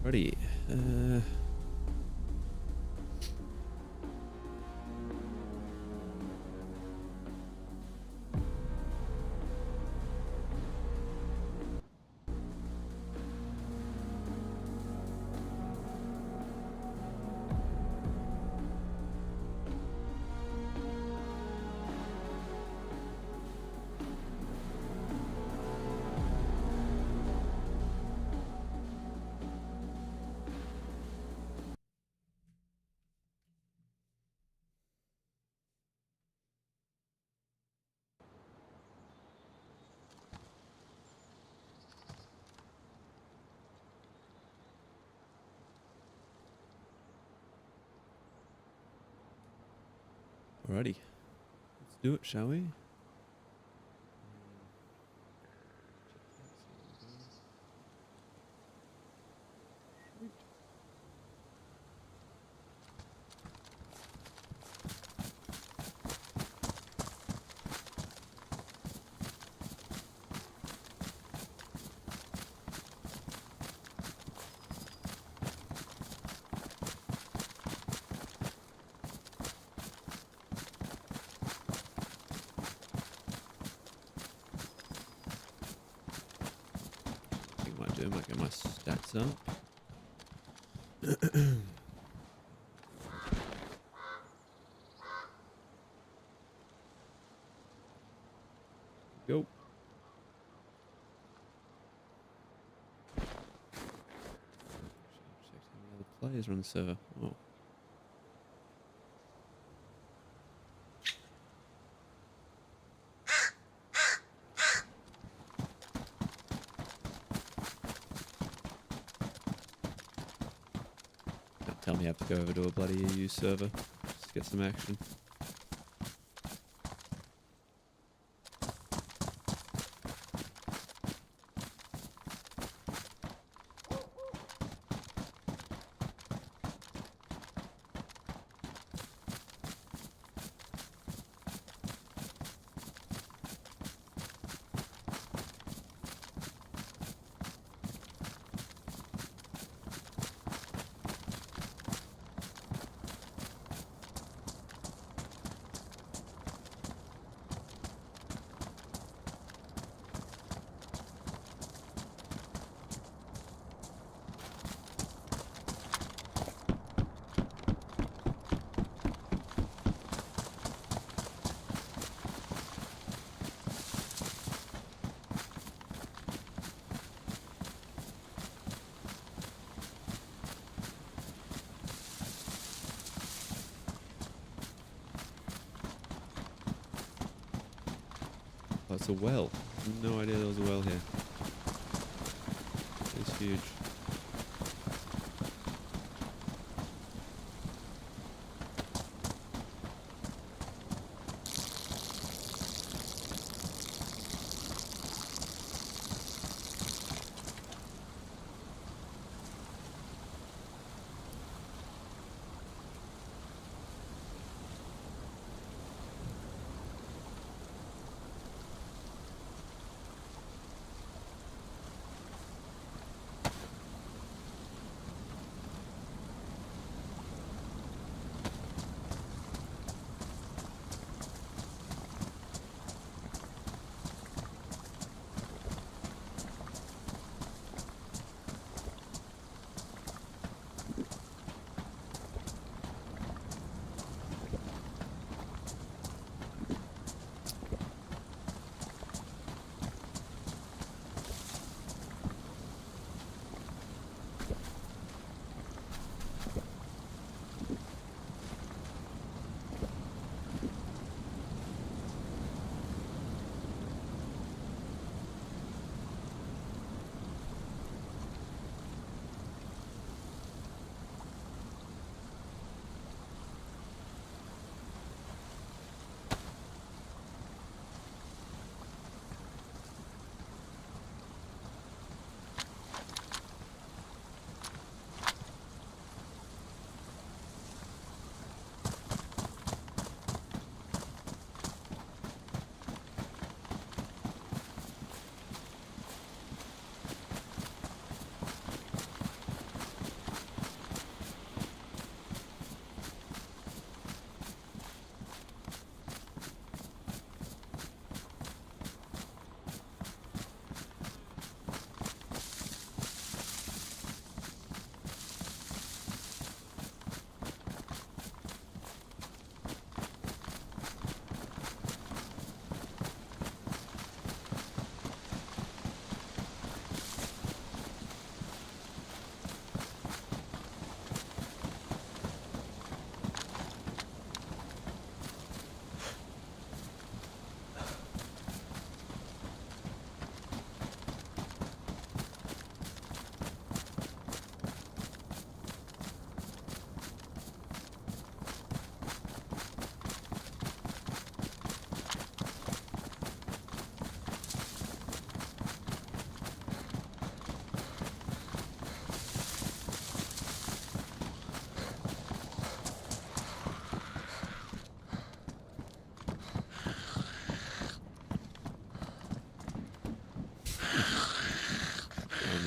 Alrighty. Alrighty. Let's do it, shall we? I might get my stats up. Go. Check how many other players are on the server. Oh. Don't tell me I have to go over to a bloody EU server. Just get some action. Oh, it's a well. No idea there was a well here. It's huge.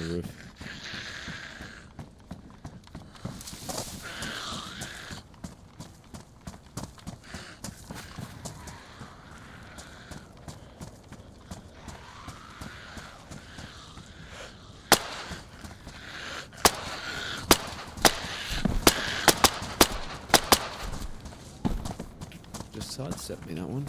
the roof. Just sidestepped me that one.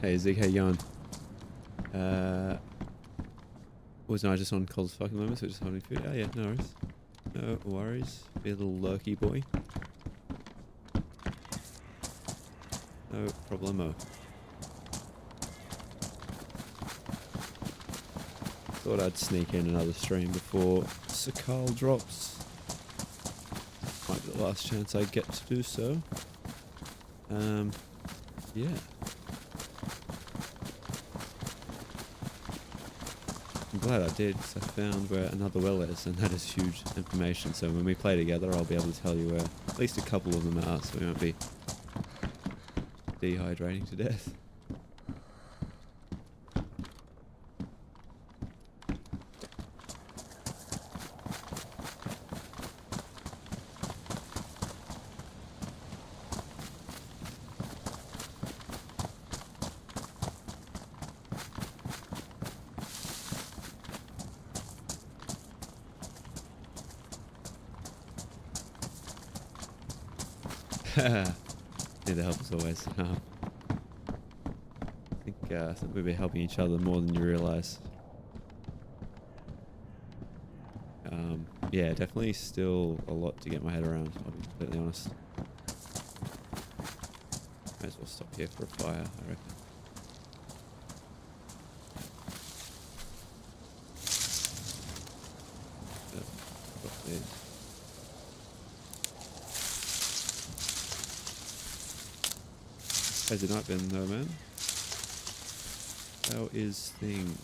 Hey Zig, how you going? Wasn't I just on Cole's fucking moment, so just holding food? Oh yeah, no worries. No worries. Be a little lurky boy. No problemo. Thought I'd sneak in another stream before Sakhal drops. Might be the last chance I get to do so. Yeah. I'm glad I did, because I found where another well is, and that is huge information. So when we play together, I'll be able to tell you where at least a couple of them are, so we won't be dehydrating to death. Need the help as always. I think we'll be helping each other more than you realise. Yeah, definitely still a lot to get my head around, I'll be completely honest. Might as well stop here for a fire, I reckon. How's your night been though, man? How is things?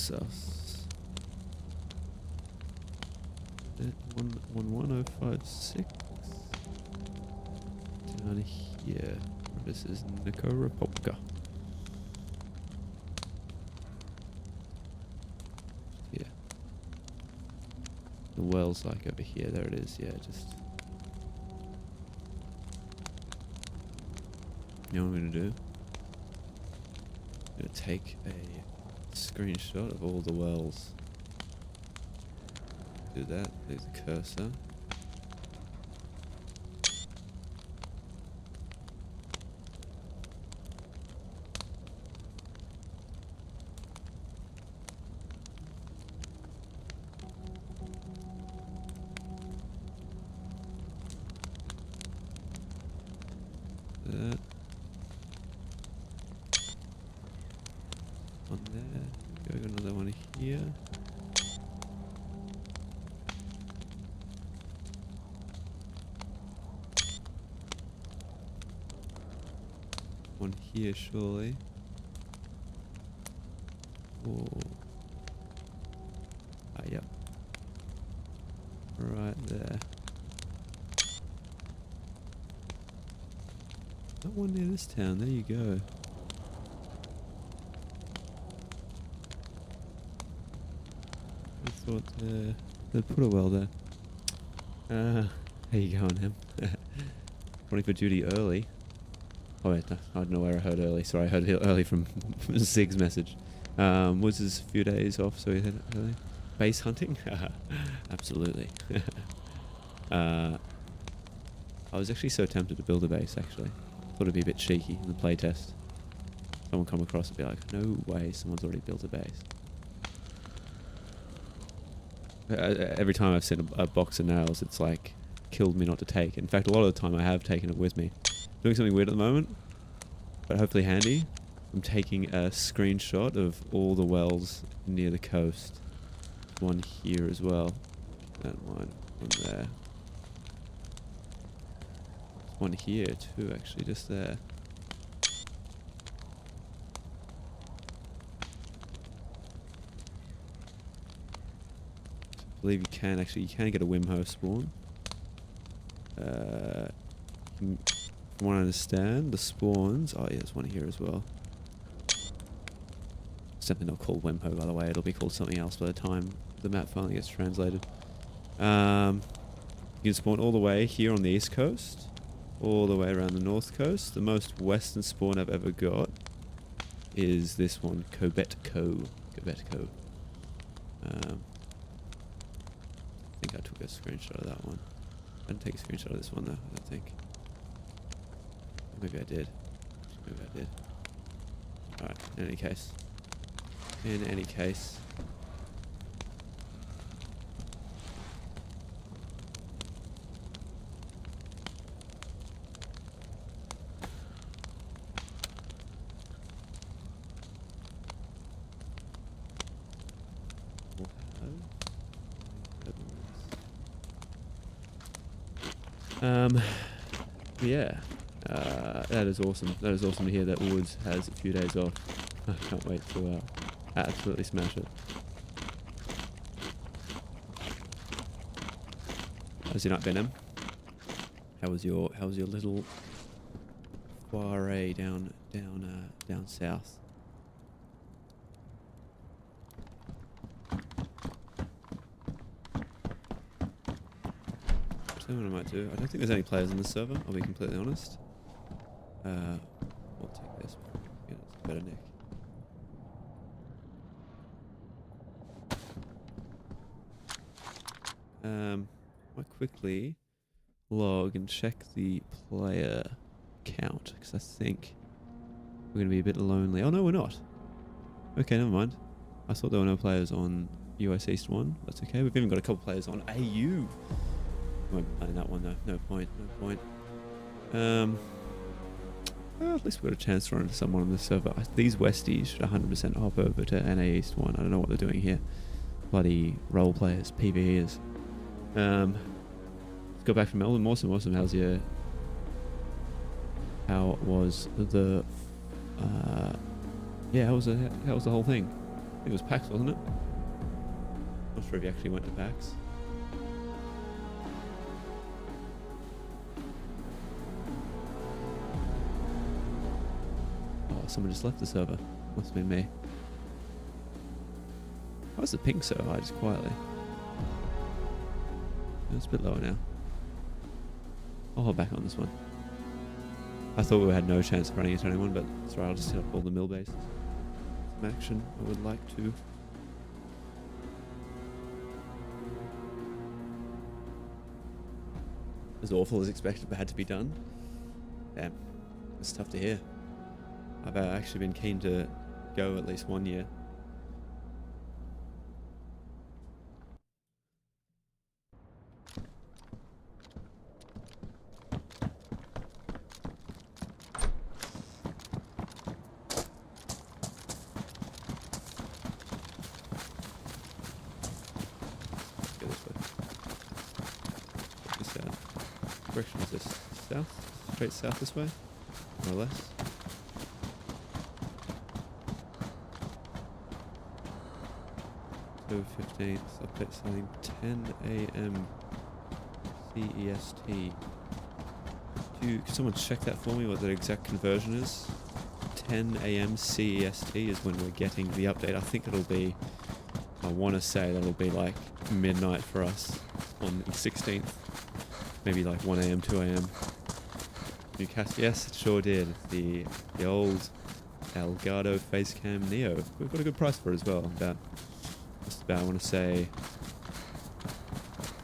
ourselves. 111056. Down here. This is Nicoropolka. Yeah. The well's like over here. There it is. Yeah, just. You know what I'm gonna do? I'm gonna take a screenshot of all the wells. Do that. There's a cursor. That. On there. Go another one here. One here, surely. Oh. Ah, yep. Right there. That one near this town. There you go. I thought they'd put a well there. How you going, Em? Running for duty early. Oh wait, no, I don't know where I heard early. Sorry, I heard it early from Zig's message. Was his few days off, so he had early. Base hunting? Absolutely. I was actually so tempted to build a base, actually. Thought it'd be a bit cheeky in the playtest. Someone come across and be like, no way, someone's already built a base. Every time I've seen a box of nails, it's like killed me not to take. In fact, a lot of the time I have taken it with me. Doing something weird at the moment, but hopefully handy. I'm taking a screenshot of all the wells near the coast. One here as well. That one there. One here too, actually, just there. I believe you can get a Wimho spawn. From what I understand, the spawns. Oh yeah, there's one here as well. It's definitely not called Wimho, by the way. It'll be called something else by the time the map finally gets translated. You can spawn all the way here on the east coast, all the way around the north coast. The most western spawn I've ever got is this one, Kobetko. Kobetko. I think I took a screenshot of that one. I didn't take a screenshot of this one though, I don't think. Maybe I did. Maybe I did. Alright, in any case. In any case. Yeah. That is awesome. That is awesome to hear that Woods has a few days off. I can't wait to absolutely smash it. How's your night been, Em? How was your little soiree down south? What I might do. I don't think there's any players on this server, I'll be completely honest. We'll take this. Yeah, it's better, Nick. Might quickly log and check the player count, because I think we're going to be a bit lonely. Oh no, we're not. Okay, never mind. I thought there were no players on US East 1. That's okay. We've even got a couple players on AU. Won't be playing that one though. No point. No point. Well, at least we got a chance to run into someone on the server. These Westies should 100% hop over to NA East 1. I don't know what they're doing here. Bloody role players, PvEers. Let's go back from Melbourne. Awesome. How's your... How was the... yeah, how was the whole thing? think it was PAX, wasn't it? Not sure if he actually went to PAX. Oh, someone just left the server. Must have been me. Why was the ping so high just quietly? It's a bit lower now. I'll hold back on this one. I thought we had no chance of running into anyone, but that's right, I'll just hit up all the mill bases. Some action I would like to. As awful as expected but had to be done. Damn, it's tough to hear. I've actually been keen to go at least 1 year. Go this way. This direction is this? South? Straight south this way? More or less. So 15th, update saying 10 a.m. CEST. Can someone check that for me, what the exact conversion is? 10 a.m. CEST is when we're getting the update. I think it'll be, I want to say that'll be like midnight for us on the 16th. Maybe like 1 a.m., 2 a.m. Newcastle. Yes, it sure did. The old Elgato Facecam Neo. We've got a good price for it as well. Just about, I want to say,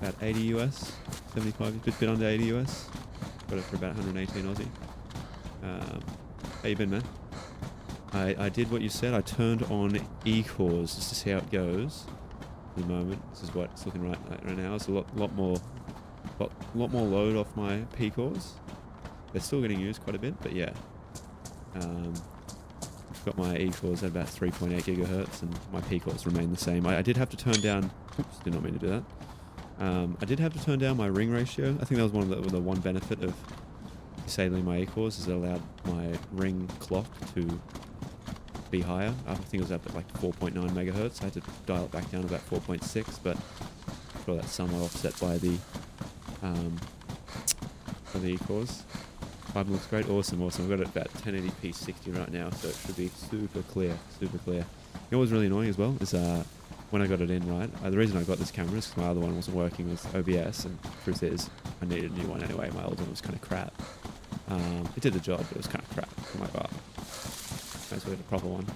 about 80 US, 75, just a bit under 80 US. Got it for about 118 Aussie. How you been, man? I did what you said. I turned on E-cores just to see how it goes. At the moment, this is what it's looking right now. It's a lot more load off my P-cores. They're still getting used quite a bit, but yeah. Got my E-cores at about 3.8 gigahertz, and my P-cores remain the same. I did have to turn down. Oops, did not mean to do that. I did have to turn down my ring ratio. I think that was one of the one benefit of disabling my E-cores, is it allowed my ring clock to be higher. I think it was up at like 4.9 megahertz. I had to dial it back down to about 4.6, but I'm sure that's somewhat offset by the E-cores. Fiber looks great. Awesome. I've got it about 1080p 60 right now, so it should be super clear. You know what was really annoying as well is when I got it in, right? The reason I got this camera is because my other one wasn't working with OBS, and the truth is I needed a new one anyway. My old one was kind of crap. It did the job, but it was kind of crap. I'm like, oh, might as well get a proper one.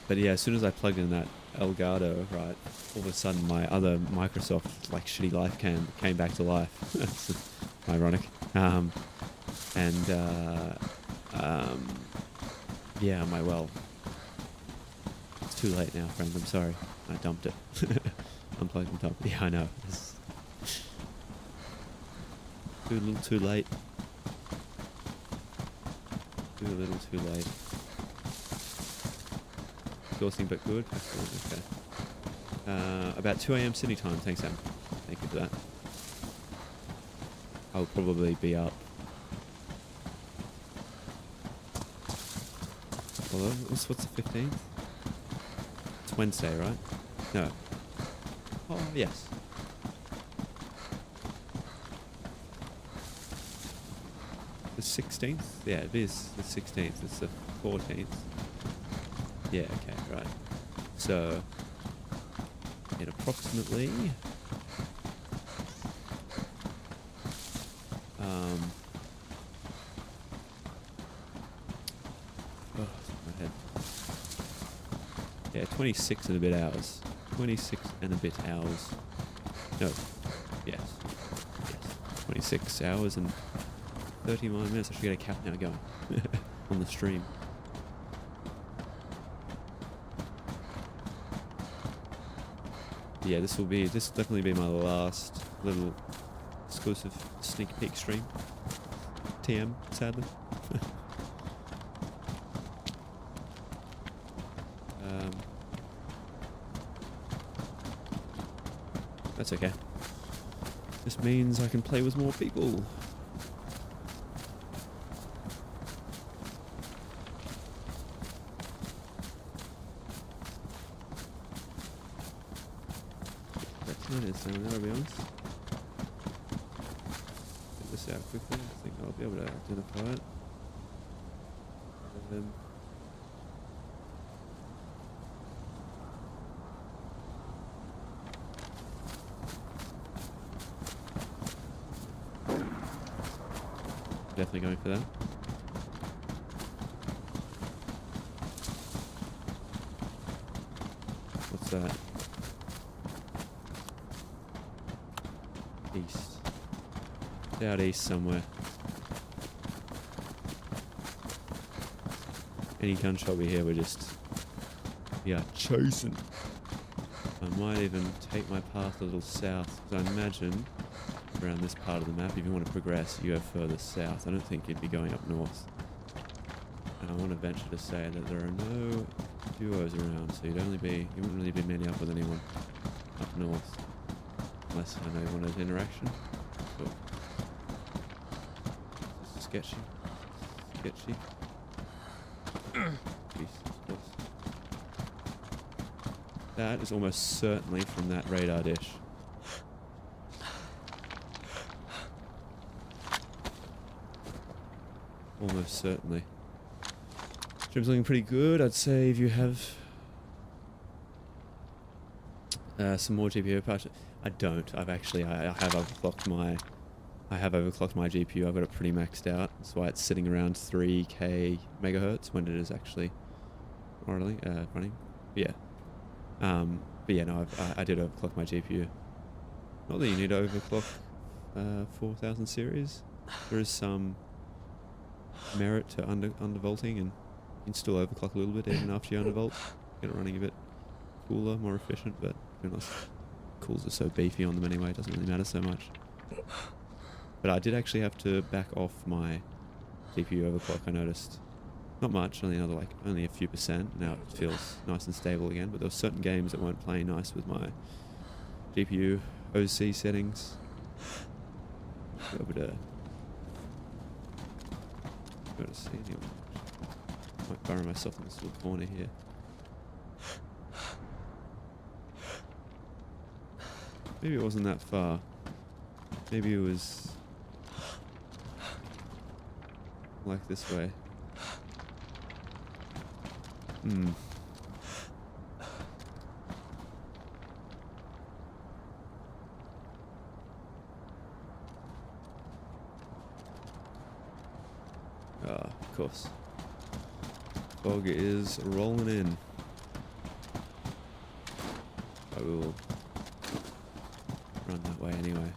But yeah, as soon as I plugged in that Elgato, right, all of a sudden my other Microsoft like shitty life cam came back to life. It's ironic. Yeah, it's too late now, friend. I'm sorry. I dumped it. Unplugged and dumped. Yeah, I know. It's a little too late. Too little too late. Exhausting but good. Excellent. Okay. About 2 a.m. Sydney time. Thanks, Sam. Thank you for that. I'll probably be up. Well, what's the 15th? It's Wednesday, right? No. Oh, yes. The 16th? Yeah, it is the 16th. It's the 14th. Yeah, okay, right. So, in approximately... my head. Yeah, 26 and a bit hours. 26 and a bit hours. No. Yes. 26 hours and 39 minutes. I should get a cap now going on the stream. Yeah, this will definitely be my last little exclusive sneak peek stream. TM, sadly. That's okay. This means I can play with more people. sign is saying that, I'll be honest. Get this out quickly. I think I'll be able to identify it. Definitely going for that. What's that? East. It's out east somewhere. Any gunshot we hear, we are chasing. I might even take my path a little south, because I imagine around this part of the map, if you want to progress, you go further south. I don't think you'd be going up north. And I want to venture to say that there are no duos around, so you wouldn't really be meeting up with anyone up north. Unless I know you wanted interaction. But sketchy. Sketchy. Jeez, close. That is almost certainly from that radar dish. Almost certainly. Trim's looking pretty good. I'd say if you have some more GPU parts. I don't. I have overclocked my GPU. I've got it pretty maxed out. That's why it's sitting around 3k megahertz when it is actually running. Yeah. But yeah, no, I did overclock my GPU. Not that you need to overclock 4000 series. There is some merit to undervolting, and you can still overclock a little bit even after you undervolt. Get it running a bit cooler, more efficient, but to be honest, cools are so beefy on them anyway, it doesn't really matter so much. But I did actually have to back off my GPU overclock, I noticed. Not much, only a few percent. Now it feels nice and stable again, but there were certain games that weren't playing nice with my GPU OC settings. Go to see anyone. Might burrow myself in this little corner here. Maybe it wasn't that far. Maybe it was like this way. Of course. Fog is rolling in. I will run that way anyway.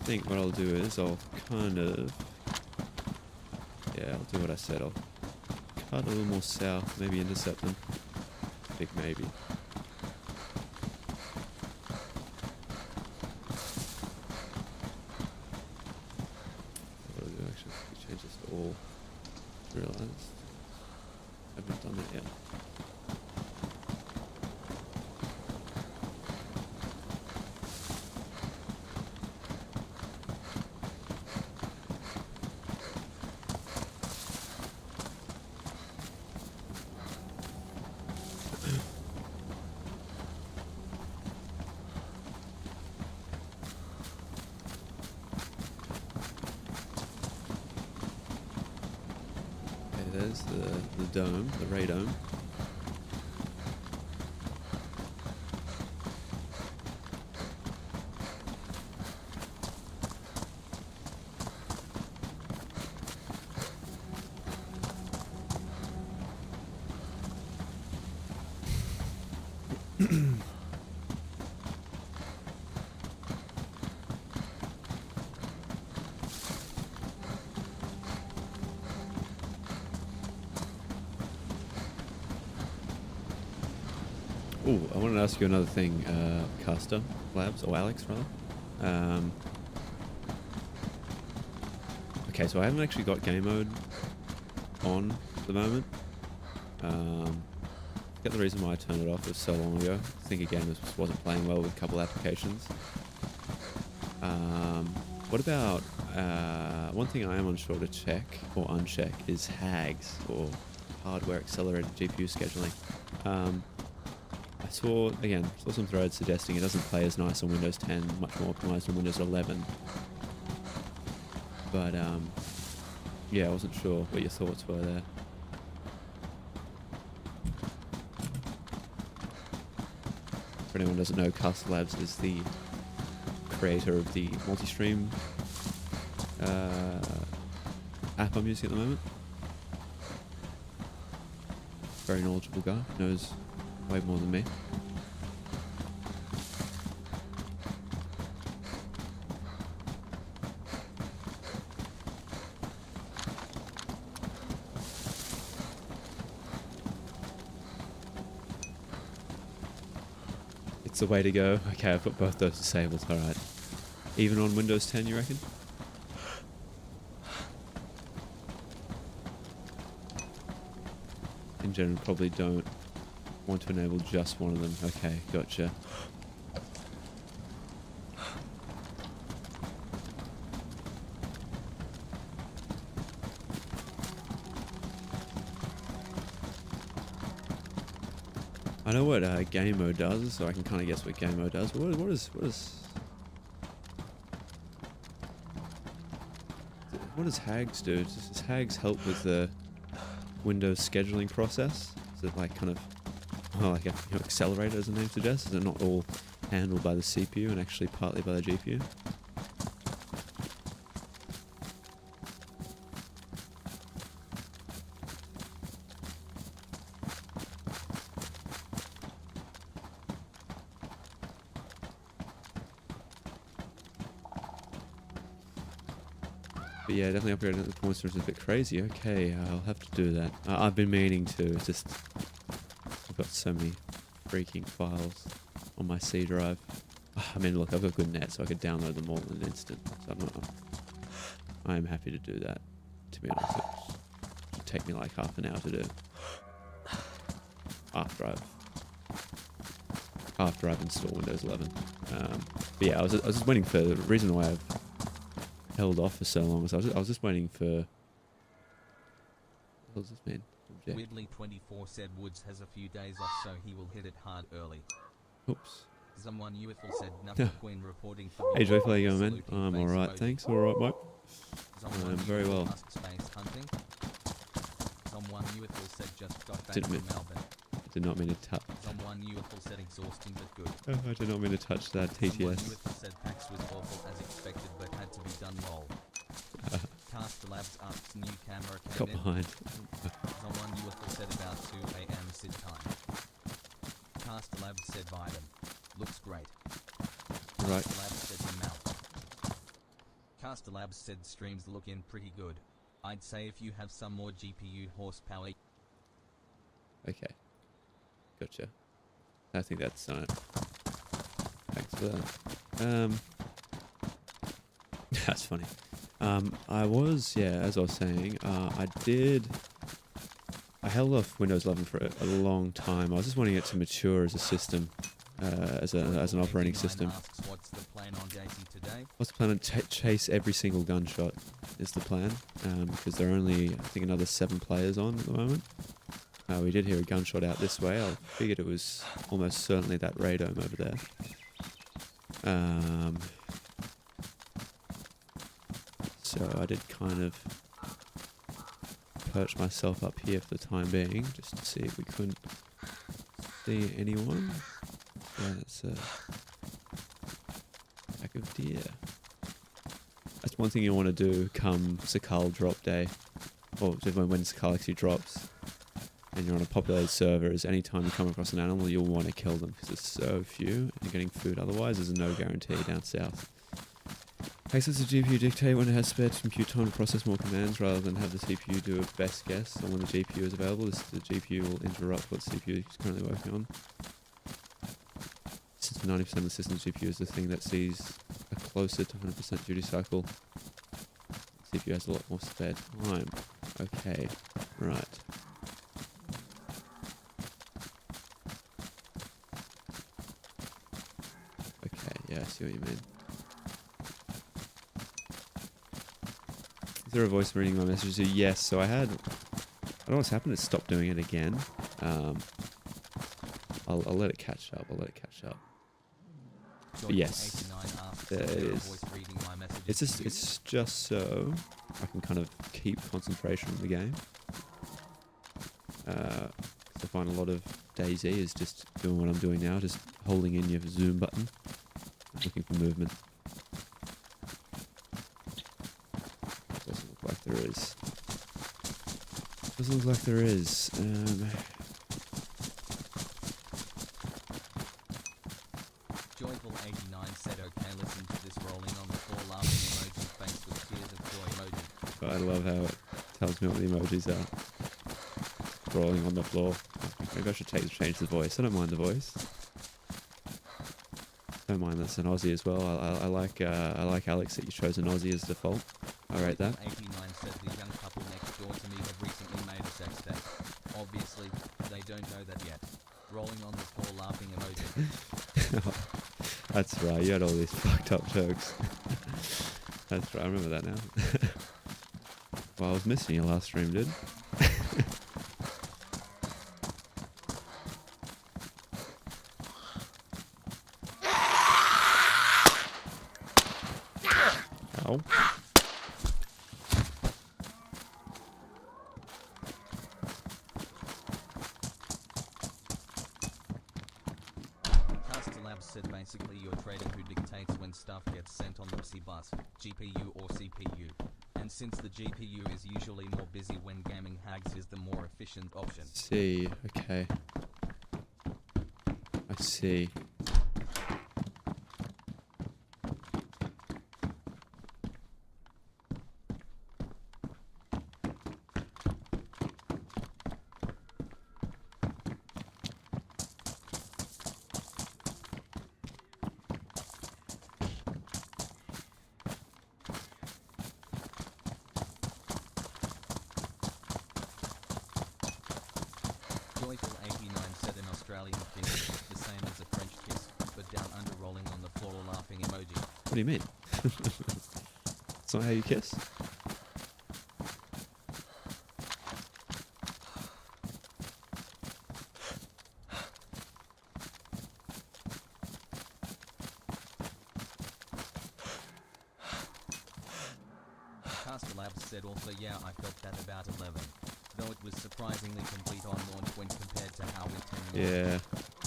I think what I'll do is I'll I'll do what I said. I'll cut a little more south, maybe intercept them. Big maybe. What do I do actually? Change this to all. Realized I haven't done that yet. There's the dome, the radome. Oh, I wanted to ask you another thing, Caster Labs, or Alex rather. Okay, so I haven't actually got game mode on at the moment. I forget the reason why I turned it off, it was so long ago. I think again this wasn't playing well with a couple applications. What about, one thing I am unsure to check or uncheck is HAGs, or hardware accelerated GPU scheduling. I I saw some threads suggesting it doesn't play as nice on Windows 10, much more optimized on Windows 11. But yeah, I wasn't sure what your thoughts were there. For anyone who doesn't know, Cast Labs is the creator of the multi-stream app I'm using at the moment. Very knowledgeable guy, knows way more than me. It's the way to go. Okay, I've got both those disabled, alright. Even on Windows 10, you reckon? In general, probably don't want to enable just one of them. Okay, gotcha. I know what game mode does, so I can kind of guess what game mode does. But what does Hags do? Does Hags help with the Windows scheduling process? Is it like kind of like a accelerator, as the name suggests? Is it not all handled by the CPU and actually partly by the GPU? But yeah, definitely upgrading the performance is a bit crazy. Okay, I'll have to do that. I've been meaning to. It's just I've got so many freaking files on my C drive. I mean, look, I've got good net, so I could download them all in an instant. So I am happy to do that. To be honest, it should take me like half an hour to do after I've installed Windows 11. But yeah, I was just waiting for the reason why I've held off for so long. So I was just waiting for. What does this mean? Weirdly 24 said Woods has a few days off, so he will hit it hard early. Oops. Someone UFL said Knuckle Queen reporting for Hey Joyful, how you going, man? I'm alright, thanks. Alright, mate. I'm very well. Space hunting. Someone UFL said just got back Didn't from mean- Melbourne. Did not mean to touch. Someone UFL said exhausting but good. I did not mean to touch that Someone TTS. UFL said PAX was awful as expected but had to be done lol. Cast Labs asks new camera Got came in. behind. Someone UFL said about 2 AM sit time. Cast Labs said Biden. Looks great. Right. Cast Labs said the mouth. Cast Labs said streams look in pretty good. I'd say if you have some more GPU horsepower. Okay. Gotcha. I think that's done it. Thanks for that. That's funny. I was, yeah, as I was saying, I held off Windows 11 for a long time. I was just wanting it to mature as a system, as an operating system. Asks, what's the plan on DayZ today? What's the plan? Chase every single gunshot is the plan, because there are only, I think, another 7 players on at the moment. We did hear a gunshot out this way. I figured it was almost certainly that radome over there. So I did kind of perch myself up here for the time being, just to see if we couldn't see anyone. Yeah, that's a pack of deer. That's one thing you want to do come Sakhal drop day, or just when Sakhal actually drops, and you're on a populated server, is anytime you come across an animal, you'll want to kill them, because there's so few, and you're getting food otherwise. There's no guarantee down south. Access the GPU dictate when it has spare compute time to process more commands, rather than have the CPU do a best guess on when the GPU is available. The GPU will interrupt what the CPU is currently working on. Since 90% of the system's GPU is the thing that sees a closer to 100% duty cycle, the CPU has a lot more spare time. Okay, right. Okay, yeah, I see what you mean. Is there a voice reading my messages? Yes, so I don't know what's happened, it stopped doing it again. I'll let it catch up. But yes, there it is. It's just so I can kind of keep concentration on the game. 'Cause I find a lot of DayZ is just doing what I'm doing now, just holding in your zoom button, looking for movement. Doesn't look like there is. Doesn't look like there is. Joyful89 said, okay, listen to this rolling on the floor laughing emoji face with tears of joy emoji. I love how it tells me what the emojis are. Rolling on the floor. Maybe I should change the voice. I don't mind the voice. Don't mind that's an Aussie as well. I like Alex that you chose an Aussie as default. I rate that. 89 said the young couple next door to me have recently made a sex tape. Obviously, they don't know that yet. Rolling on the floor laughing emoji. That's right, you had all these fucked up jokes. That's right, I remember that now. Well, I was missing your last stream, dude. Ow. Said basically you're a trader who dictates when stuff gets sent on the C bus, GPU or CPU. And since the GPU is usually more busy when gaming, hags is the more efficient option. See, okay. I see. Joyful89 said an Australian kiss is the same as a French kiss, but down under rolling on the floor laughing emoji. What do you mean? It's not how you kiss? Labs said also, yeah, I felt that about 11. Though it was surprisingly complete on launch when compared to how it 10 was. Yeah.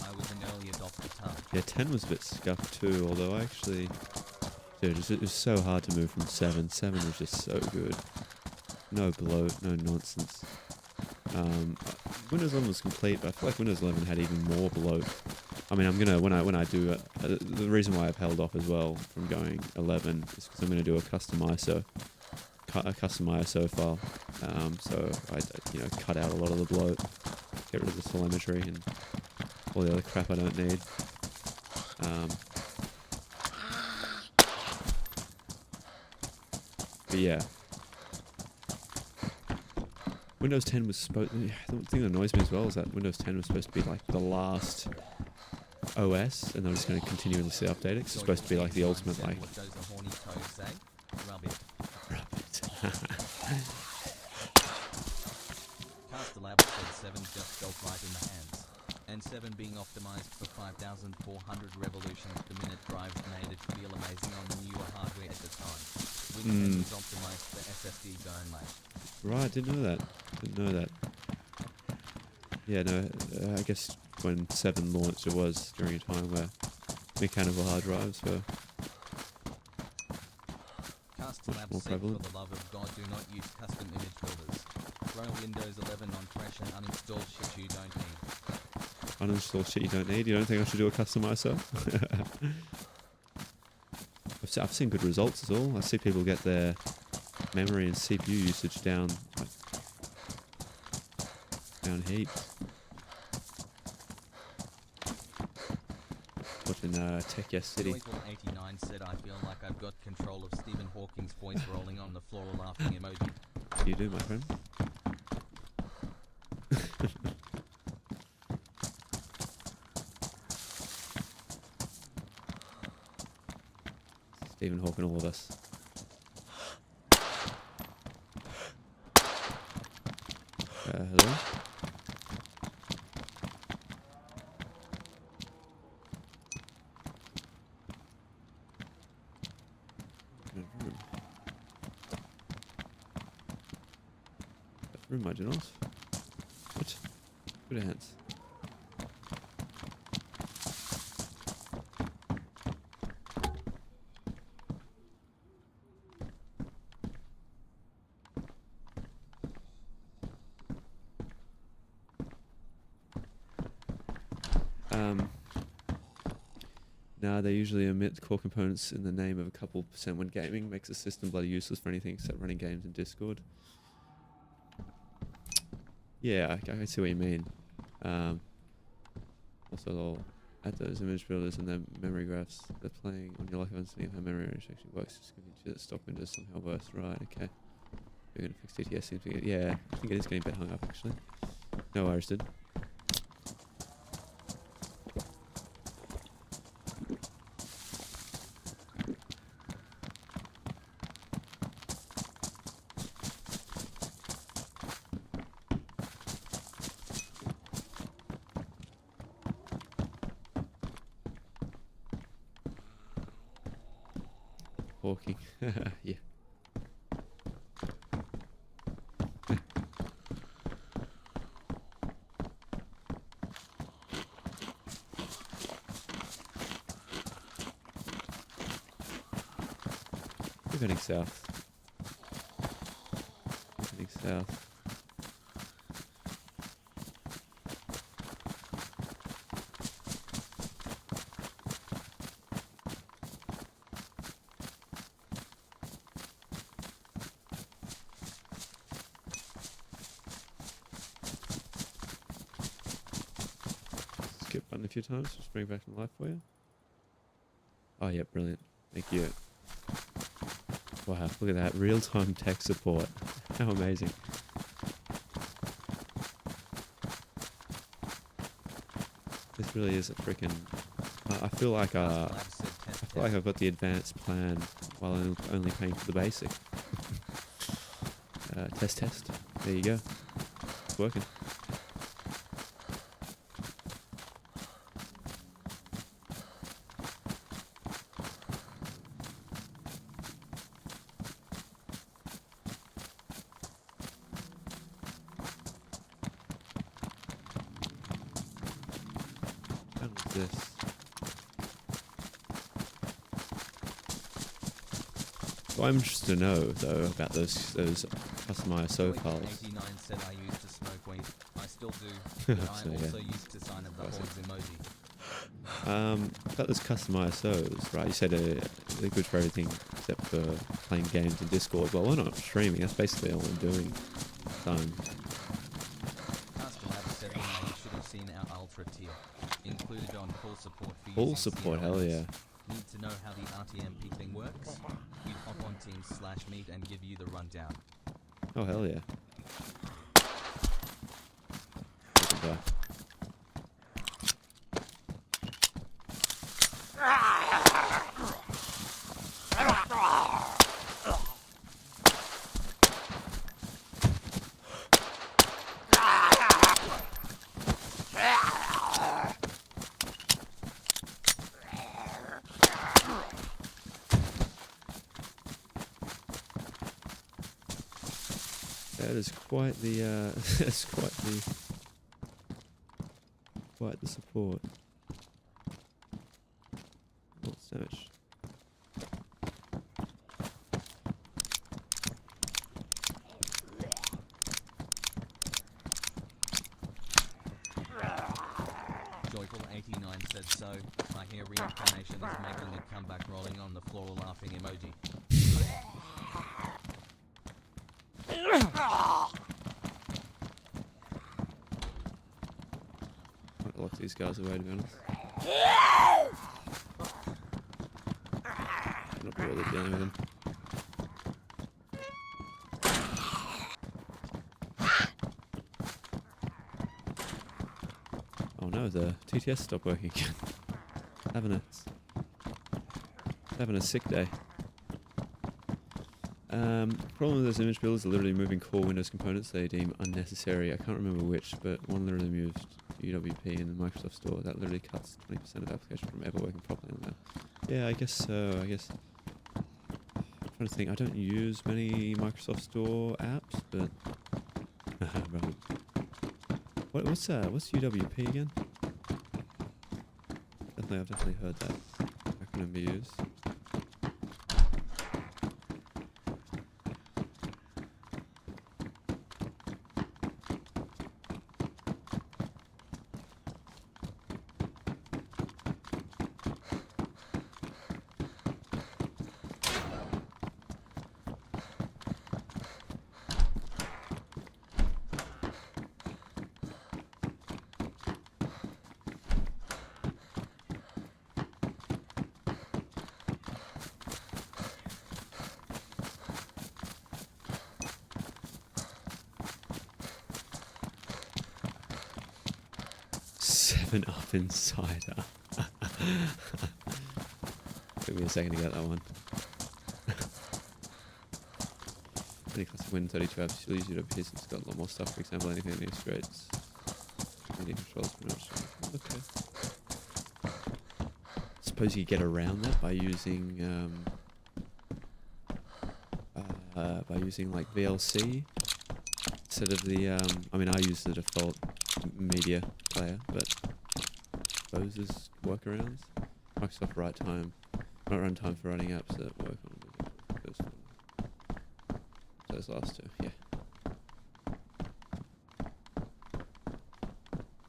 I was an early adopter too. Yeah, 10 was a bit scuffed too, although I actually... Dude, it was so hard to move from 7. 7 was just so good. No bloat, no nonsense. Windows 11 was complete, but I feel like Windows 11 had even more bloat. I mean, I'm gonna, when I do, the reason why I've held off as well from going 11 is because I'm gonna do a custom ISO file. So I cut out a lot of the bloat, get rid of the telemetry and all the other crap I don't need. But yeah, Windows 10 was supposed. The thing that annoys me as well is that Windows 10 was supposed to be like the last OS, and they're just going to continuously update it. It's supposed to be like the ultimate, like. What does a horny toad say? Rub it. Caster Lab said 7 just felt right in the hands. And 7 being optimized for 5,400 revolutions per minute drives made it feel amazing on the newer hardware at the time. Windows was optimized for SSDs only. Right, didn't know that. Yeah, no, I guess when 7 launched it was during a time where mechanical hard drives were Caster more said, prevalent. for the love of God, do not use custom image builders. Throw Windows 11 on fresh and uninstall shit you don't need. Uninstall shit you don't need? You don't think I should do a custom ISO? I've seen good results as all. I see people get their memory and CPU usage down heaps. Watching Tech Yes City. Joyful89 said, I feel like I've got control of Stephen Hawking's voice rolling on the floor laughing emoji. You do, my friend. Stephen Hawking, all of us. Hello? room I do not. What? Good ants. Nah, they usually omit core components in the name of a couple percent when gaming. Makes the system bloody useless for anything except running games in Discord. Yeah, I see what you mean. Also, they'll add those image builders and their memory graphs. They're playing on your life events and how memory restriction works. Just going to stock windows somehow worse. Right, okay. We're going to fix TTS. Seems to get, yeah, I think it is getting a bit hung up actually. No worries, dude. Walking. Yeah. We're heading south. We're heading south. Skip button a few times, just bring it back to life for you. Oh yeah, brilliant. Thank you. Wow, look at that. Real-time tech support. How amazing. This really is a freaking... I feel like I've got the advanced plan while only paying for the basic. Test. There you go. It's working. This. So I'm interested to know though about those custom ISO files. 89 said I used to smoke weed. I still do. But I also used to sign up the horns emoji. About those custom ISOs, right? You said they're good for everything except for playing games in Discord. Well, why not streaming? That's basically all I'm doing. Custom Lab said you should have seen our ultra tier. Included on full support for Full support, hell yeah. Need to know how the RTMP thing works? We'd hop on Teams/Meet and give you the rundown. Oh hell yeah. Goodbye. That is quite the that's quite the support. Not so much. Joyful89 said so. I hear reincarnation is making a comeback, rolling on the floor laughing emoji. Might lock these guys away, to be honest. Not really dealing with them. Oh no, the TTS stopped working again. Having a sick day. Problem with those image builders are literally moving core Windows components they deem unnecessary. I can't remember which, but one literally moved UWP in the Microsoft Store. That literally cuts 20% of the application from ever working properly on that. Yeah, I guess so. I'm trying to think. I don't use many Microsoft Store apps, but Right. What's UWP again? I've definitely heard that acronym be used. Seven Up Insider. Took me a second to get that one. Any classic win 32 apps, you'll use UWP since it's got a lot more stuff. For example, anything that integrates media controls. Okay. Suppose you get around that by using like VLC instead of the I mean, I use the default media player, but suppose there's workarounds. Microsoft runtime for running apps that work on personal. Those last two, yeah.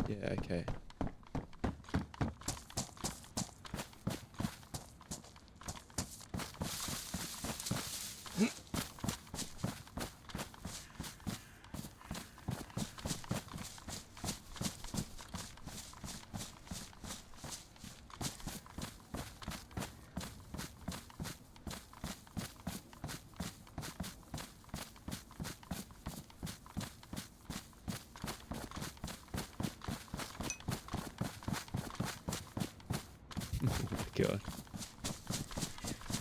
Yeah, okay. God.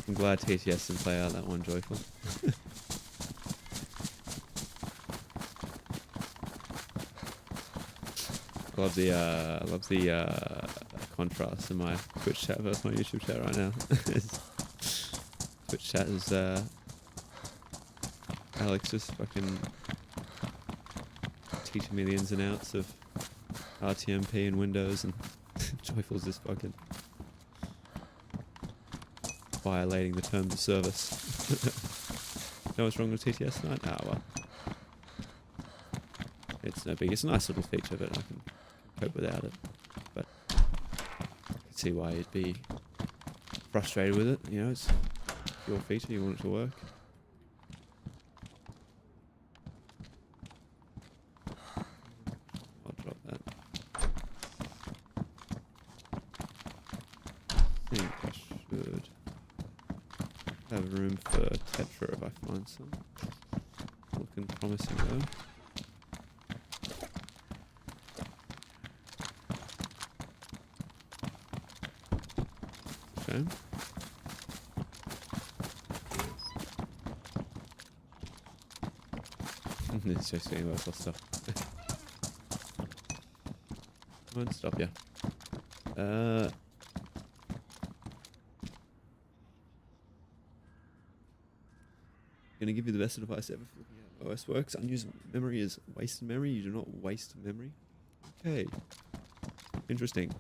I'm glad TTS didn't play out that one joyful. I love the contrast in my Twitch chat versus my YouTube chat right now. Twitch chat is Alex just fucking teaching me the ins and outs of RTMP and Windows, and Joyful's just fucking violating the terms of service. Know what's wrong with TTS tonight? Ah, well. It's no big. It's a nice little feature, but I can cope without it. But I can see why you'd be frustrated with it. You know, it's your feature, you want it to work. I'll drop that. I think I should have room for Tetra if I find some. Looking promising though. Okay. It's just getting lots of stuff. Won't stop ya. Gonna give you the best advice ever for looking at how OS works. Unused memory is wasted memory. You do not waste memory. Okay. Interesting.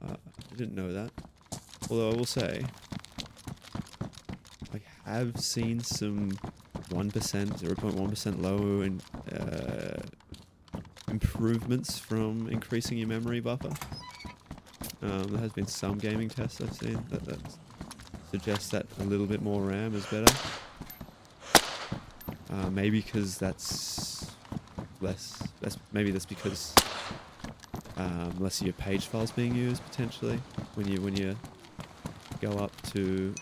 I didn't know that. Although I will say, I have seen some 1%, 0.1% low in, improvements from increasing your memory buffer. There has been some gaming tests I've seen that suggest that a little bit more RAM is better. Maybe because that's less. Maybe that's because less of your page files being used potentially when you go up to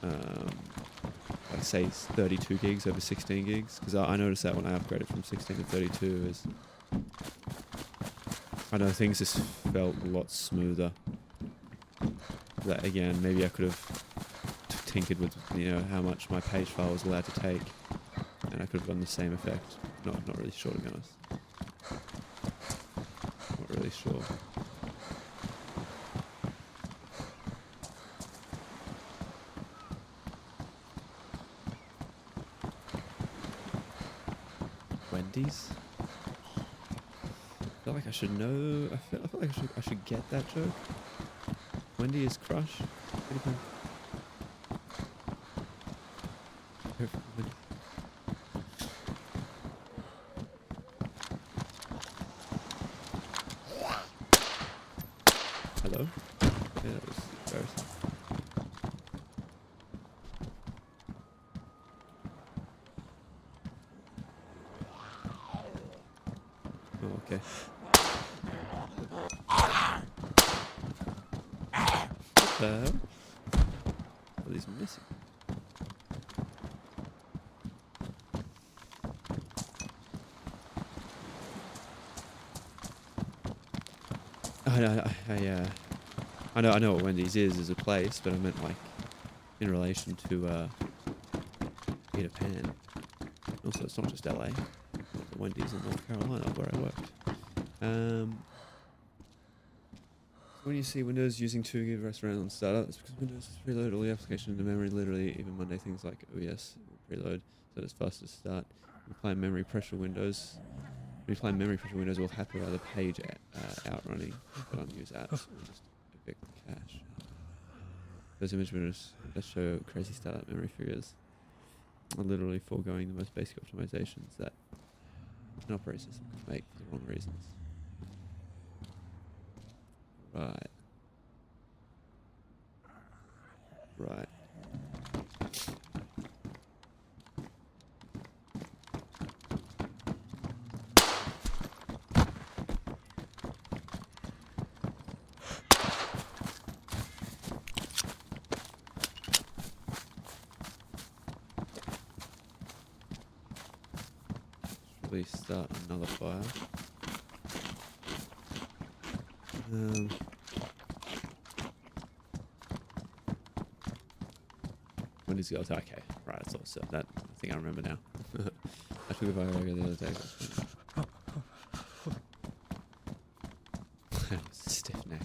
like say 32 gigs over 16 gigs, because I noticed that when I upgraded from 16 to 32 is I don't know, things just felt a lot smoother. That again, maybe I could have tinkered with, you know, how much my page file was allowed to take, and I could have done the same effect. Not really sure, to be honest. Not really sure. Wendy's? feel like I should know. I feel like I should get that joke. Wendy is crush. Anything? Hello? Yeah, that was embarrassing. Oh, okay. What the hell? What are these missing? I know what Wendy's is as a place, but I meant like in relation to Peter Pan. Also, it's not just LA. The Wendy's in North Carolina where I worked. When you see Windows using 2 gig restaurant on startup, it's because Windows has preloaded all the application into memory. Literally, even Monday things like OES will preload, so it's fast to start. Apply memory pressure windows. When you apply memory pressure windows, will happen by the page outrunning, but unused apps will just evict the cache. Those image windows that show crazy startup memory figures are literally foregoing the most basic optimizations that an operating system can make for the wrong reasons. Right. Right. Probably start another fire. When does it go? Okay, right, it's all set. That I think I remember now. I took a fire the other day. Stiff neck.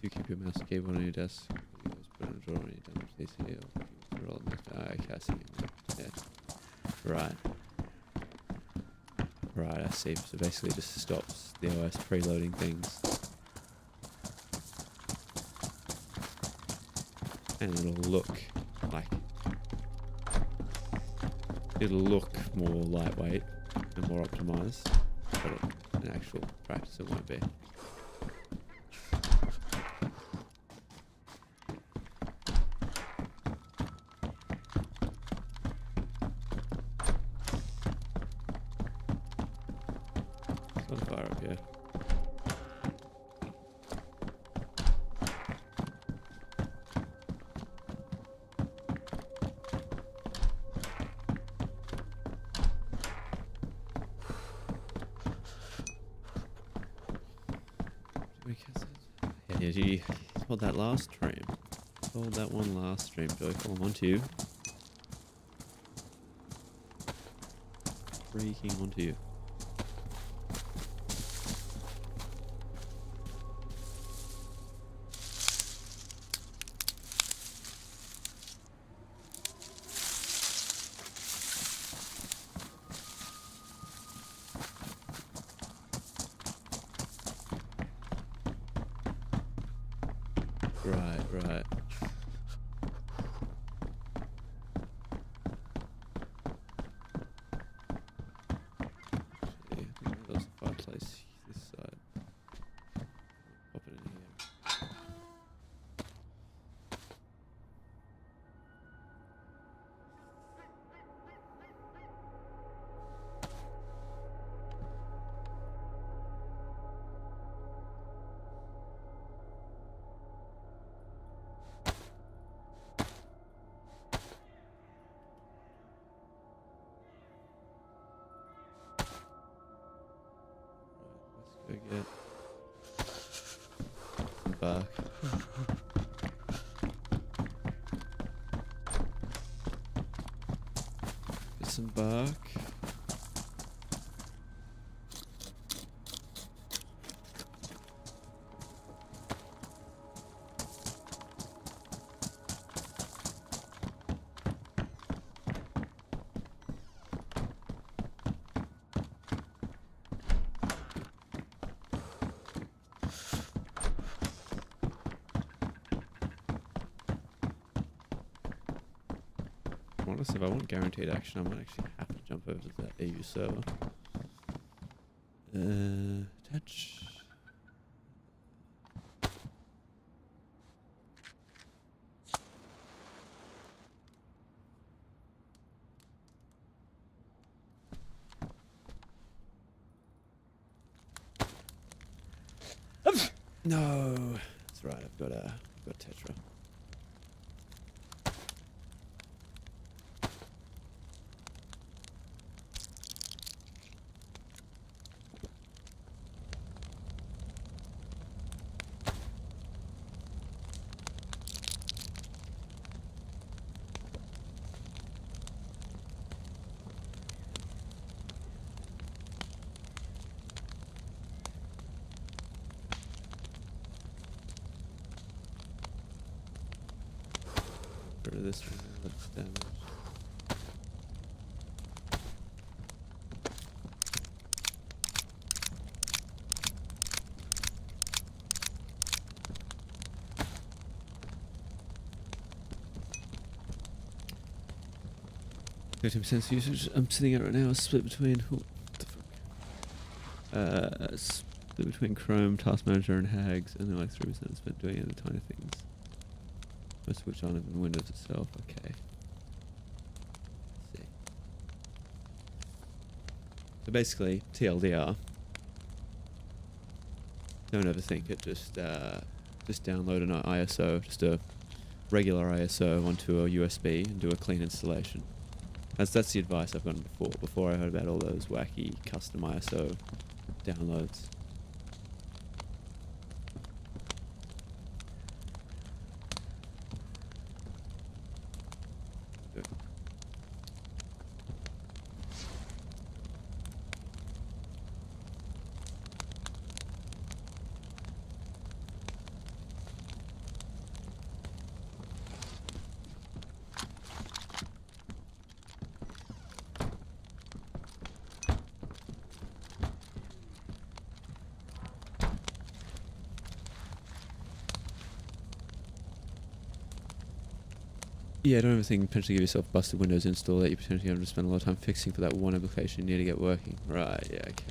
You keep your mouse and keyboard on your desk. You always put it in a drawer when you damage PC or you roll it. Okay, I see. Yeah. Right. Right, I see. So basically, it just stops the OS preloading things, and it'll look like more lightweight and more optimized, but in actual practice, it won't be. Got a fire up here. Yeah, you told that last stream. Told that one last stream, Joyful. I'm onto you. Freaking onto you. Right. Actually, I think there's a fireplace this side. Pop it in here. Let's go get bark. Get some bark. Honestly, if I want guaranteed action, I might actually have to jump over to that EU server. Attach. No, that's right. I've got Tetra. Rid of this one. That's damaged. %, usage. I'm sitting at right now. Split between what the fuck? Split between Chrome, Task Manager, and Hags, and then like 3% spent doing other tiny things. Most of which aren't even Windows itself. Okay. Let's see. So basically, TLDR. Don't overthink it. Just download an ISO, just a regular ISO onto a USB, and do a clean installation. That's the advice I've gotten before I heard about all those wacky custom ISO downloads. Yeah, don't overthink potentially give yourself busted Windows install that you potentially have to spend a lot of time fixing for that one application you need to get working. Right, yeah, okay.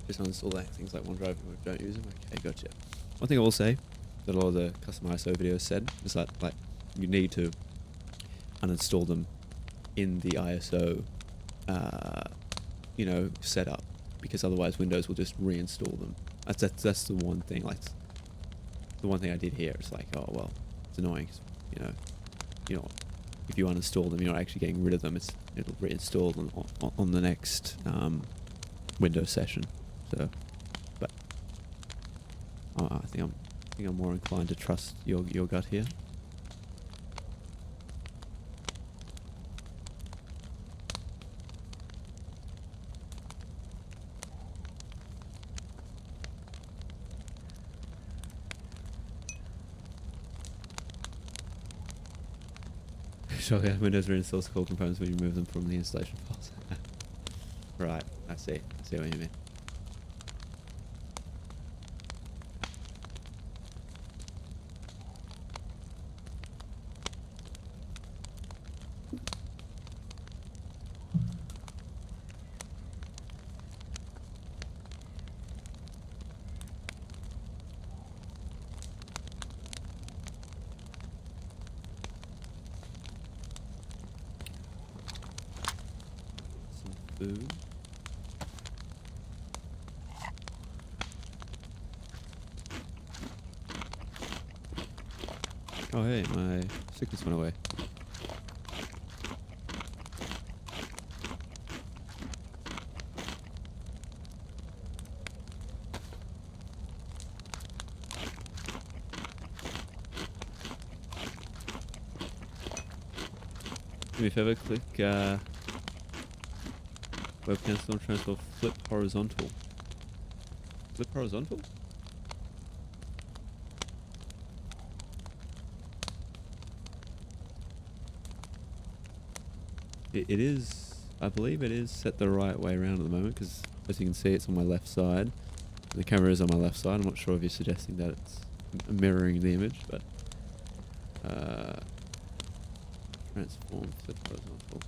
Just uninstall that, things like OneDrive if you don't use them. Okay, gotcha. One thing I will say that a lot of the custom ISO videos said is that like you need to uninstall them in the ISO setup, because otherwise Windows will just reinstall them. That's the one thing. Like the one thing I did here. It's like, oh well, it's annoying. 'Cause, if you uninstall them, you're not actually getting rid of them. It'll reinstall them on the next Windows session. So, but I think I'm more inclined to trust your gut here. Sure, yeah, Windows reinstalls core components when you remove them from the installation files. Right, I see what you mean. Food. Oh hey, my sickness went away. Do me a favor, click webcam still transfer flip horizontal. Flip horizontal? It is, I believe it is set the right way around at the moment because as you can see it's on my left side. The camera is on my left side. I'm not sure if you're suggesting that it's mirroring the image, but transform flip horizontal.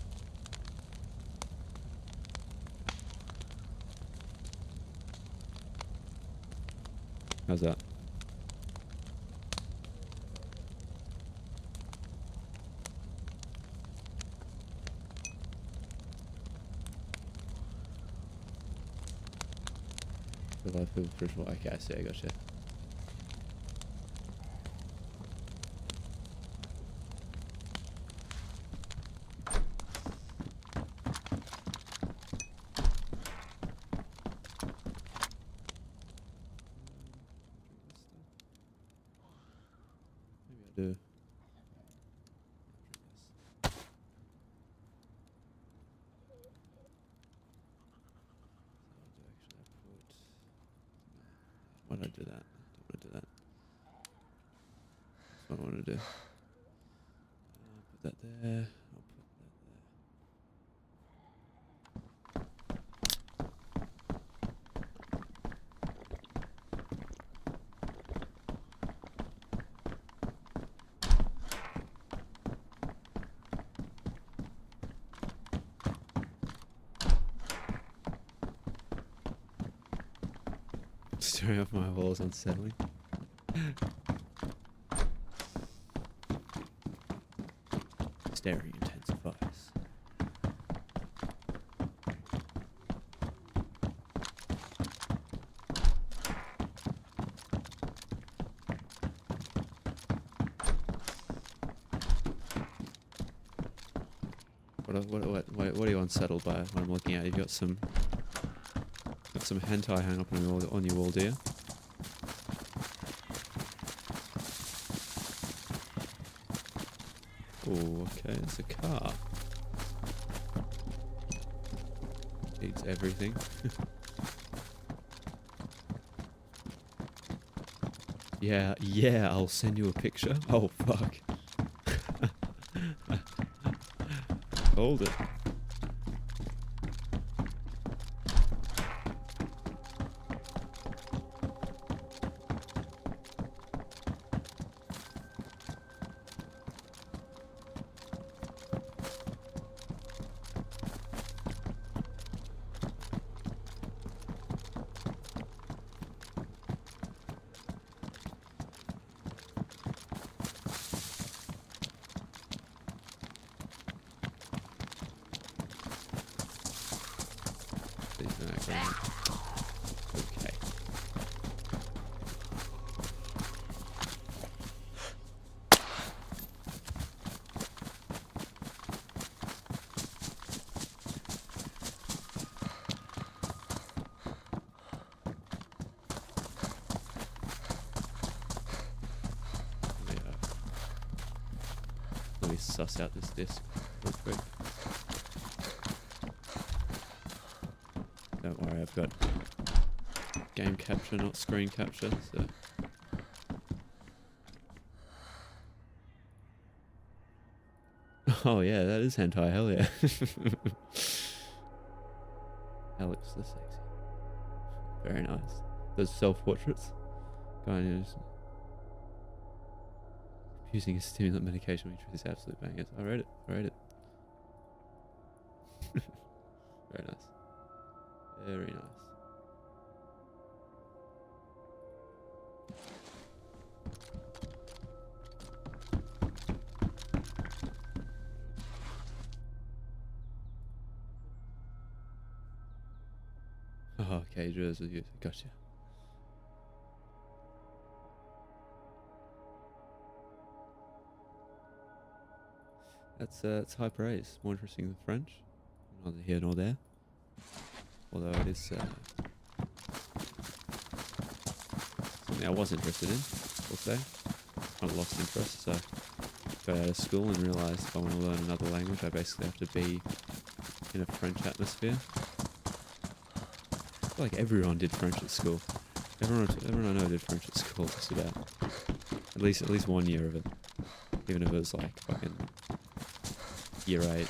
How's that? Okay, I see, I gotcha. Maybe I do. Why did I do that? I don't want to do that. That's what I want to do. Put that there. I'll put that there. Staring off my walls unsettling. Staring intensifies. What are you unsettled by? What I'm looking at? You've got some hentai hung up on your wall, do you? Oh, okay, it's a car. Eats everything. Yeah, I'll send you a picture. Oh, fuck. Hold it. Okay. Let me suss out this disc real quick. Don't worry, I've got game capture, not screen capture, so... Oh yeah, that is hentai, hell yeah. Alex the sexy. Very nice. Those self-portraits. Guy who's using a stimulant medication which is absolute bangers. I read it. Very nice. Very nice. Oh, okay, Joe's with you. Gotcha. It's high praise. More interesting than French. Neither here nor there. Although it is something I was interested in, we'll say. Kind of lost interest, so got out of school and realised if I want to learn another language, I basically have to be in a French atmosphere. I feel like everyone did French at school. Everyone I know did French at school, just about. At least 1 year of it. Even if it was like fucking year 8.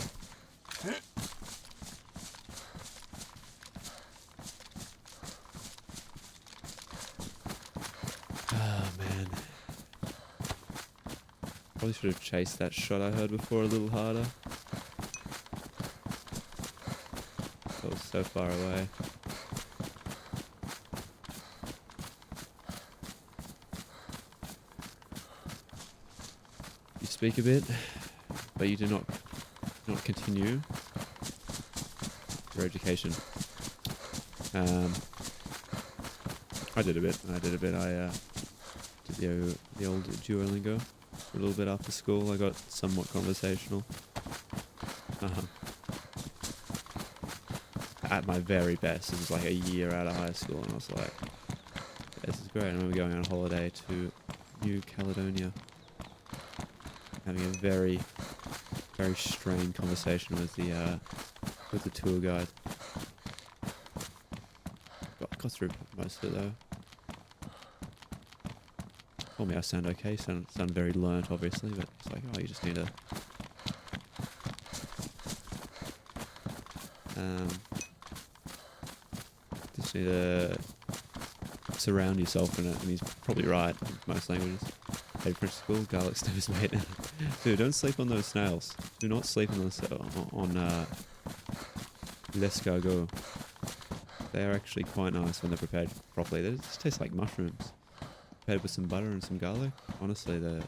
Oh man. Probably should have chased that shot I heard before a little harder. That was so far away. You speak a bit, but you do not continue your education. I did a bit. I did the old Duolingo for a little bit after school. I got somewhat conversational. At my very best, it was like a year out of high school, and I was like, "This is great." I remember going on a holiday to New Caledonia, having a very, very strained conversation with the tour guide. Got through most of it though. Told me I sound okay, sound very learnt obviously, but it's like, oh, you just need to surround yourself in it, and he's probably right in most languages. Hey, French school, garlic stews, mate. Dude, don't sleep on those snails. Do not sleep on those on l'escargot. They are actually quite nice when they're prepared properly. They just taste like mushrooms. Prepared with some butter and some garlic. Honestly, they're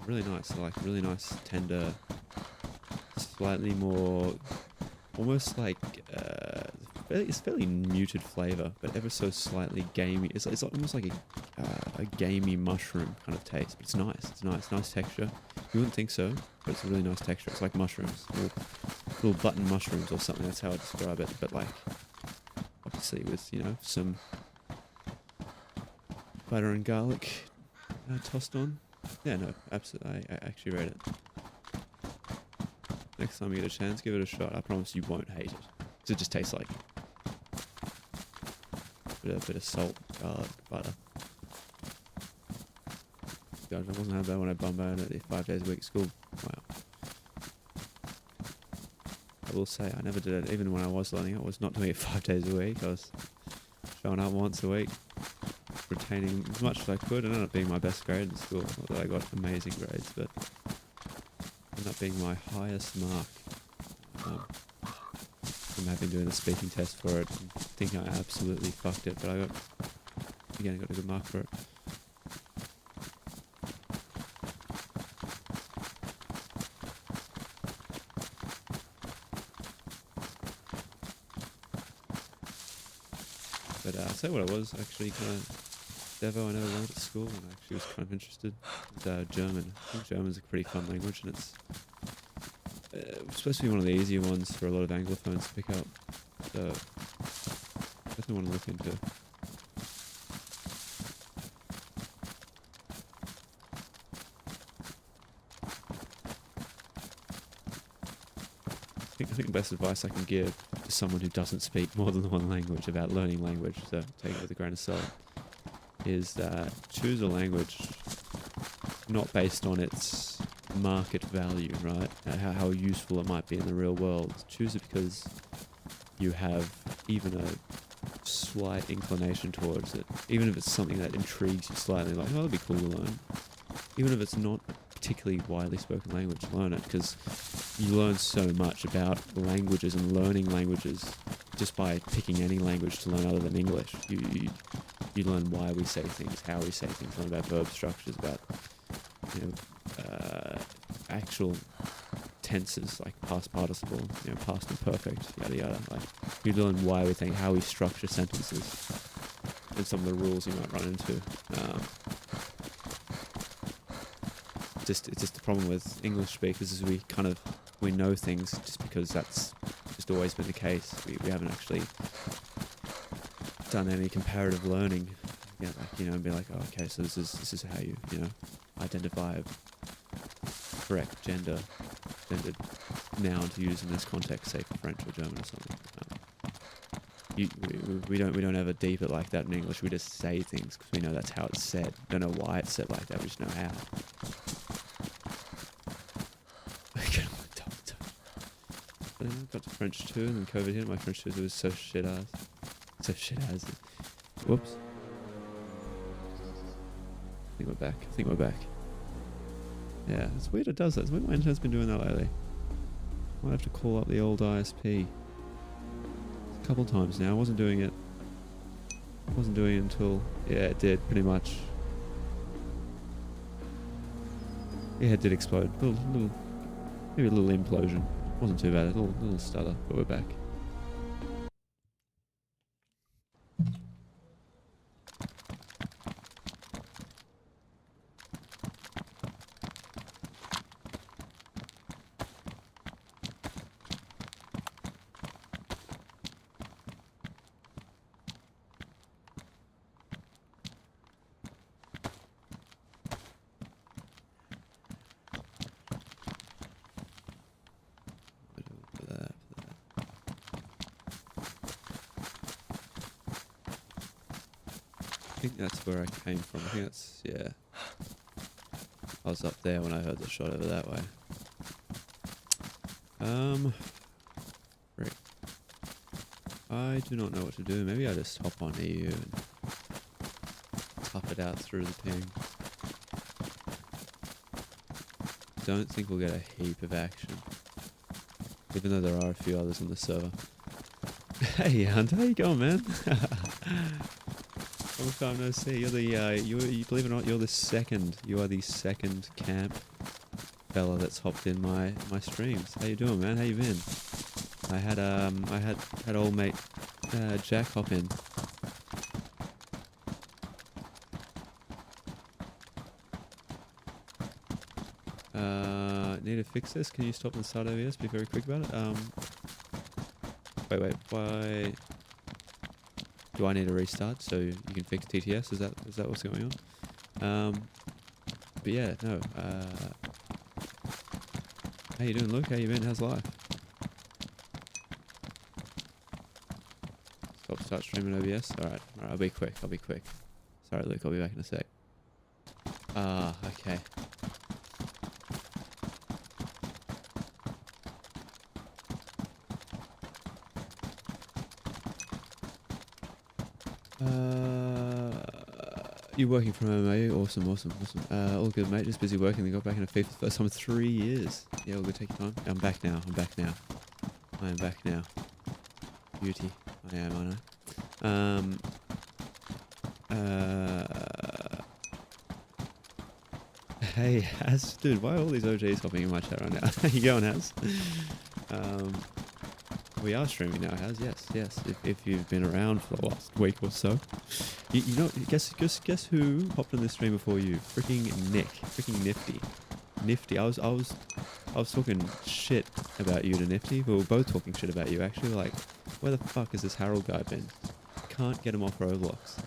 really nice. They're like really nice, tender, slightly more, almost like, it's fairly muted flavour, but ever so slightly gamey. It's almost like a gamey mushroom kind of taste, but it's nice. Nice texture. You wouldn't think so, but it's a really nice texture. It's like mushrooms, little button mushrooms or something. That's how I describe it. But like, obviously with, you know, some butter and garlic tossed on. Yeah, no, absolutely. I actually rate it. Next time you get a chance, give it a shot. I promise you won't hate it. 'Cause it just tastes like a bit of salt, garlic, butter. God, it wasn't that bad when I bummed out at the 5 days a week school. Wow. I will say, I never did it. Even when I was learning, I was not doing it 5 days a week. I was showing up once a week, retaining as much as I could. It ended up being my best grade in school. Not that I got amazing grades, but ended up being my highest mark. I'm having doing a speaking test for it, and thinking I absolutely fucked it, but I got a good mark for it. But I'll say what I was actually kind of Devo I never learned at school, and I actually was kind of interested. It was German. I think German's a pretty fun language, and it's supposed to be one of the easier ones for a lot of Anglophones to pick up. So definitely want to look into. I think the best advice I can give to someone who doesn't speak more than one language about learning language, so take it with a grain of salt, is that choose a language not based on its market value, right? How useful it might be in the real world. Choose it because you have even a slight inclination towards it. Even if it's something that intrigues you slightly, like, oh, that'd be cool to learn. Even if it's not particularly widely spoken language, learn it, because you learn so much about languages and learning languages just by picking any language to learn other than English. You learn why we say things, how we say things, learn about verb structures, about, you know, actual tenses like past participle, you know, past and perfect, yada yada. Like, you learn why we think, how we structure sentences, and some of the rules you might run into. It's just the problem with English speakers is we know things just because that's just always been the case. We haven't actually done any comparative learning. Yeah, like, you know, and be like, oh, okay, so this is how you know, identify correct gendered noun to use in this context, say for French or German or something. We don't ever deep it like that in English. We just say things because we know that's how it's said. Don't know why it's said like that. We just know how. I got to French 2 and then COVID hit. My French 2 was so shit ass. So shit ass. Whoops. I think we're back. Yeah, it's weird it does that. It's weird my internet's been doing that lately. Might have to call up the old ISP. A couple times now. I wasn't doing it until... Yeah, it did, pretty much. Yeah, it did explode. Maybe a little implosion. Wasn't too bad. A little stutter, but we're back. I think that's where I came from. I think that's, yeah. I was up there when I heard the shot over that way. Right. I do not know what to do. Maybe I just hop on EU and tough it out through the ping. Don't think we'll get a heap of action. Even though there are a few others on the server. Hey Hunter, how you going, man? Long time no see. You're the you believe it or not, you are the second camp fella that's hopped in my streams. How you doing, man? How you been? I had old mate Jack hop in. Need to fix this. Can you stop the start OBS? Be very quick about it. Wait, why? Do I need a restart so you can fix TTS? Is that what's going on? But yeah, no. How you doing, Luke? How you been? How's life? Start streaming OBS. Alright, I'll be quick. Sorry, Luke, I'll be back in a sec. Okay. You're working from home, are you? Awesome. All good, mate. Just busy working. They got back in a FIFA for the first time in 3 years. Yeah, all good. Take your time. I'm back now. I am back now. Beauty. I am, aren't I? Hey, Haz. Dude, why are all these OGs hopping in my chat right now? How you going, Haz? We are streaming now, Haz. Yes. If you've been around for the last week or so. You know, guess who hopped on this stream before you? Freaking Nick. Freaking Nifty. I was talking shit about you to Nifty. We were both talking shit about you, actually. Like, where the fuck has this Harold guy been? Can't get him off Roblox.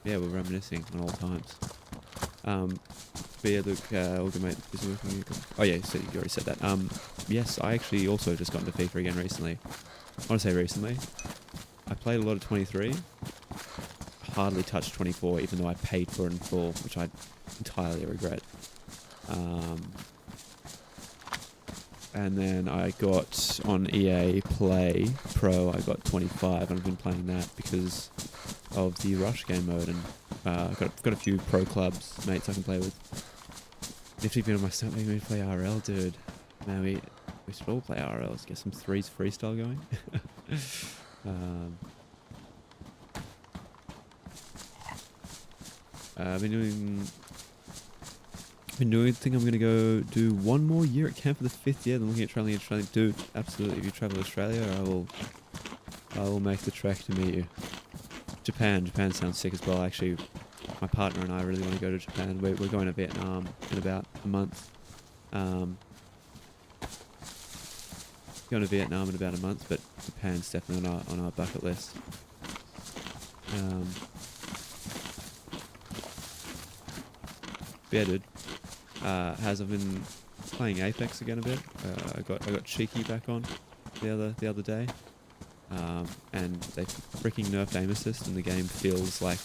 Yeah, we're reminiscing on old times. But yeah, look, all good, mate. Busy working. Oh yeah, so you already said that. Yes, I actually also just got into FIFA again recently. I want to say recently. I played a lot of 23. Hardly touched 24, even though I paid for it in full, which I entirely regret. And then I got on EA Play Pro, I got 25, and I've been playing that because of the Rush game mode, and got a few pro clubs, mates I can play with. Nifty been on my stomach making me play RL, dude. Man, we should all play RL. Let's get some threes freestyle going. I've been doing. Think I'm gonna go do one more year at camp for the 5th year. Then looking at traveling Australia. Dude, absolutely. If you travel to Australia, I will make the trek to meet you. Japan sounds sick as well. Actually, my partner and I really want to go to Japan. We're going to Vietnam in about a month. Going to Vietnam in about a month, but Japan's definitely on our bucket list. Yeah, dude. has I've been playing Apex again a bit. I got Cheeky back on the other day, and they freaking nerfed aim assist, and the game feels like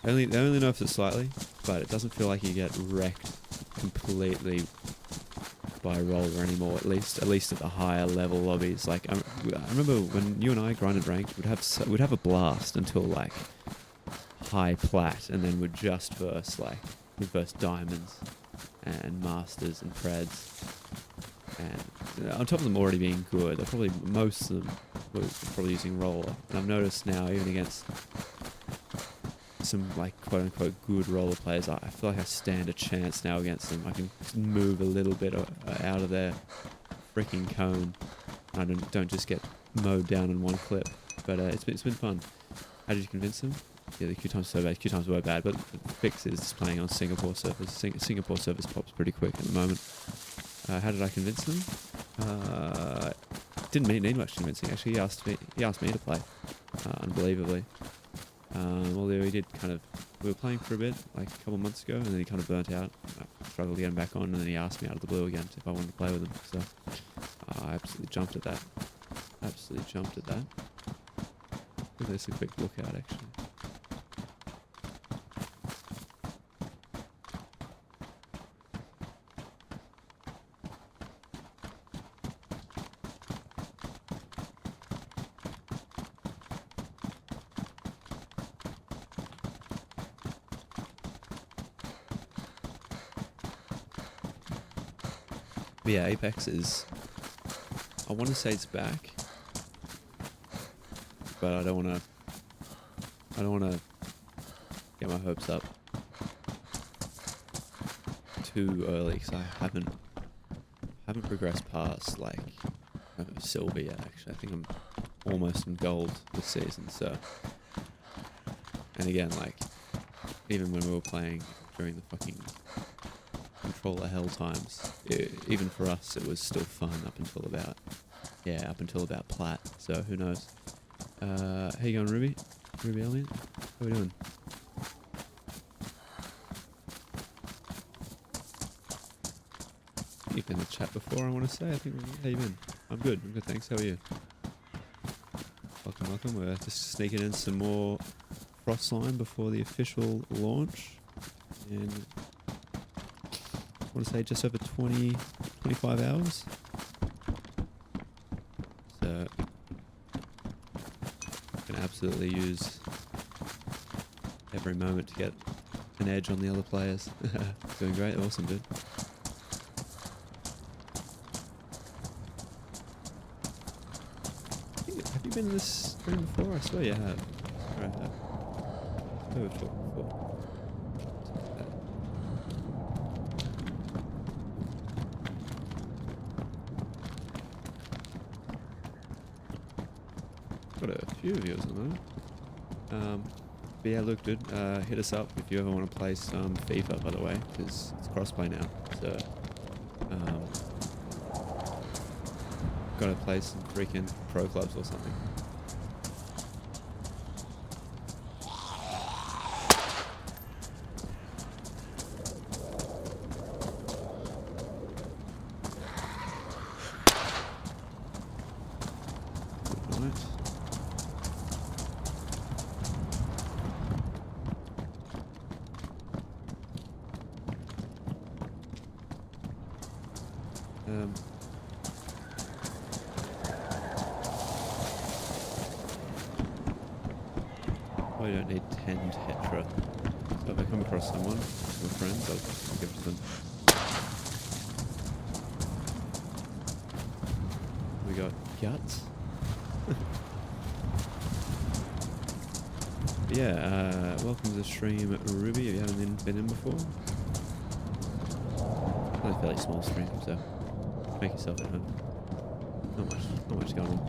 they only nerfed it slightly, but it doesn't feel like you get wrecked completely by roller anymore. At least at the higher level lobbies. Like I remember when you and I grinded ranked, we'd have a blast until like high plat, and then we'd just we'd verse diamonds and masters and preds, and on top of them already being good, most of them were probably using roller. And I've noticed now, even against some like quote unquote good roller players, I feel like I stand a chance now against them. I can move a little bit out of their freaking cone. I don't just get mowed down in one clip. But it's been fun. How did you convince them? Yeah, the queue times so bad. Queue times were bad, but the fix is just playing on Singapore servers. Singapore servers pops pretty quick at the moment. How did I convince them? Didn't need much convincing. Actually, he asked me to play. Unbelievably. Although he did we were playing for a bit, like a couple months ago, and then he kind of burnt out. I struggled to get him back on, and then he asked me out of the blue again if I wanted to play with him. So I absolutely jumped at that. Give this a quick look out, actually. But yeah, Apex is, I want to say it's back, but I don't want to get my hopes up too early, because I haven't progressed past like silver yet. Actually, I think I'm almost in gold this season. So, and again, like even when we were playing during the fucking controller hell times, even for us, it was still fun up until about plat. So who knows? How you going, Ruby? Ruby Elliot? How we doing? You've been in the chat before, I want to say. I think. How you been? I'm good, thanks. How are you? Welcome. We're just sneaking in some more Frostline before the official launch. And I want to say just over 25 hours. So I can absolutely use every moment to get an edge on the other players. Doing great, awesome, dude. Have you been in this stream before? I swear you have. I have. I we've talked before. Got a few viewers at the moment. But yeah, look, dude, hit us up if you ever want to play some FIFA, by the way, because it's crossplay now. So, gotta play some freaking pro clubs or something. I don't need 10 tetra. So if I come across someone, my friends, I'll give it to them. We got guts. Yeah, welcome to the stream, Ruby, if you haven't been in before. It's a fairly small stream, so make yourself at home. Not much going on.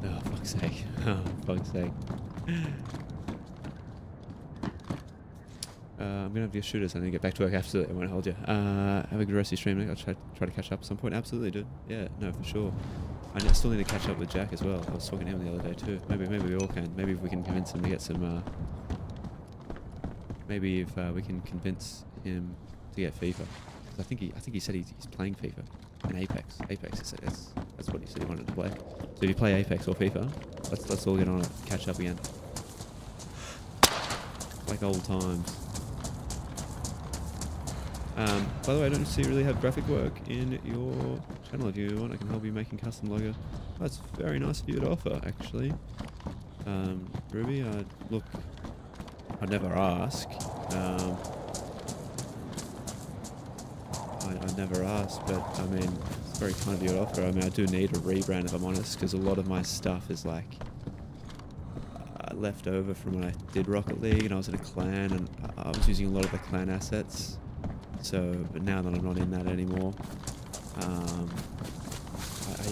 Oh, fuck's sake. Oh, fuck's sake. I'm gonna have to get shooters. I need to get back to work after. I won't hold you. Have a good rest of your stream. I'll try to catch up at some point. Absolutely, dude. Yeah, no, for sure. I still need to catch up with Jack as well. I was talking to him the other day too. Maybe we all can. Maybe if we can convince him to get some. Maybe if we can convince him to get FIFA. 'Cause I think he said he's playing FIFA and Apex. Apex is that's what he said he wanted to play. So if you play Apex or FIFA, let's all get on it, catch up again. Like old times. By the way, I don't see you really have graphic work in your channel. If you want, I can help you making custom logo. That's very nice of you to offer, actually. Ruby, look, I'd never ask. I never ask, but I mean, it's very kind of you to offer. I mean, I do need a rebrand if I'm honest, because a lot of my stuff is like left over from when I did Rocket League and I was in a clan, and I was using a lot of the clan assets. So, but now that I'm not in that anymore,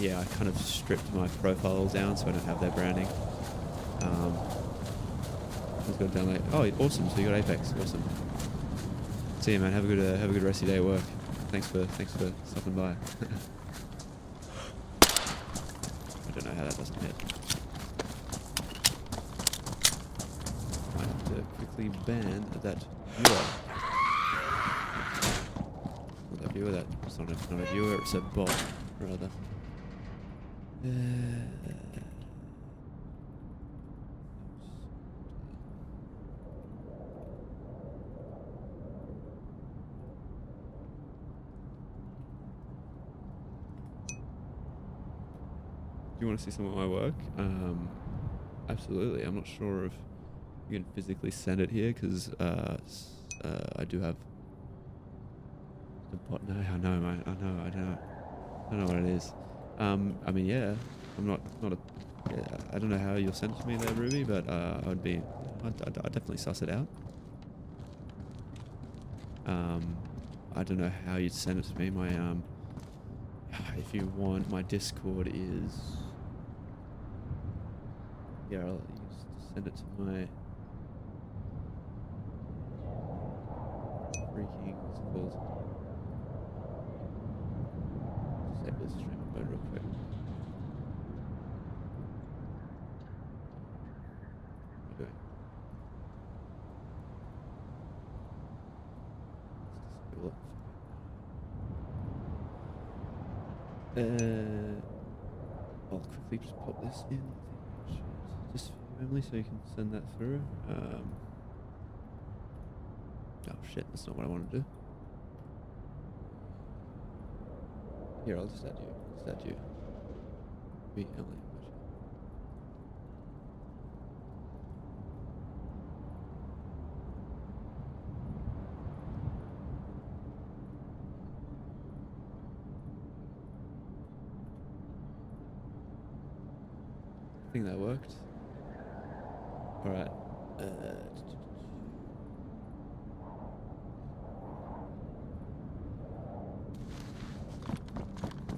I kind of stripped my profiles down so I don't have their branding. Let's go download. Oh, awesome! So you got Apex. Awesome. See you, man. Have a good rest of your day at work. Thanks for stopping by. I don't know how that doesn't hit. I have to quickly ban that viewer. Not that viewer. It's not a viewer. It's a bot, rather. Do you want to see some of my work? Absolutely. I'm not sure if you can physically send it here because I do have the bot. No, I know, mate. I don't know what it is. I mean, yeah. I'm not a. Yeah, I don't know how you'll send it to me there, Ruby, but I'd definitely suss it out. I don't know how you'd send it to me. My if you want, my Discord is. Yeah, I'll send it to my freaking, what's it called? Save this stream mode real quick. What am I doing? Let's disable it. I'll quickly just pop this in. Just for you, Emily, so you can send that through. Oh shit, that's not what I want to do. Here, I'll just add you. Be Emily. I think that worked. Alright.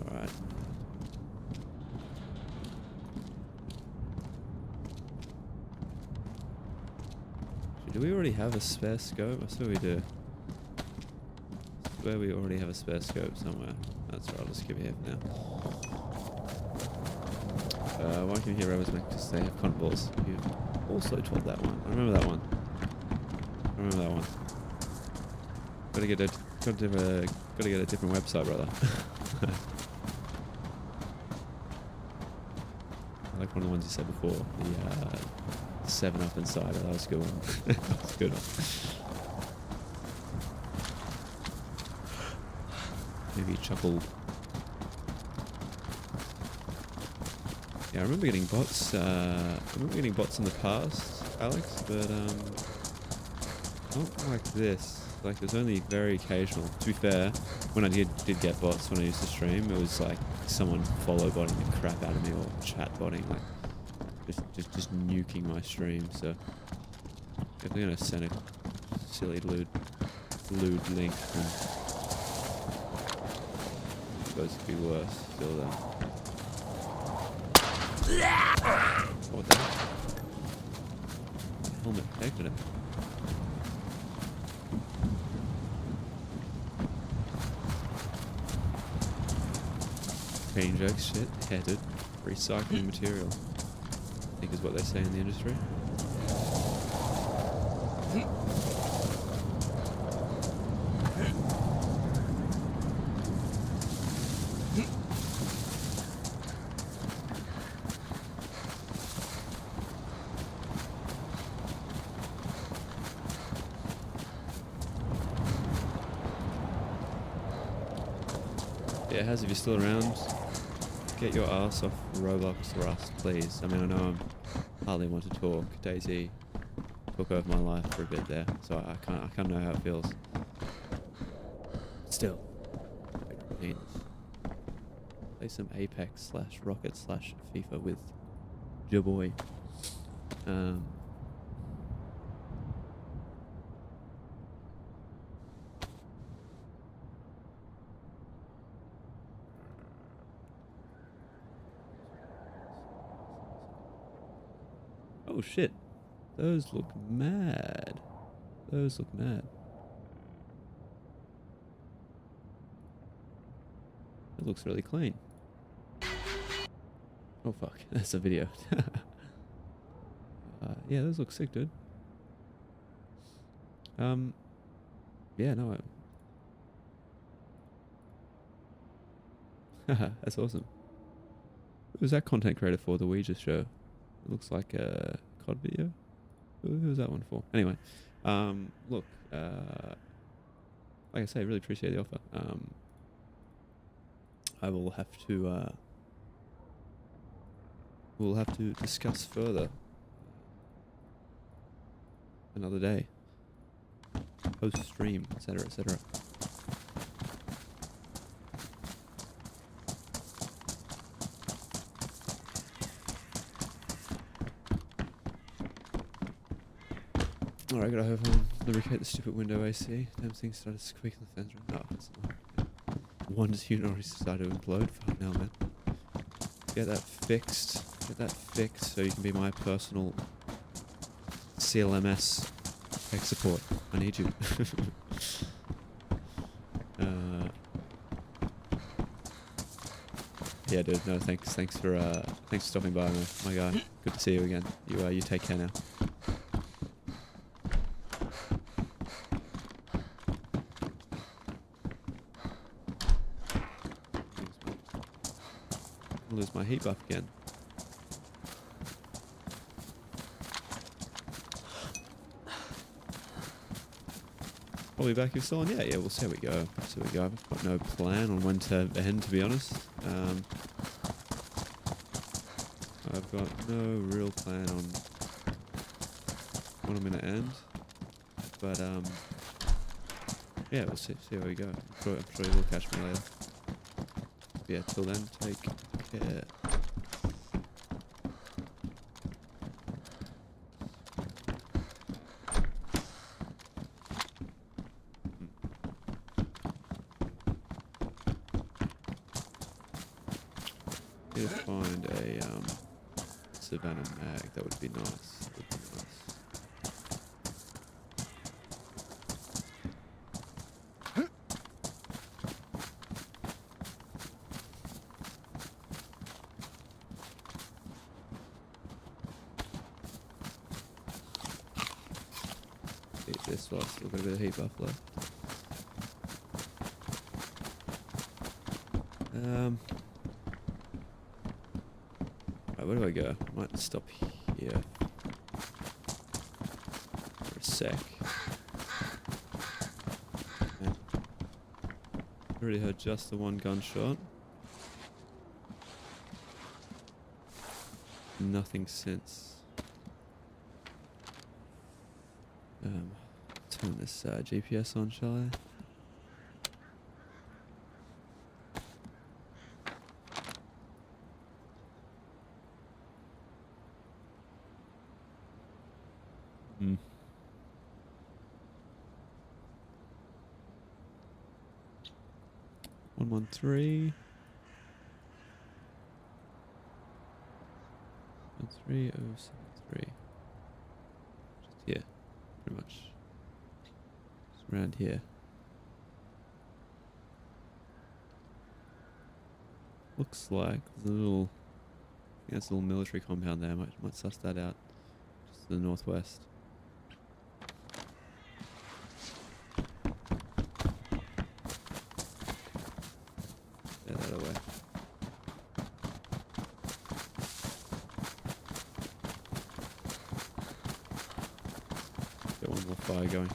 Alright. Do we already have a spare scope? I swear we do. I swear we already have a spare scope somewhere. That's right, I'll just give it here for now. Why can you hear rabbits make because they have cotton balls? You also told that one. I remember that one. Gotta get a different website, brother. I like one of the ones you said before. The 7-Up Insider. That was a good one. That was a good one. Maybe chuckle. Yeah, I remember getting bots. In the past, Alex, but not like this. Like, it was only very occasional. To be fair, when I did get bots when I used to stream, it was like someone follow botting the crap out of me or chat botting, like just nuking my stream. So if they're gonna send a silly lewd link, then it's supposed to be worse still though. What the heck? Helmet protected it. Crane jokes, shit, headed, recycling material. I think is what they say in the industry. Yeah, Haz, if you're still around, get your ass off Roblox Rust, please. I mean, I know I'm hardly want to talk. DayZ took over my life for a bit there, so I can't know how it feels. Still, play some Apex / Rocket / FIFA with your boy. Oh shit, those look mad. Those look mad. It looks really clean. Oh fuck, that's a video. Yeah, those look sick, dude. Yeah, no. That's awesome. Who's that content creator for? The Ouija show. It looks like a COD video. Who's that one for? Anyway, look, like I say, I really appreciate the offer. I will have to, we'll have to discuss further another day, post stream, etc., etc. Alright, gotta have lubricate the stupid window AC. Damn thing started squeaking the fans right now. That's Wonders you already started to implode. Fuck now, man. Get that fixed. Get that fixed so you can be my personal CLMS tech support. I need you. Yeah, dude. No, thanks for stopping by, my guy. Good to see you again. You take care now. Lose my heat buff again. Probably back if still on. Yeah, we'll see how we go. I've got no plan on when to end, to be honest. I've got no real plan on when I'm gonna end. But yeah, we'll see how we go. I'm sure you will catch me later. Yeah, till then, take care. Need to find a Savannah mag. That would be nice. This one, still got a bit of heat buff left. Right, where do I go? I might stop here for a sec. Okay. Already heard just the one gunshot. Nothing since. Turn this GPS on, shall I? Hmm. One 113. 13073. Just here, pretty much. Around here. Looks like there's a little, I think that's a little military compound there. Might suss that out. Just to the northwest. Yeah, that away. Get one more fire going.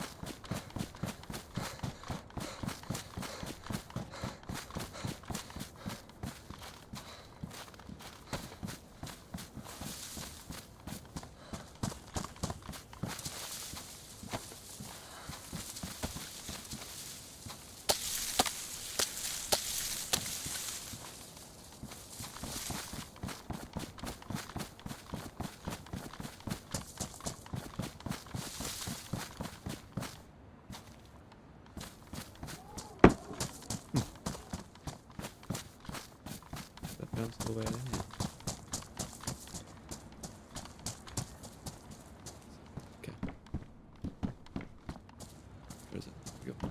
bounce all the way there. Okay. Where is it? Here we go.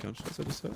Gunshots I just heard.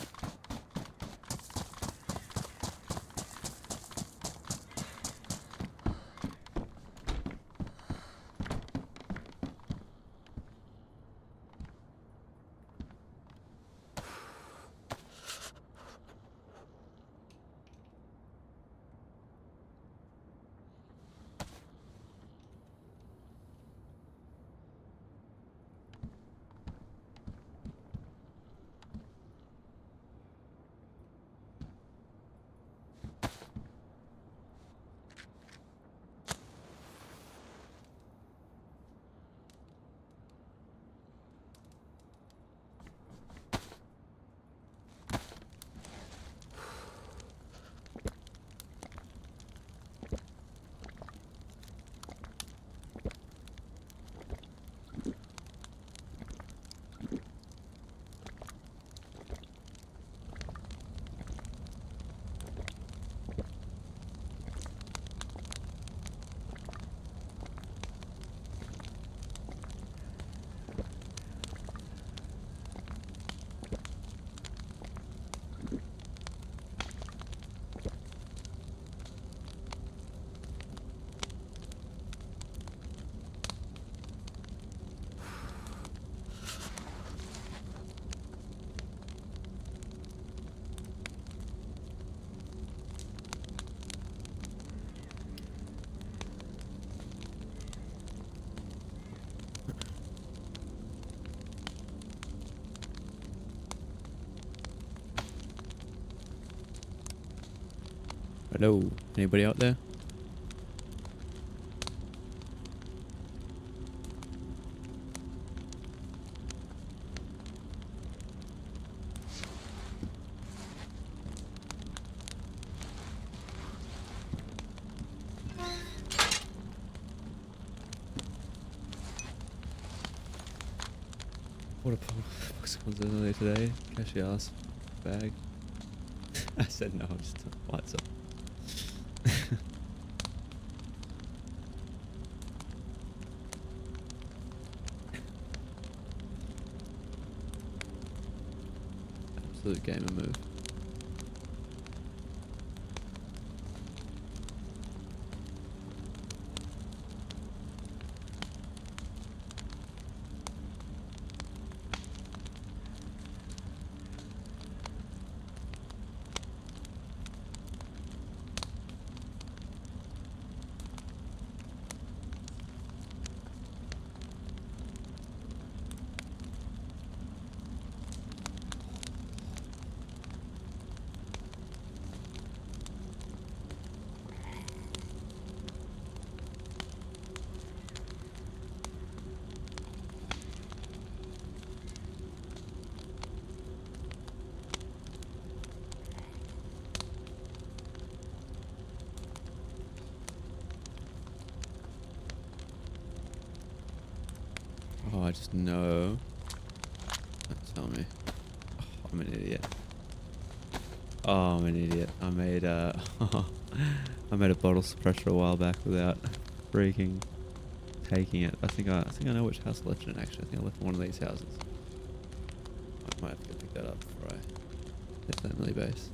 Hello, anybody out there? What a box comes in earlier today. Cashy ass bag. I said no, just what's up? Absolute gamer move. Oh, I just know. Don't tell me. Oh, I'm an idiot. Oh, I'm an idiot. I made a bottle suppressor a while back without freaking taking it. I think I know which house I left it in actually. I think I left it in one of these houses. I might have to go pick that up before I hit that melee base.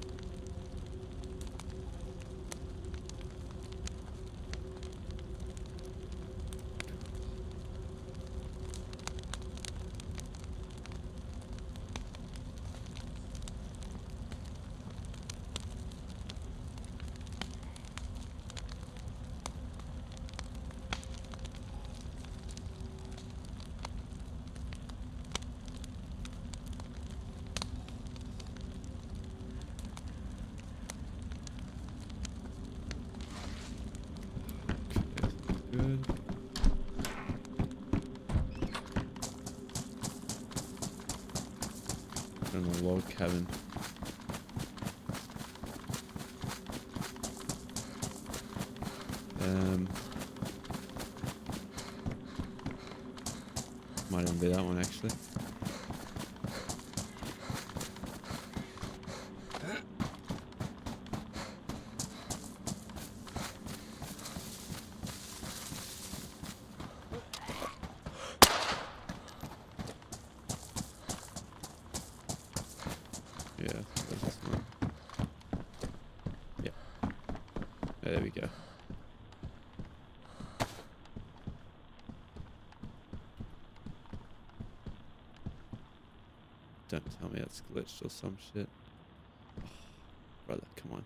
in a log cabin. Might even be that one actually. Yeah, I think that's this one. Yeah. There we go. Don't tell me that's glitched or some shit. Oh, brother, come on.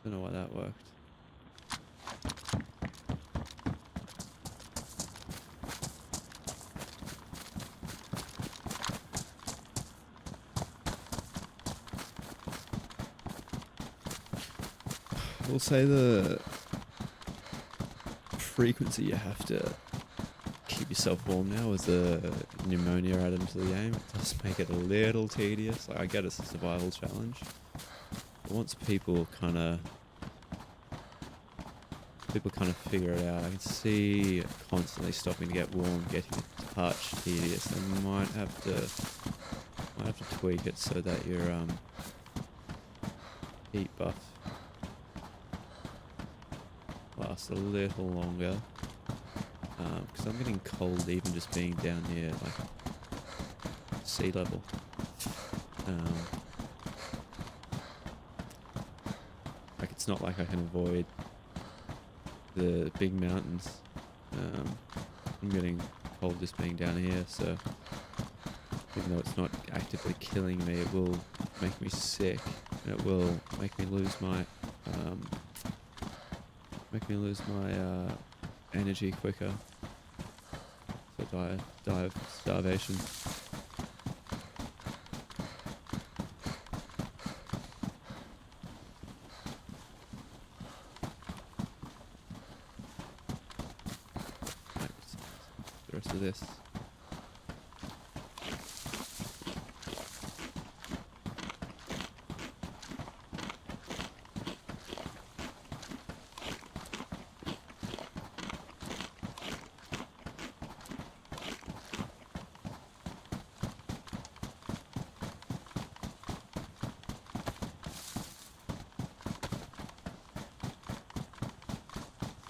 Don't know why that worked. We'll say the frequency you have to keep yourself warm now with the pneumonia added into the game. It does make it a little tedious. Like, I get it's a survival challenge. But once people kind of figure it out, I can see constantly stopping to get warm, getting a touch tedious. They might have to tweak it so that your heat buff lasts a little longer. Because I'm getting cold even just being down near like sea level. Like, it's not like I can avoid the big mountains. I'm getting cold just being down here, so even though it's not actively killing me, it will make me sick. And it will make me lose my energy quicker. So die of starvation. Right, the rest of this.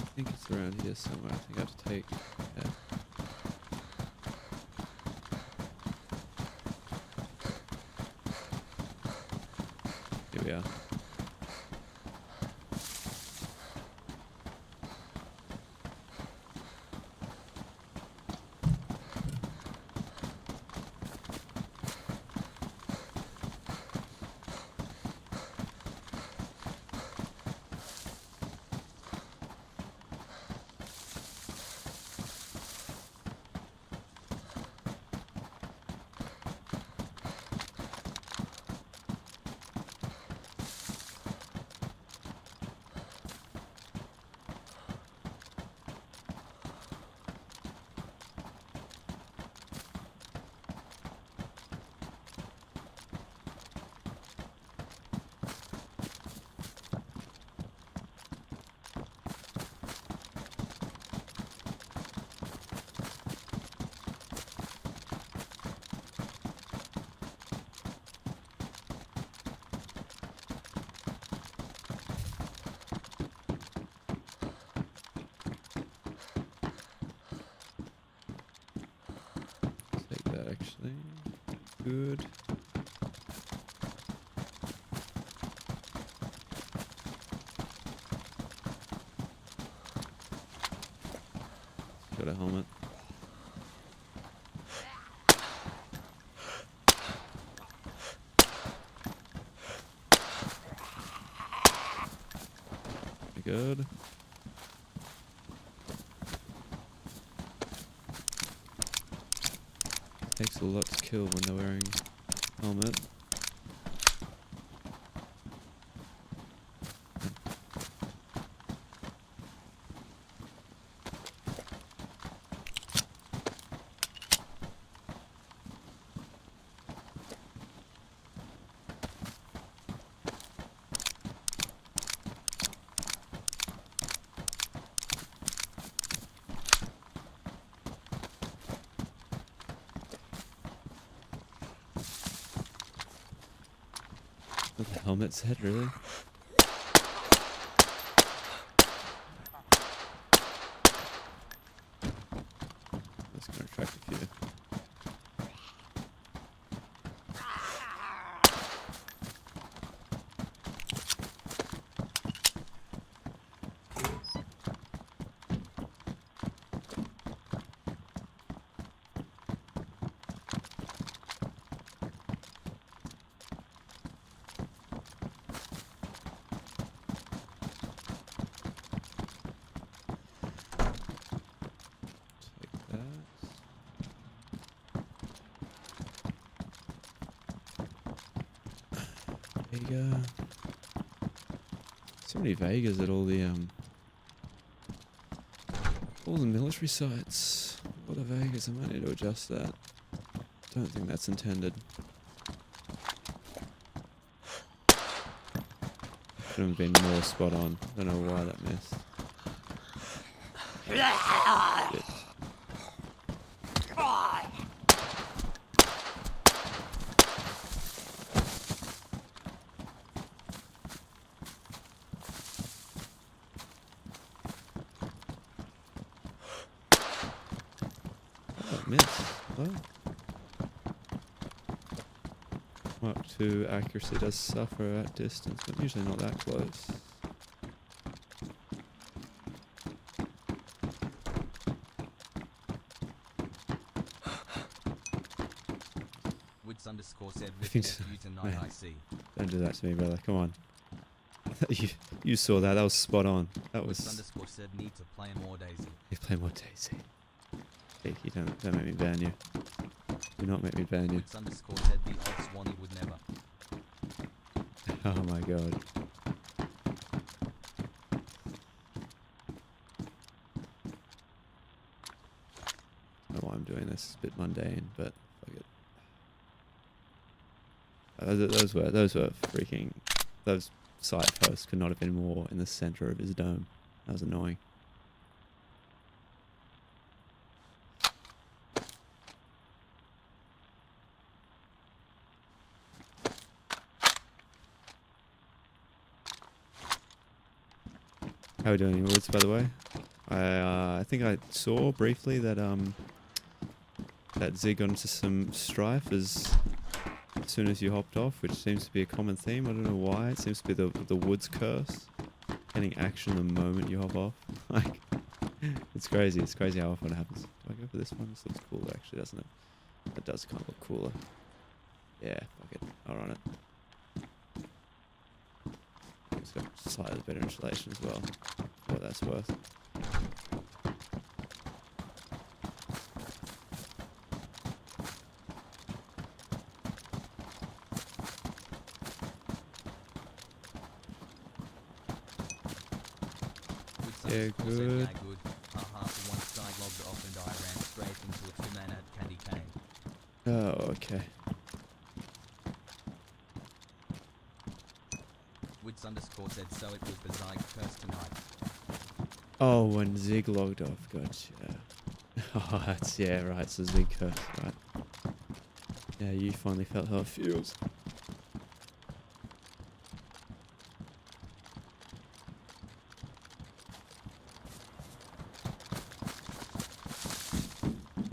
I think it's around here somewhere. I think I have to take. Yeah. Here we are. Take that actually. Good. Got a helmet. Good. Takes a lot to kill when they're wearing helmet. With the helmet set, really? That's gonna attract a few. Vega. So many Vegas at all the military sites. What are Vegas? I might need to adjust that. Don't think that's intended. Should have been more spot on. Don't know why that missed. Shit. Miss. What? Mark 2 accuracy does suffer at distance, but usually not that close. Woods underscore said I think with so. you tonight Man. I see. Don't do that to me, brother. Come on. you saw that. That was spot on. That Woods was. underscore said need to play more DayZ. You play more DayZ. Hey, you don't make me ban you. Do not make me ban you. Woods underscore said the odd Swanee would never. Oh my god. I don't know why I'm doing this. It's a bit mundane, but fuck it. Those were freaking. Those side posts could not have been more in the center of his dome. That was annoying. How are we doing in Woods, by the way? I think I saw briefly that that Zig got into some strife as soon as you hopped off, which seems to be a common theme. I don't know why. It seems to be the Woods curse, getting action the moment you hop off. Like, it's crazy. It's crazy how often it happens. Do I go for this one? This looks cooler, actually, doesn't it? It does kind of look cooler. Yeah, fuck it. I'll run it. It's got slightly better insulation as well, for what that's worth. Yeah, good. Yeah, good. Haha, for once I logged off and I ran straight into a two-man at Candy Cane. Oh, okay. Woods underscore said so it was Bazai curse tonight. Oh, when Zig logged off, gotcha. Oh, that's, yeah, right, so Zig curse, right. Yeah, you finally felt how it feels.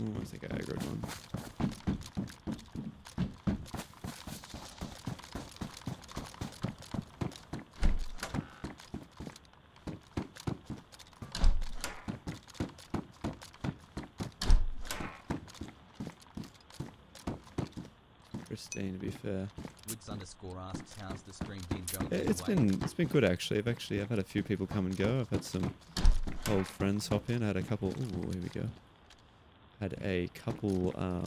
I think I aggroed one. Pristine, to be fair. Woods underscore asks how's the stream been going? Yeah, it's been good actually. I've had a few people come and go. I've had some old friends hop in. I had a couple. Ooh, here we go. Had a couple. Gonna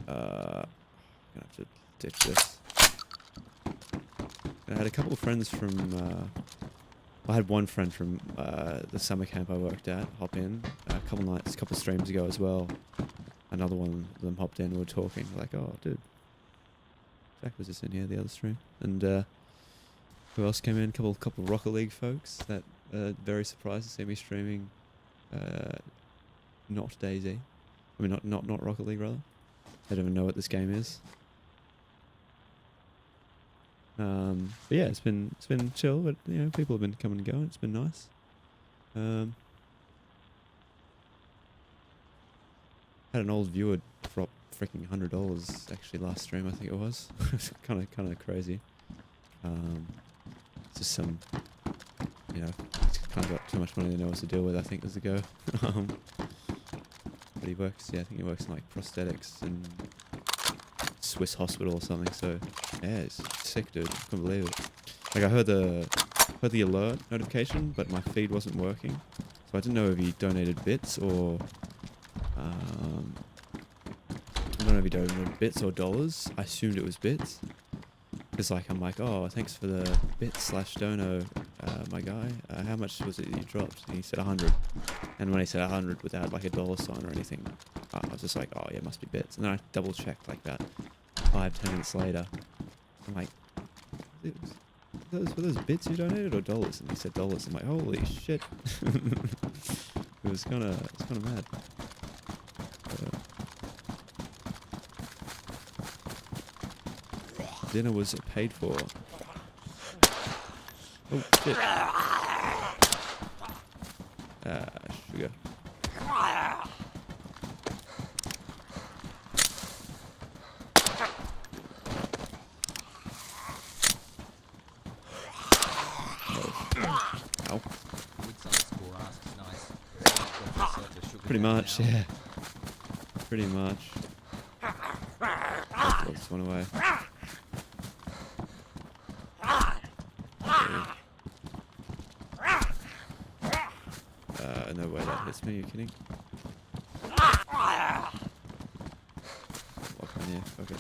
have to ditch this. I had a couple of friends from. I had one friend from the summer camp I worked at hop in a couple streams ago as well. Another one of them hopped in and we were talking like, oh, dude, Jack was just in here the other stream. And who else came in? Couple of Rocket League folks that very surprised to see me streaming not DayZ. I mean, not Rocket League, rather. They don't even know what this game is. But yeah, it's been chill, but you know, people have been coming and going. It's been nice. Had an old viewer drop freaking $100 actually last stream, I think it was. It's kind of crazy. It's just some, you know, kind of got too much money to know what to deal with, I think, as a go. But he works, yeah, I think he works in like prosthetics and Swiss hospital or something. So yeah, it's sick, dude. I couldn't believe it. Like I heard the alert notification, but my feed wasn't working, so I didn't know if he donated bits or I don't know if he donated bits or dollars. I assumed it was bits. Because like I'm like, oh, thanks for the bits/dono, my guy. How much was it you dropped? And he said 100. And when he said 100 without like a dollar sign or anything, I was just like, oh yeah, it must be bits. And then I double checked like that 5-10 minutes later. I'm like, were those bits you donated or dollars? And he said dollars. I'm like, holy shit. It was kind of mad. Dinner was paid for. Oh shit. Sugar. Ow. Pretty much, yeah. Pretty much. I'll throw this one away. No way that hits me, you kidding? Lock on here, fuck it.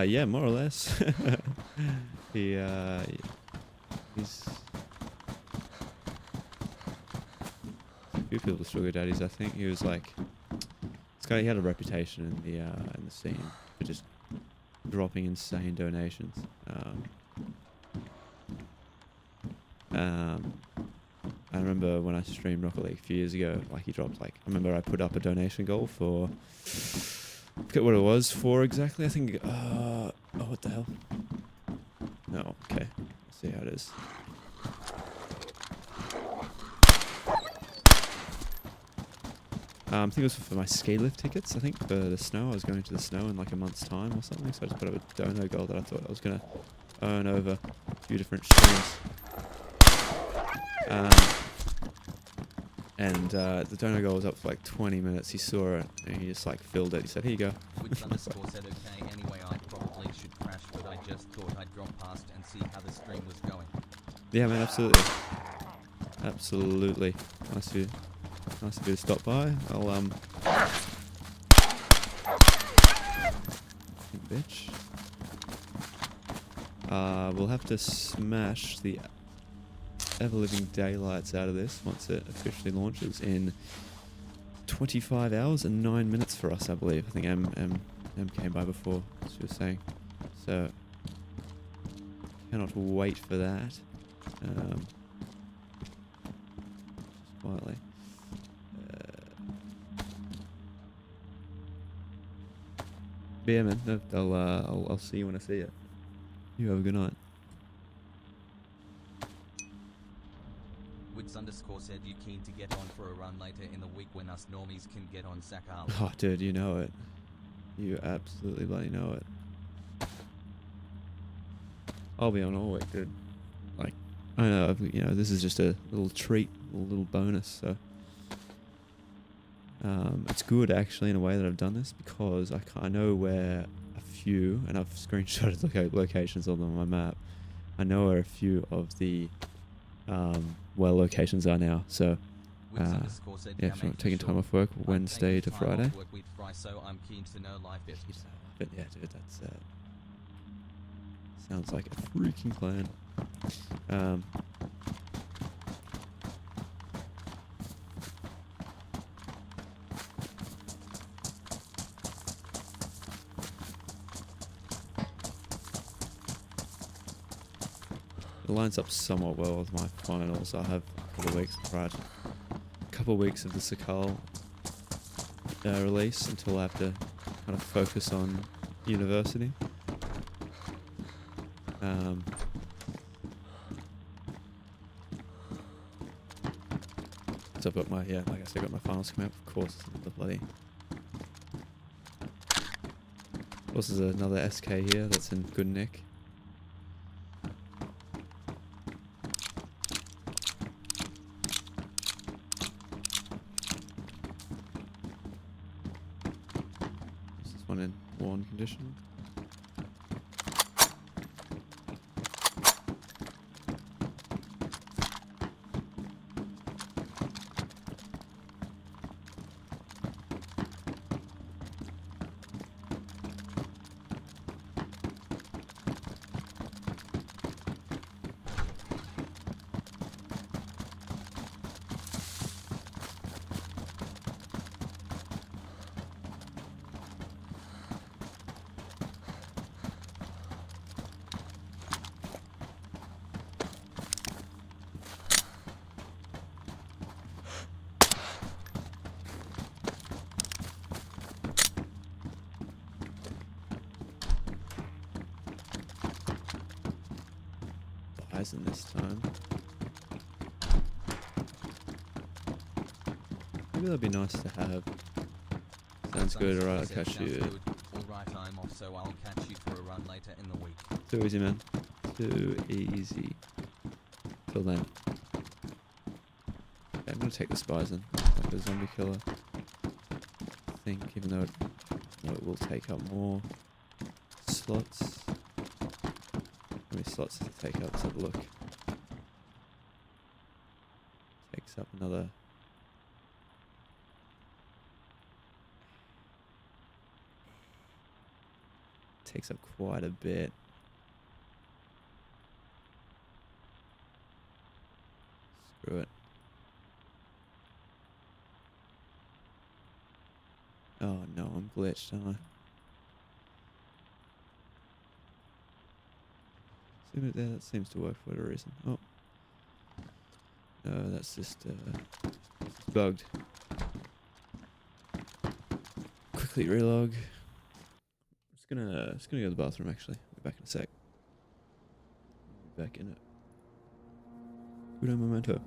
Yeah, more or less. He's a few people's sugar daddies, I think. He was like, he had a reputation in the scene for just dropping insane donations. I remember when I streamed Rocket League a few years ago, like he dropped like, I remember I put up a donation goal for, I forget what it was for exactly, I think, oh, what the hell? No, okay, let's see how it is. I think it was for my ski lift tickets, I think, for the snow. I was going to the snow in like a month's time or something, so I just put up a dono goal that I thought I was going to earn over a few different streams. The dono goal was up for like 20 minutes. He saw it and he just like filled it. He said, here you go. Which underscore said, okay, anyway, I probably should crash, but I just thought I'd drop past and see how the stream was going. Yeah, man, absolutely. Absolutely. Nice of you to stop by. I'll, bitch. We'll have to smash the ever-living daylights out of this once it officially launches in 25 hours and 9 minutes for us, I believe. I think M came by before, as she was saying. So, cannot wait for that. Quietly. But yeah, man, I'll see you when I see you. You have a good night. Wits underscore said, you keen to get on for a run later in the week when us normies can get on Sakhal. Oh, dude, you know it. You absolutely bloody know it. I'll be on all week, dude. Like, I know, you know, this is just a little treat, a little bonus, so. It's good, actually, in a way that I've done this, because I know where a few, and I've screenshotted locations of them on my map. I know where a few of the locations are now, so yeah, if you're taking time off work Wednesday to Friday. So I'm keen to know life if but yeah, dude, that's sounds like a freaking plan. It lines up somewhat well with my finals. I have a couple of weeks prior to, a couple of weeks of the Sakhal release until I have to kind of focus on university. So I've got my, like I said, I got my finals coming up. Of course, the bloody. Of course, there's another SK here that's in good nick. This is one in worn condition. Bison this time. Maybe that'd be nice to have. Sounds good, alright, I'll catch you. Alright, I'm off, so I'll catch you for a run later in the week. Too easy, man. Too easy. Till then. Okay, I'm gonna take the Bison, like a zombie killer. I think, even though it will take up more slots. How many slots does it take up? Let's have a look. Takes up another. Takes up quite a bit. Screw it. Oh no, I'm glitched, aren't I? There, that seems to work for whatever reason. Oh. No, that's just bugged. Quickly relog. Just gonna go to the bathroom actually. Be back in a sec. Be back in it. Good momento.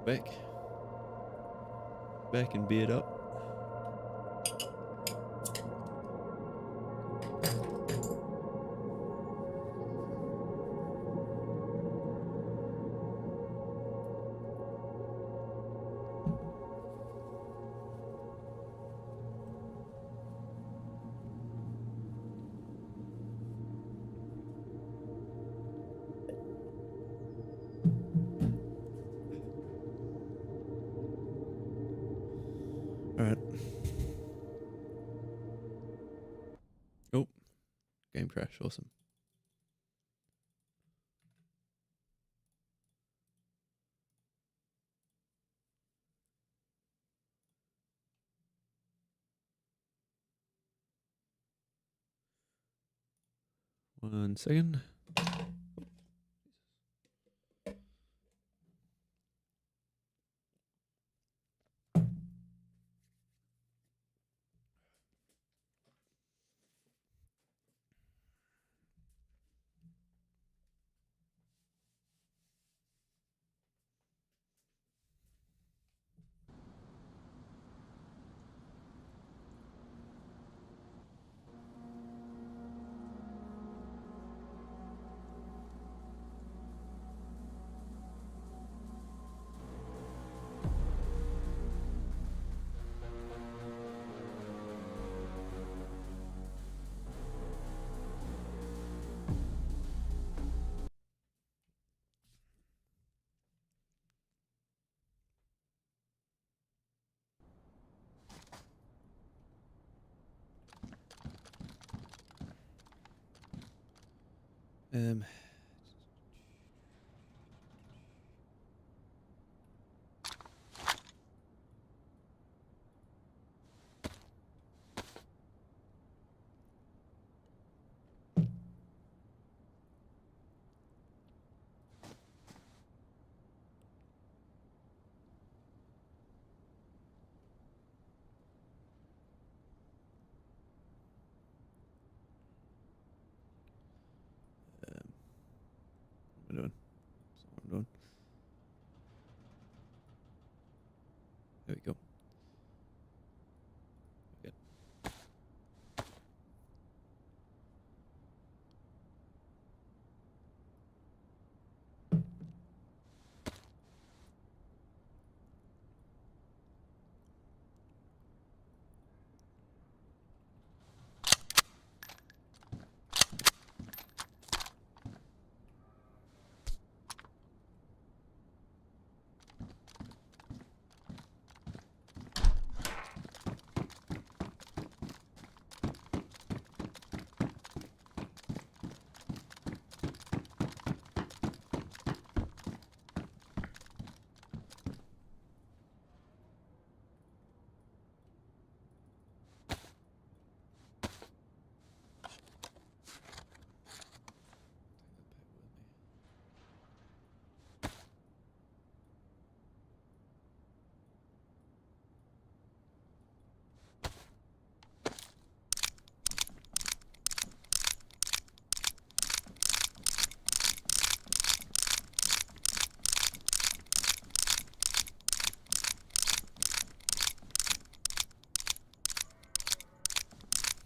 Back. Back and beard up. Alright. Oh. Game crash. Awesome. One second. Um. What am I doing? That's not what I'm doing. There we go.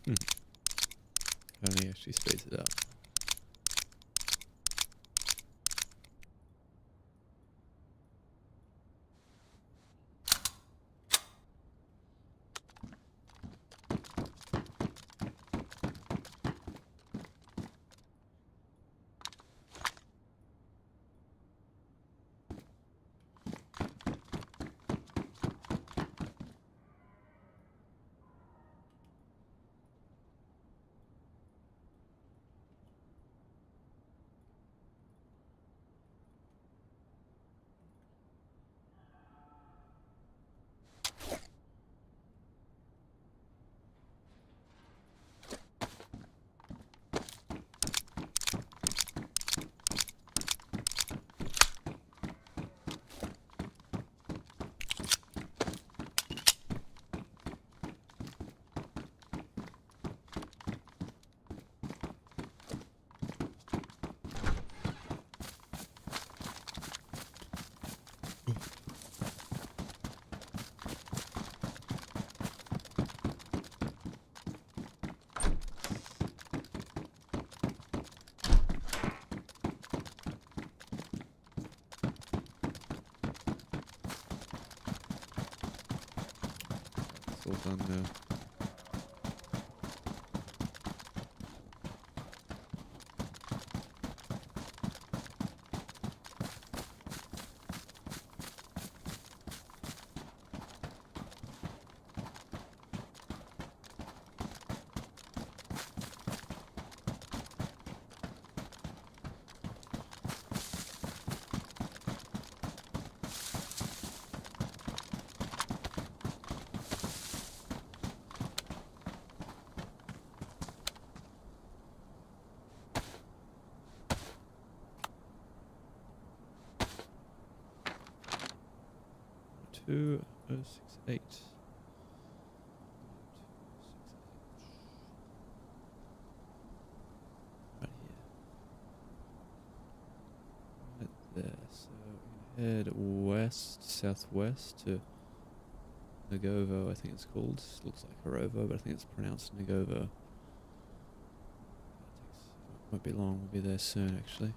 Good. How do you actually space it out? It's all done now. Two 068. Right here. Right there. So we're gonna head west, southwest to Nagovo, I think it's called. Looks like Harovo, but I think it's pronounced Nagovo. Won't be long, we'll be there soon actually.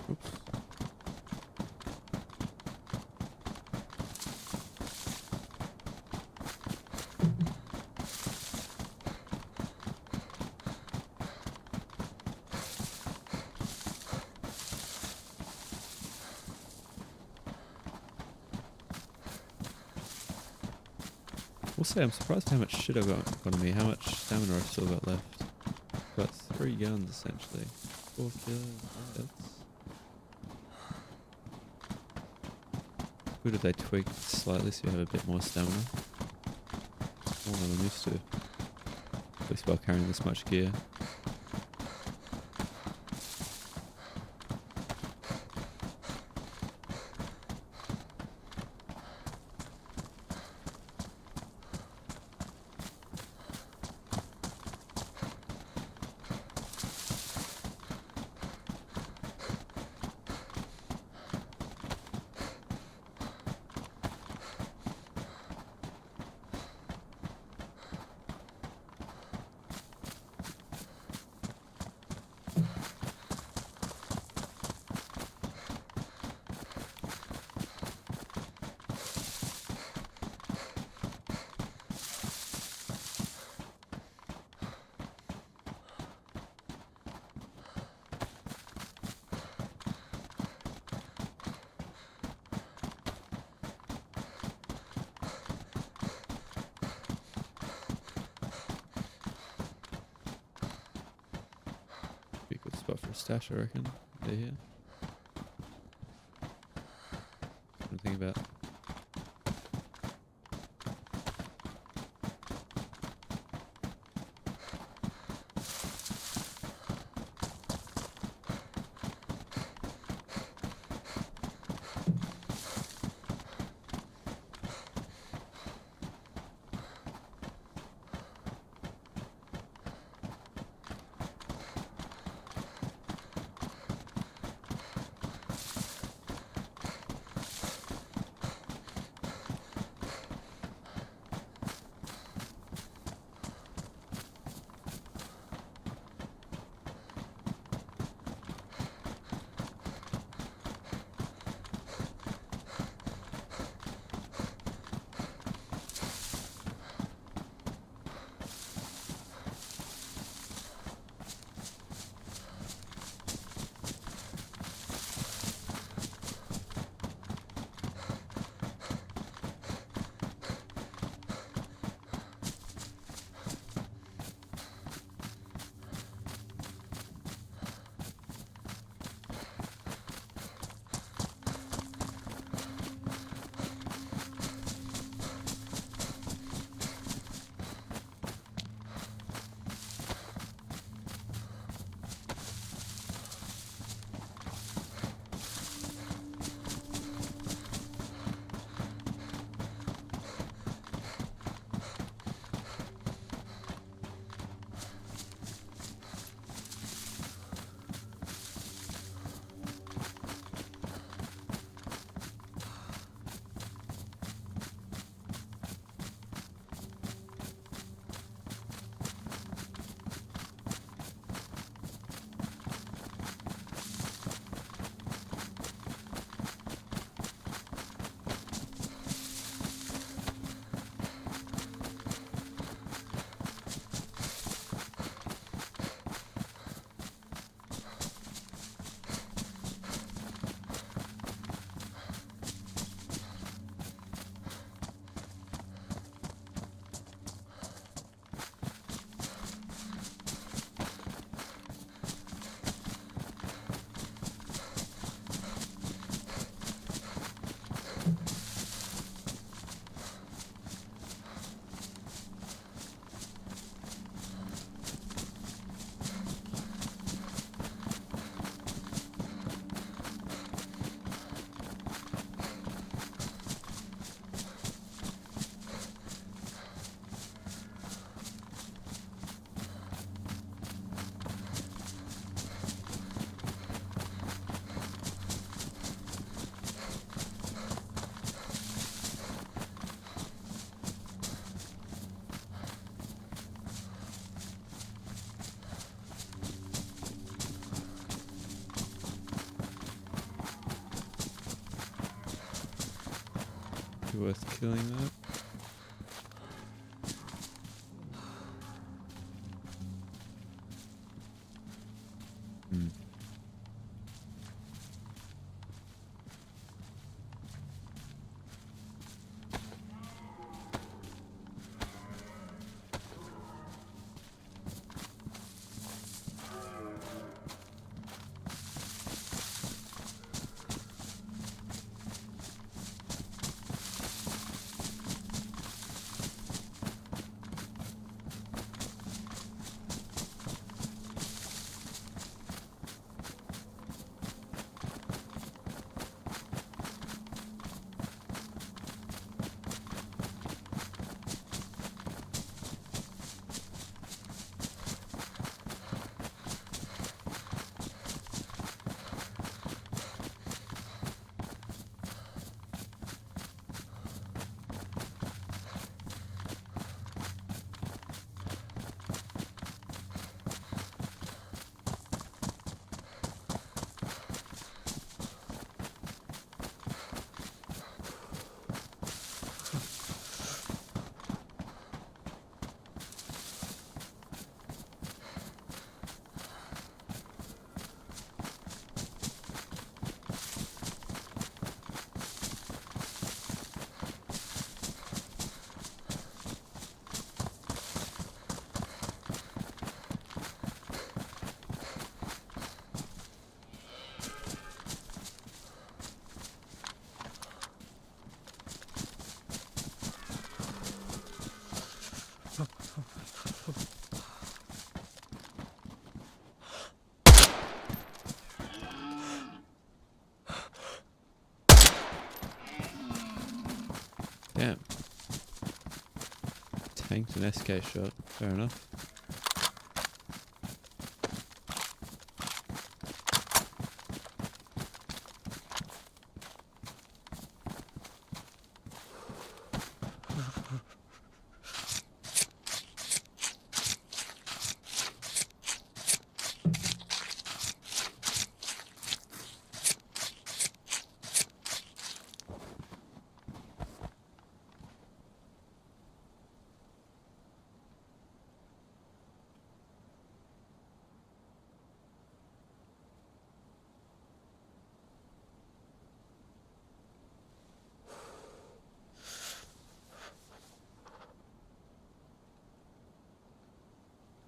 Oops. We'll say I'm surprised how much shit I've got on me, how much stamina I've still got left. Got 3 guns essentially. 4 kills, that's good if they tweaked slightly so you have a bit more stamina. More than I'm used to. At least while carrying this much gear. Be a good spot for a stash, I reckon. They're here. What do you think about? be worth killing that. Hmm. Damn. Tanked an SK shot. Fair enough.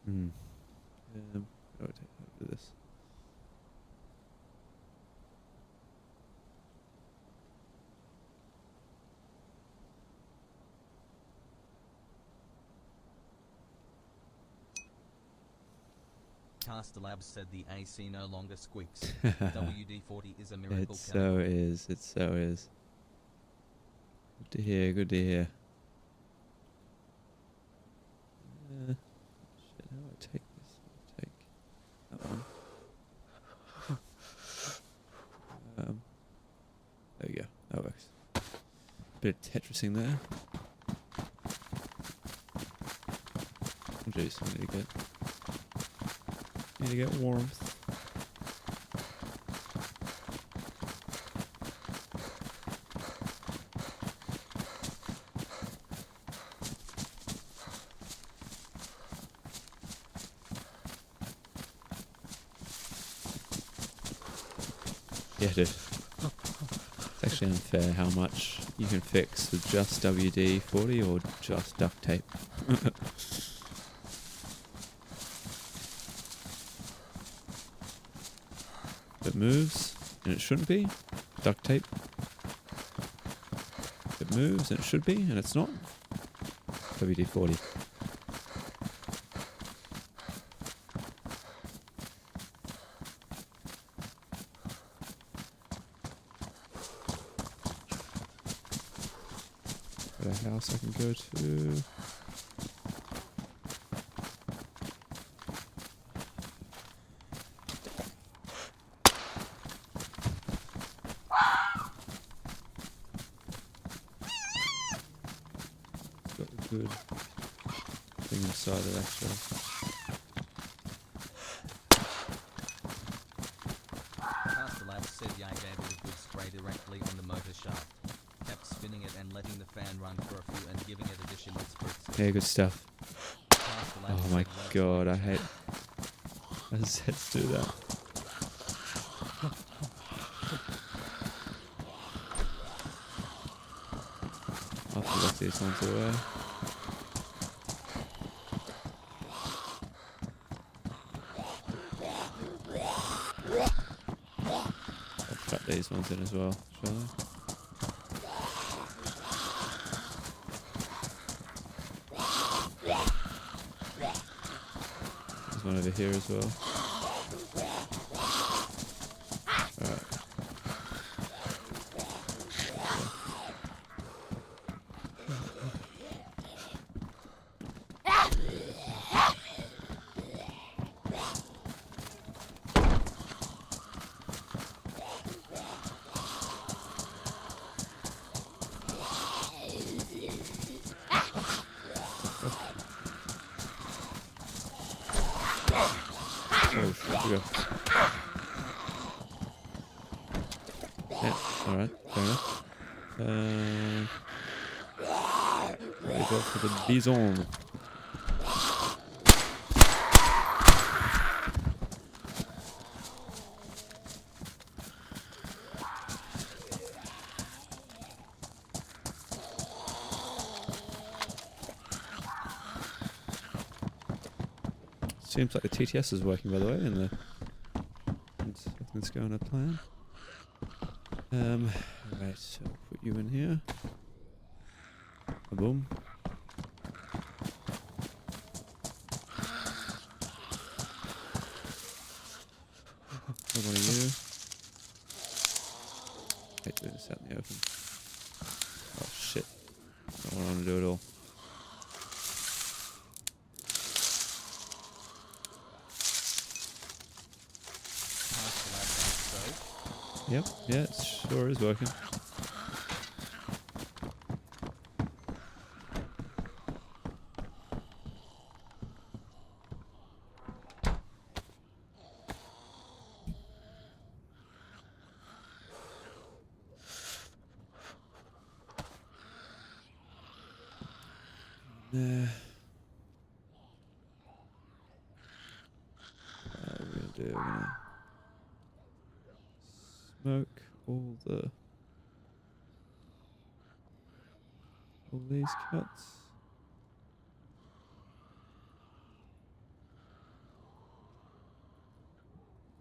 Hmm. How do I do this? Caster Labs said the AC no longer squeaks. WD-40 is a miracle. It so is. It so is. Good to hear. Good to hear. Shit, how do I take this? I'll take that one. There we go. That works. Bit of Tetrising there. Oh jeez, I need to get warmth. Yeah, dude. It's actually unfair how much you can fix with just WD-40 or just duct tape. If it moves, and it shouldn't be, duct tape. If it moves, and it should be, and it's not, WD-40. Got a house I can go to. Got a good thing inside it actually. Caster Labs said Yay gave it a good spray directly on the motor shaft. Kept spinning opening it and letting the fan run for a few and giving it additional spritz. Yeah, good stuff. Task Oh allowed my set works god, while I you hate sets do that. I'll have to look these ones away. I'll cut these ones in as well, shall I? There's one over here as well. Alright. Oh, shit, we go. Yeah, alright, fair enough. We go for the bison. Seems like the TTS is working, by the way, and everything's going to plan. Right, so put you in here. Boom. What one of you? Hate doing this out in the open. Oh shit! I don't want to do it all. Yep, yeah, it sure is working. We're gonna smoke all these cuts.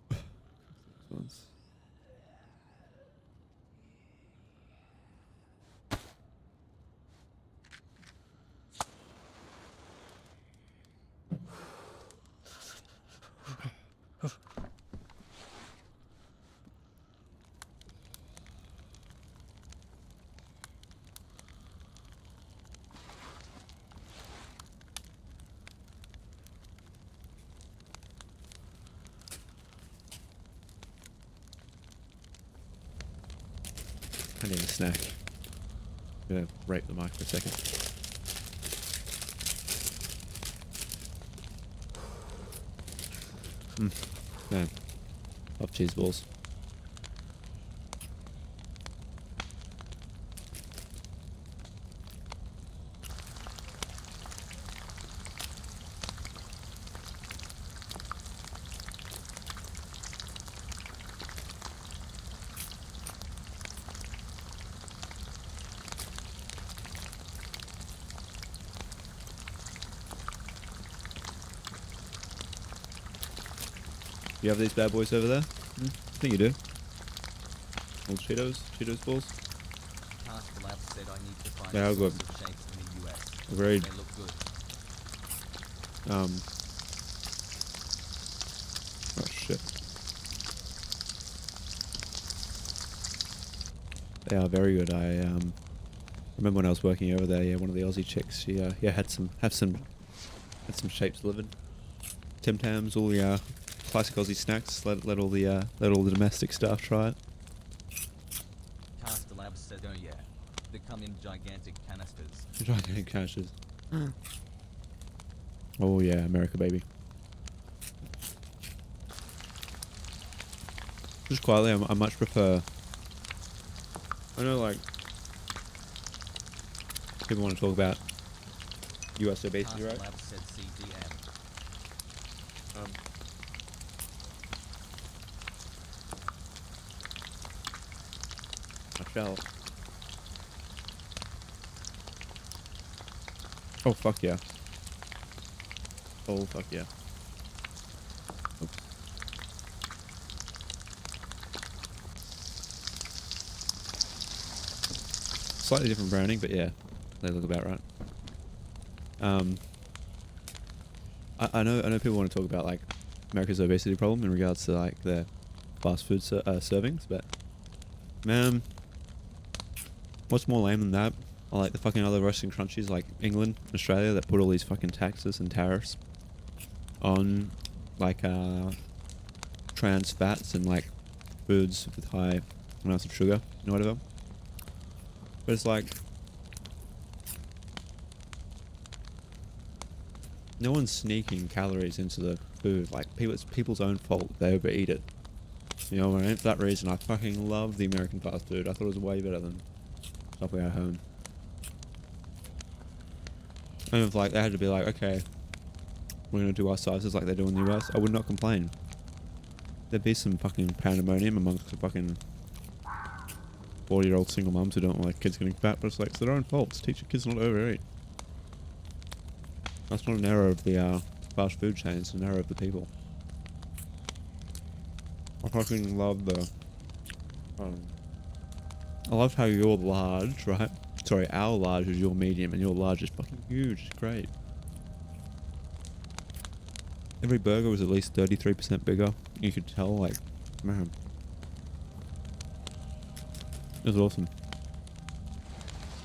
These ones. I need a snack. I'm gonna rape the mic for a second. Man, love cheese balls. You have these bad boys over there? I think you do. Old Cheetos balls. Task Lab said I need to find Yeah, I'll go. sorts of shapes in the US. Agreed. They look good. Oh shit. They are very good. I remember when I was working over there. Yeah, one of the Aussie chicks. She had some shapes delivered. Tim Tams, all the classic Aussie snacks. Let all the domestic staff try it. Task Lab said, oh yeah, they come in gigantic canisters. Gigantic canisters. Oh yeah, America baby. Just quietly, I much prefer. I know, like, People want to talk about US obesity, right? Lab said CDM. I shall. Oh, fuck yeah. Oh, fuck yeah. Oops. Slightly different branding, but yeah, they look about right. I know people want to talk about like America's obesity problem in regards to like their fast food servings, but man, what's more lame than that? Or like the fucking other Western countries like England, Australia that put all these fucking taxes and tariffs on like trans fats and like foods with high amounts of sugar and whatever. But it's like no one's sneaking calories into the food. Like it's people's own fault they overeat it. You know what I mean? For that reason, I fucking love the American fast food. I thought it was way better than stuff we had at home. And if like they had to be like, okay, we're gonna do our sizes like they do in the US, I would not complain. There'd be some fucking pandemonium amongst the fucking 40-year-old single mums who don't want their kids getting fat, but it's like it's their own fault. Just teach your kids not to overeat. That's not an error of the fast food chain, it's an error of the people. I fucking love the I loved how you're large, right? Sorry, our large is your medium and your large is fucking huge. It's great. Every burger was at least 33% bigger. You could tell, like, man. It was awesome.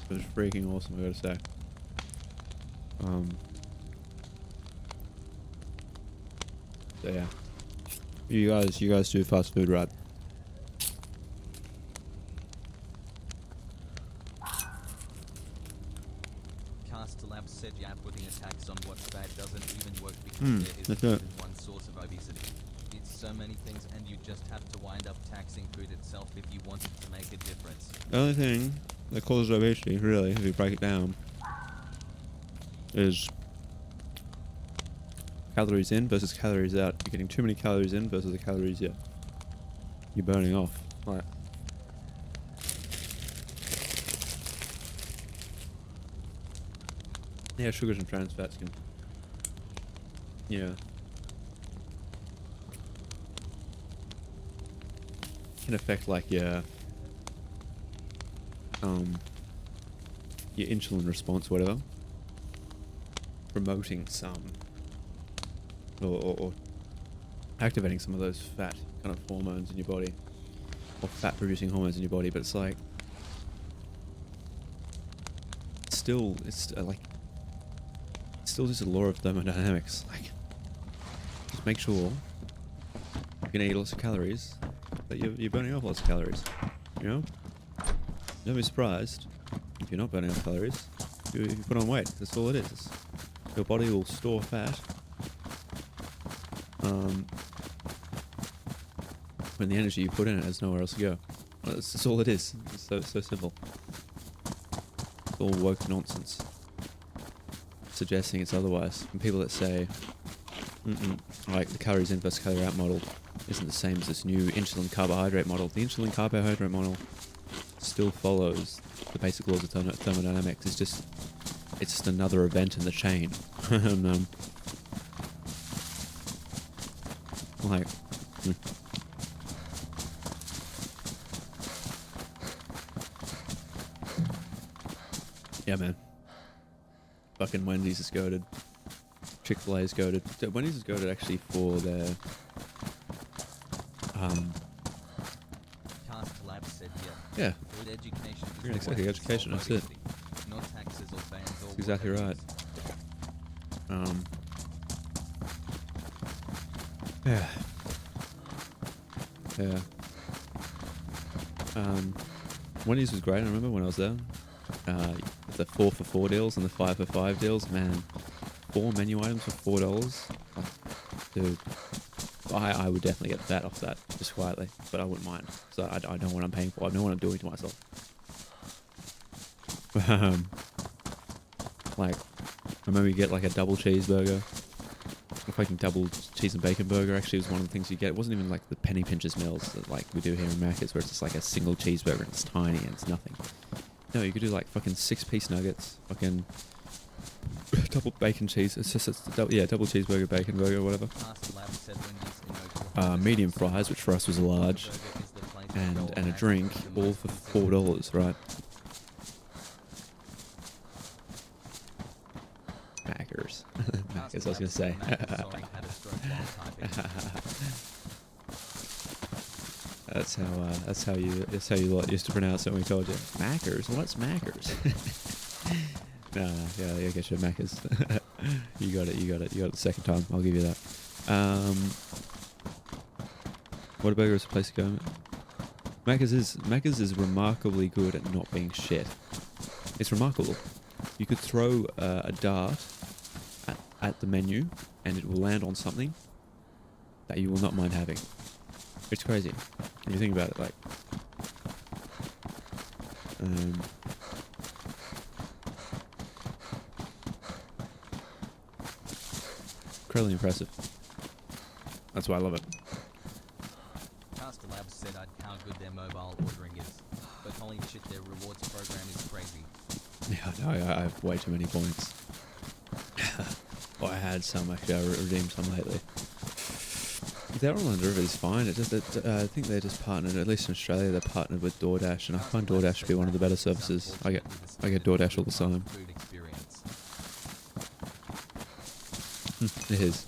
It was freaking awesome, I gotta say. So yeah. You guys do fast food, right? Lab said yeah, putting a tax on what's bad doesn't even work because there isn't even one source of obesity. It's so many things and you just have to wind up taxing food itself if you want it to make a difference. The only thing that causes obesity, really, if you break it down, is calories in versus calories out. You're getting too many calories in versus the calories you're burning off. Right. Yeah, sugars and trans fats can, can affect like your insulin response, whatever, promoting some or activating some of those fat kind of hormones in your body, or fat producing hormones in your body. But it's like it's still just a law of thermodynamics. Like, just make sure you're gonna eat lots of calories, that you're burning off lots of calories. You know, don't be surprised if you're not burning off calories. If you put on weight, that's all it is. Your body will store fat when the energy you put in it has nowhere else to go. That's all it is. It's so simple. It's all woke nonsense suggesting it's otherwise. And people that say, like the calories in versus calorie out model isn't the same as this new insulin carbohydrate model. The insulin carbohydrate model still follows the basic laws of thermodynamics. It's just another event in the chain. And, like, yeah, man. Fucking Wendy's is goated. Chick-fil-A is goated. Wendy's is goated actually for their Cast Lab said yeah. Good education is Yeah, the exactly, way to education, solve that's it. obesity. Not taxes or bans or That's exactly right. Yeah. Yeah. Wendy's was great. I remember when I was there. The 4 for $4 deals and the 5 for $5 deals. Man, 4 menu items for $4. Oh, dude, I would definitely get that off that just quietly, but I wouldn't mind. So I know what I'm paying for. I know what I'm doing to myself. Like, I remember you get like a double cheeseburger. A fucking double cheese and bacon burger actually was one of the things you get. It wasn't even like the penny pinchers meals that like we do here in Macca's, where it's just like a single cheeseburger and it's tiny and it's nothing. No, you could do like fucking 6-piece nuggets, fucking double bacon cheese. It's just double cheeseburger, bacon burger, whatever. Medium fries, which for us was large, and a drink, all for $4, right? Macca's. Macca's, I was gonna say. That's how you lot used to pronounce it when we told you. Macca's? What's Macca's? No, yeah, I guess you're Macca's. You got it the second time, I'll give you that. Whataburger is a place to go. Macca's is remarkably good at not being shit. It's remarkable. You could throw a dart at the menu and it will land on something that you will not mind having. It's crazy when you think about it. Like, incredibly impressive. That's why I love it. Caster Labs said how good their mobile ordering is, but holy shit, their rewards program is crazy. Yeah, no, I have way too many points. Well, I had some, actually. I redeemed some lately. They're all under is fine. It just, I think they're just partnered, at least in Australia, they're partnered with DoorDash, and I find DoorDash to be one of the better services. I get DoorDash all the time. It is.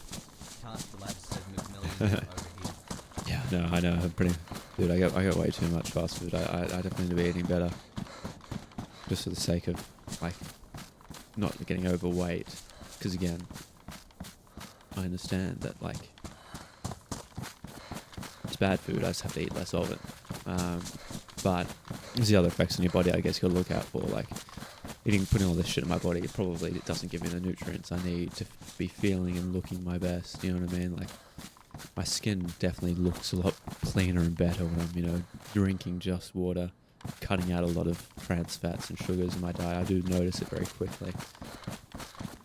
Yeah, no, I know. I'm pretty... Dude, I got way too much fast food. I definitely need to be eating better. Just for the sake of, like, not getting overweight. Because, again, I understand that, like, it's bad food. I just have to eat less of it. But there's the other effects on your body, I guess, you got to look out for. Like, putting all this shit in my body, it doesn't give me the nutrients I need to be feeling and looking my best. You know what I mean? Like, my skin definitely looks a lot cleaner and better when I'm, drinking just water, cutting out a lot of trans fats and sugars in my diet. I do notice it very quickly.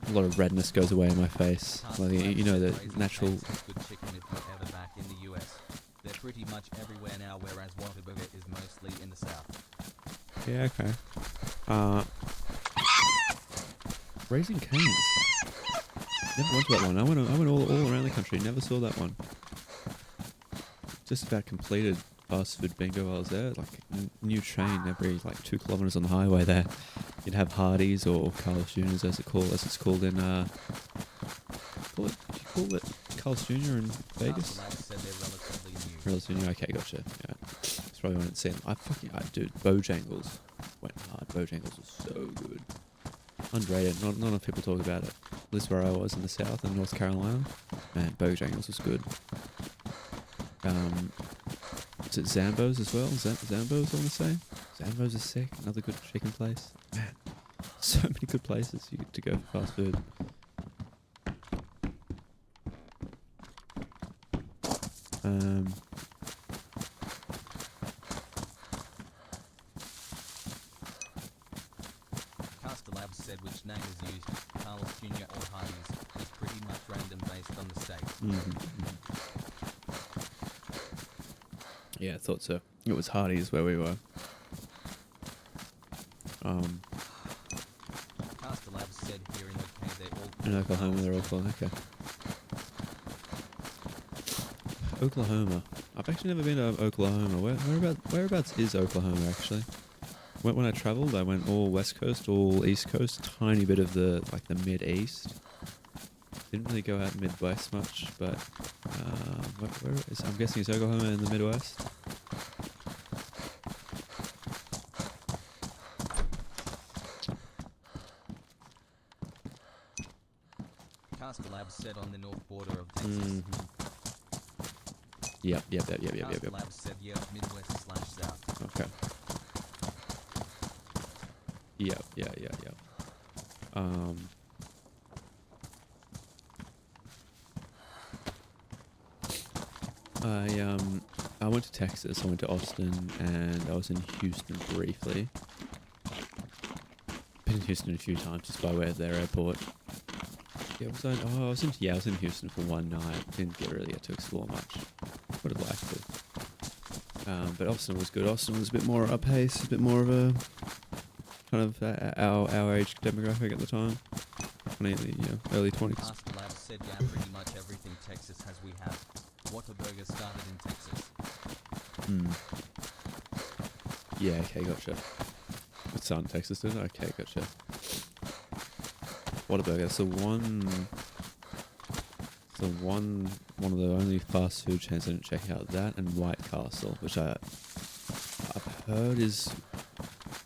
A lot of redness goes away in my face. Like, the natural... They're pretty much everywhere now, whereas Whataburger is mostly in the south. Yeah, okay. Raising Cane's. Never went to that one. I went all around the country. Never saw that one. Just about completed fast food bingo while I was there. Like, new chain every 2 kilometers on the highway there. You'd have Hardee's or Carl's Jr.'s as it's called in do you call it Carl's Jr. in Vegas? Relatively new. Okay, gotcha. Yeah. That's probably when it's seen. Dude, Bojangles went hard. Bojangles was so good. Underrated. Not enough people talk about it. At least where I was in the south in North Carolina. Man, Bojangles was good. Is it Zambo's as well? Zambo's, I want to say? Zambo's is sick. Another good chicken place. Man, so many good places to go for fast food. Caster Labs said which name is used, Carl's Jr. or Hardee's, is pretty much random based on the state. Yeah, I thought so. It was Hardee's where we were. Caster Labs said here in UK they're all... In Oklahoma, they're all called, okay. Oklahoma. I've actually never been to Oklahoma. Whereabouts is Oklahoma, actually? When I travelled, I went all West Coast, all East Coast, tiny bit of the Mid-East. Didn't really go out Midwest much, but I'm guessing it's Oklahoma in the Midwest. Caster Labs said on the north border of Texas. Yep. Caster Labs said Midwest/South. Okay. Yep. I went to Texas, I went to Austin, and I was in Houston briefly. been in Houston a few times just by way of their airport. Yeah, I was in Houston for one night. Didn't really get to explore much. Would have liked to. But Austin was good. Austin was a bit more up pace, a bit more of a kind of our age demographic at the time. Early 20s. Past Lab said yeah, pretty much everything Texas has we have. Whataburger started in Texas. Yeah, okay, gotcha. It's started in Texas, didn't it? Okay, gotcha. Whataburger, it's one of the only fast food chains I didn't check out. That and White Castle, which I've heard is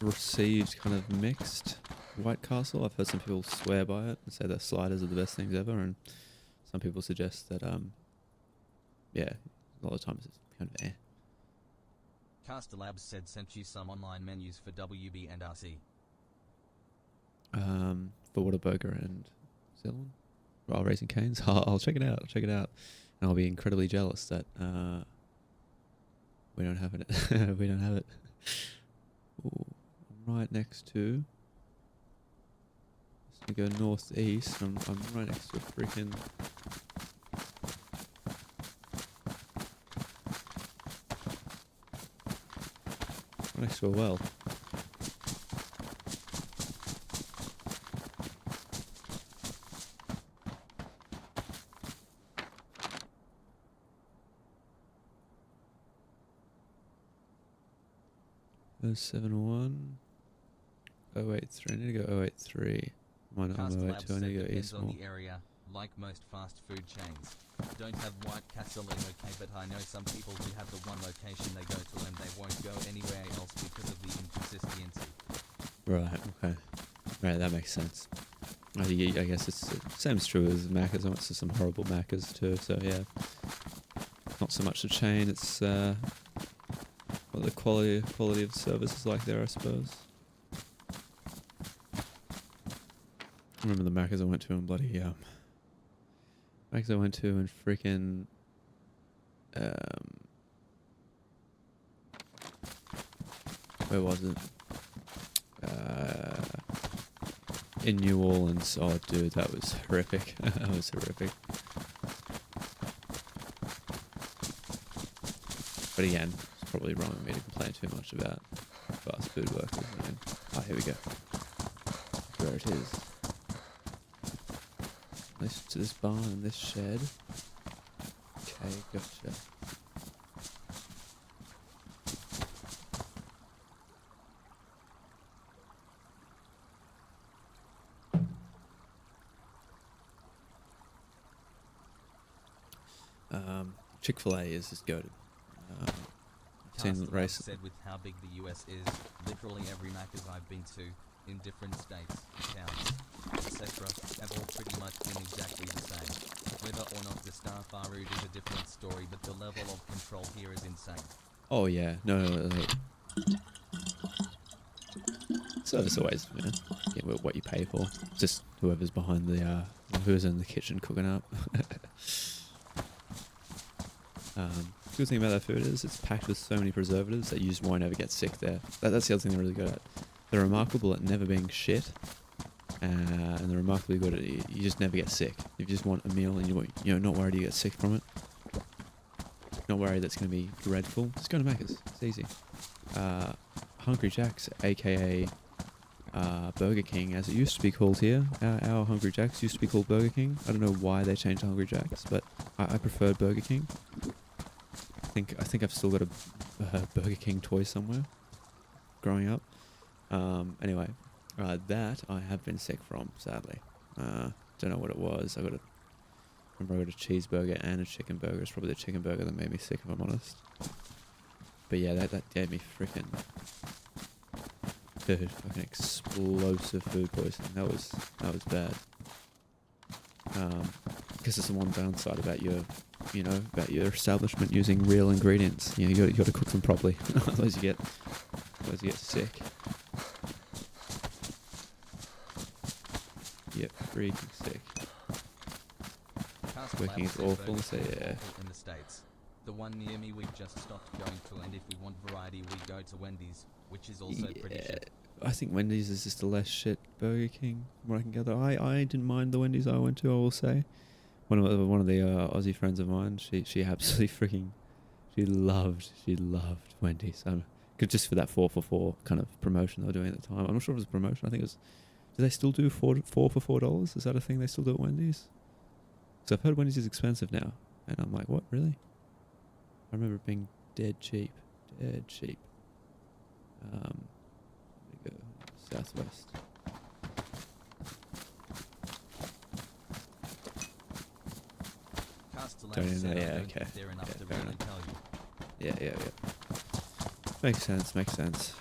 received kind of mixed. White Castle, I've heard some people swear by it and say their sliders are the best things ever, and some people suggest that a lot of times it's kind of Castelabs said sent you some online menus for WB and RC. For Whataburger and Zillon, Raising Cane's. I'll check it out. And I'll be incredibly jealous that we don't have it. We don't have it. Ooh, I'm right next to. Just gonna go northeast. I'm right next to a freaking. Next to a well. Oh 71 083. I need to go 083. Mine on 082. I need to go east more. On the area, like most fast food chains. Don't have White Castle in okay, but I know some people who have the one location they go to and they won't go anywhere else because of the inconsistency. Right, okay. Right, that makes sense. I guess it's the same as true as Macca's. I went to some horrible Macca's too, so yeah. Not so much the chain, it's what the quality of service is like there, I suppose. I remember the Macca's I went to in bloody Macca's I went to in freaking where was it? In New Orleans. Oh dude, that was horrific. That was horrific. But again, it's probably wrong of me to complain too much about fast food workers. Here we go. There it is. Listen to this barn and this shed. Okay, gotcha. Chick-fil-A is just goated. Race. Said with how big the US is, literally every Macca's I've been to, in different states, towns, etc., have all pretty much been exactly the same. Whether or not the staff are rude is a different story, but the level of control here is insane. Oh yeah, no. Service always, get what you pay for. Just whoever's behind the, who's in the kitchen cooking up. Good thing about that food is it's packed with so many preservatives that you just won't ever get sick there. That's the other thing they're really good at. They're remarkable at never being shit, and they're remarkably good at you just never get sick. If you just want a meal and you're not worried you get sick from it, not worried that's going to be dreadful, just go to Macca's. It's easy. Hungry Jack's, aka Burger King, as it used to be called here. Our Hungry Jack's used to be called Burger King. I don't know why they changed to Hungry Jack's, but I preferred Burger King. I think I've still got a Burger King toy somewhere. Growing up. Anyway, that I have been sick from, sadly. Don't know what it was. I remember I got a cheeseburger and a chicken burger. It's probably the chicken burger that made me sick, if I'm honest. But yeah, that gave me freaking fucking explosive food poisoning. That was bad. Because there's the one downside about your establishment using real ingredients. You got to cook them properly, otherwise you get sick. Yep, freaking sick. Working is awful, so yeah. In the States. The one near me we've just stopped going to, and if we want variety we go to Wendy's, which is also pretty shit. I think Wendy's is just a less shit Burger King, from what I can gather. I didn't mind the Wendy's I went to, I will say. One of the Aussie friends of mine, she absolutely freaking, she loved Wendy's. Just for that 4 for 4 kind of promotion they were doing at the time. I'm not sure if it was a promotion. I think it was. Do they still do 4 for $4? Is that a thing they still do at Wendy's? So I've heard Wendy's is expensive now, and I'm like, what, really? I remember it being dead cheap. Dead cheap. Let me go southwest. Don't even know, yeah, okay. They're enough Yeah, to fair really enough. tell you. Yeah. Makes sense.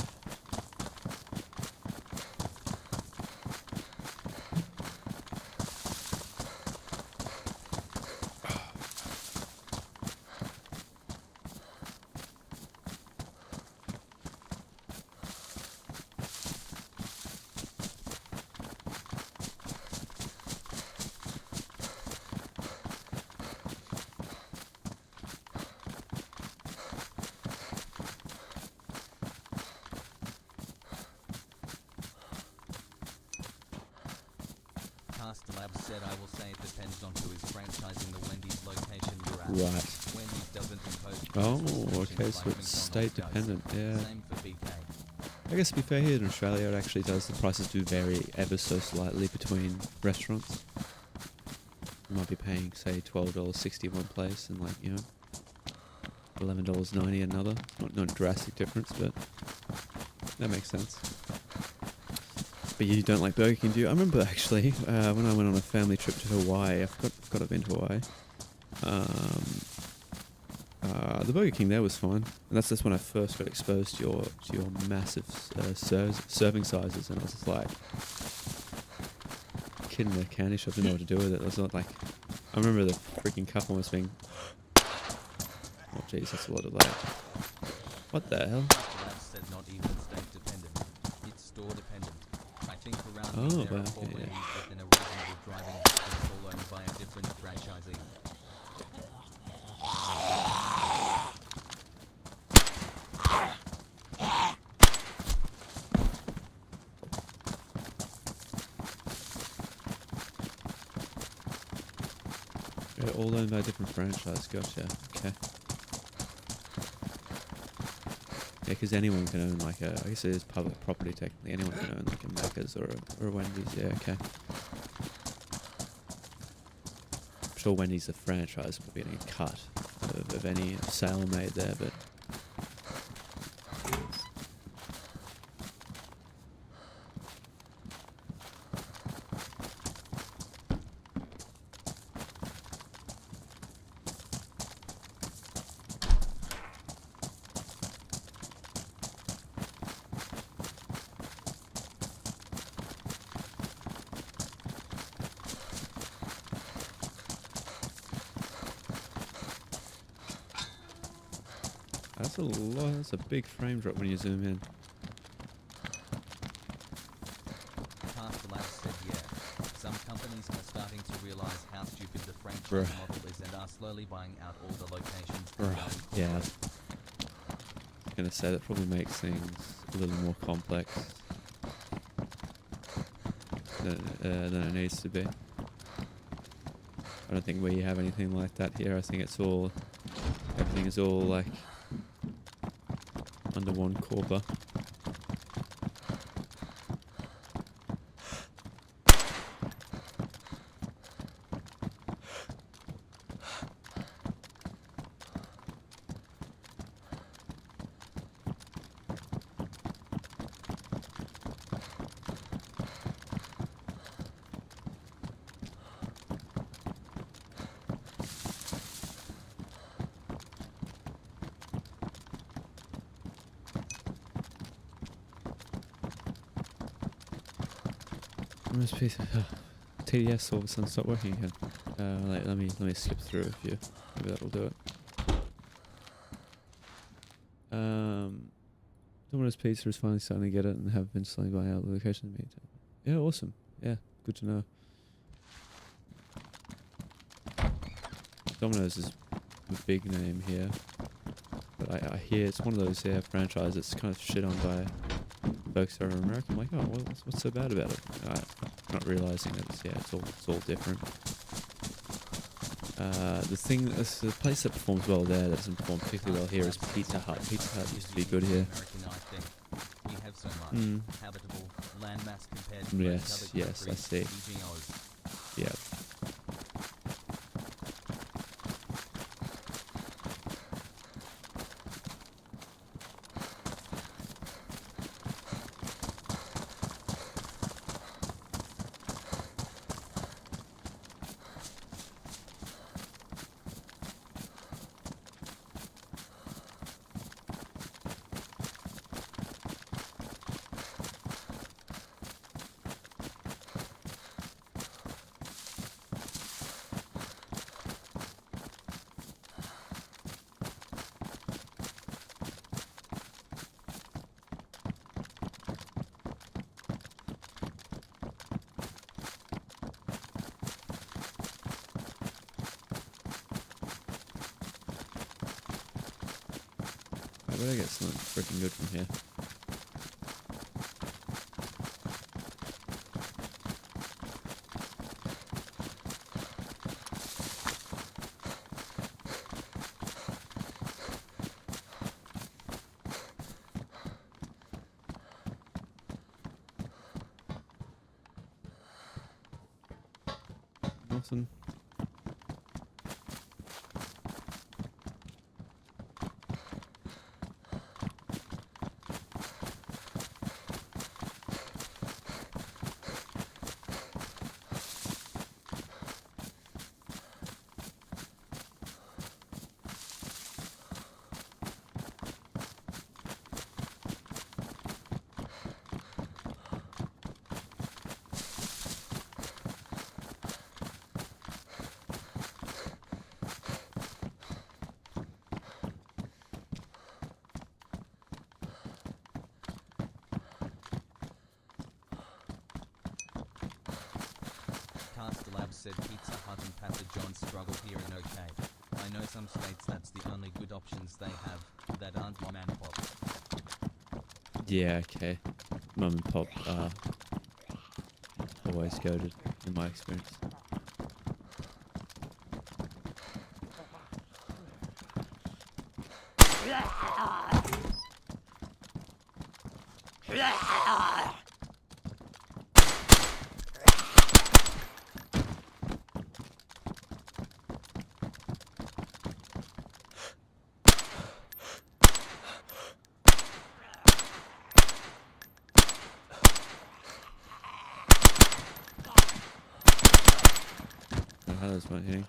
Lab said, I will say it depends on who is franchising the Wendy's location you're at. Right. Wendy's doesn't impose Oh, restrictions okay, like so it's state McDonald's does. dependent, yeah. Same for BK. I guess to be fair, here in Australia it actually does, the prices do vary ever so slightly between restaurants. You might be paying, say, $12.60 one place and like, you know, $11.90 another. Not a drastic difference, but that makes sense. But you don't like Burger King, do you? I remember actually, when I went on a family trip to Hawaii, I forgot I've been to Hawaii. The Burger King there was fine, and that's when I first got exposed to your massive serving sizes, and I was just like, kid in the candy shop didn't know what to do with it. I was not like, I remember the freaking cup almost being, oh jeez, that's a lot of that. What the hell? Lab said not even state dependent. It's store dependent. I think around here there are 4 Wendy's within a reasonable driving distance, all owned by a different franchisee. Yeah, all owned by a different franchise, gotcha, okay. Yeah, because anyone can own like I guess it is public property technically, anyone can own like a Macca's or a Wendy's, yeah, okay. I'm sure Wendy's the franchise will be getting a cut of any sale made there, but... That's a lot, that's a big frame drop when you zoom in. Pastor Lab said, yeah. Some companies are starting to realize how stupid the franchise Bruh. model is and are slowly buying out all the locations. Right, yeah. I was gonna say that probably makes things a little more complex than it needs to be. I don't think we have anything like that here. I think it's all, everything is all like under one corper. This piece of TDS all of a sudden stopped working again. Let me skip through a few. Maybe that'll do it. Domino's Pizza is finally starting to get it and have been slowly buying out the location in the meantime. Yeah, awesome. Yeah, good to know. Domino's is a big name here, but I hear it's one of those franchises that's kind of shit on by folks are American. I'm like, oh, what's so bad about it? Not realizing that it's all different. The place that performs well there, that doesn't perform particularly well here, is Pizza Hut. Pizza Hut used to be good here. We have so much habitable landmass compared to Yes, other yes, I see. EGOs. Yeah. I better get something freaking good from here. Nothing. Lab said Pizza Hut and Papa John's struggle here in OK. I know some states that's the only good options they have that aren't mom and pop. Yeah, okay. Mum and pop are always goated in my experience. How does my hitting?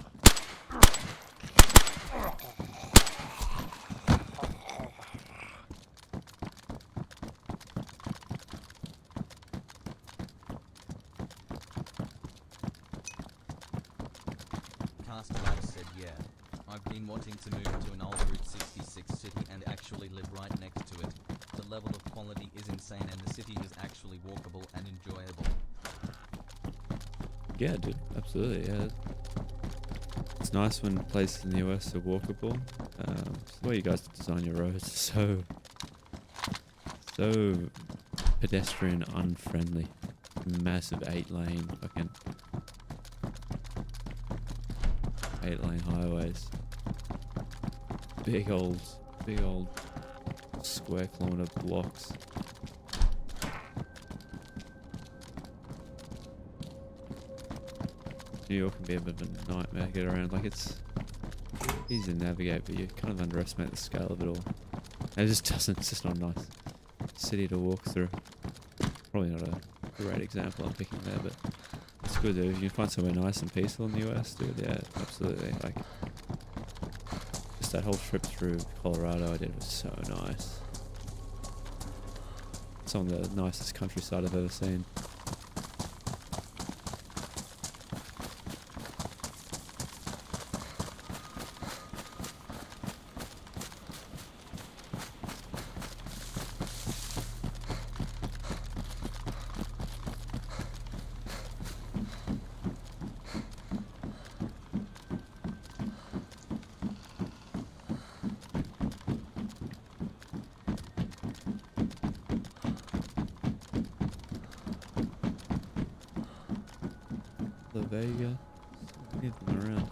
Lab said, yeah. I've been wanting to move to an old Route 66 city and actually live right next to it. The level of quality is insane and the city is actually walkable and enjoyable. Yeah, dude, absolutely, yeah. It's nice when places in the US are walkable. It's the way you guys design your roads is so pedestrian unfriendly. Massive 8-lane fucking 8-lane highways. Big old square kilometer blocks. New York can be a bit of a nightmare to get around. Like, it's easy to navigate, but you kind of underestimate the scale of it all. And it's just not a nice city to walk through. Probably not a great example I'm picking there, but it's good, dude. If you can find somewhere nice and peaceful in the US, dude, yeah, absolutely. Like, just that whole trip through Colorado I did was so nice. It's on the nicest countryside I've ever seen. Vega. Anything around.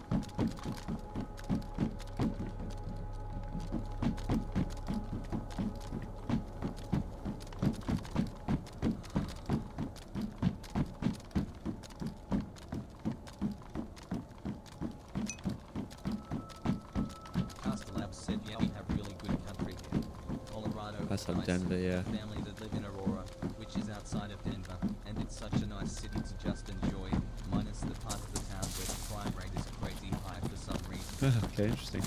Castellab said, yeah, we have really good country here. Colorado That's is like nice. Denver, yeah. Family that live in Aurora, which is outside of Denver, and it's such a nice city to just enjoy, minus the part of the town where the crime rate is crazy high for some reason. Okay, interesting.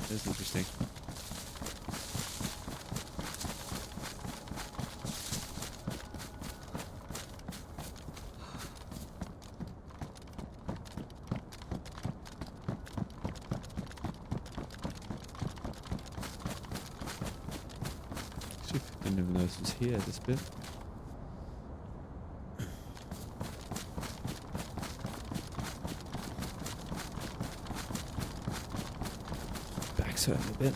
That's interesting. Actually, I didn't even know this was here, this bit. Back's hurting a bit.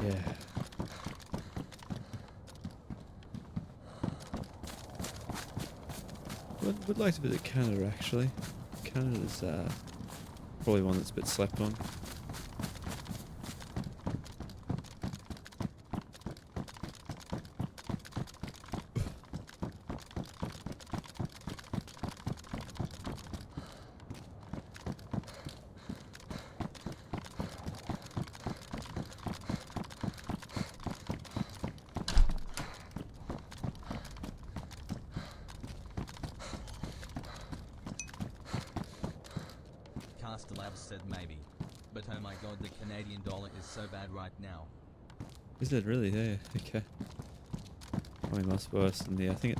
Yeah. Would like to visit Canada, actually. Canada's probably one that's a bit slept on. Castellab said maybe. But oh my god, the Canadian dollar is so bad right now. Is it really? Yeah, okay. Probably much worse than the. I think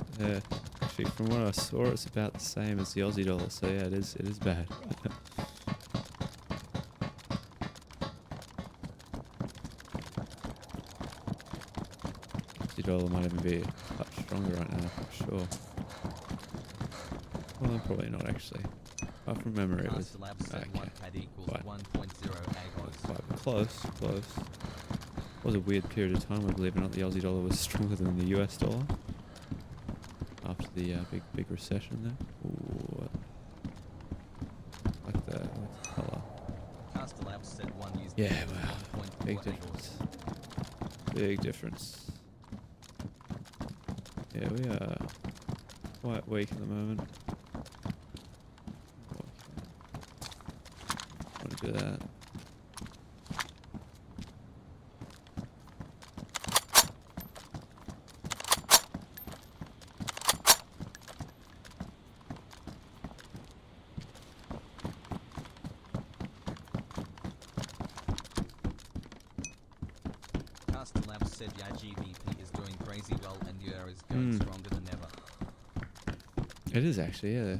actually from what I saw, it's about the same as the Aussie dollar. So yeah, it is bad. Aussie dollar might even be a touch stronger right now, for sure. Well, probably not actually. Apart from memory, it was Castellab said okay. 1 CAD equals Quite. 1.0 agos. Quite close. It was a weird period of time, I believe it or not. The Aussie dollar was stronger than the US dollar after the big recession there. Ooh, like the colour. Castellab said 1 used Yeah, equals wow, 1.4 big agos. difference. Big difference. Yeah, we are quite weak at the moment. Want to do that. Castellab said yeah, GBP is doing crazy well and euro is going stronger than ever. It is actually, yeah.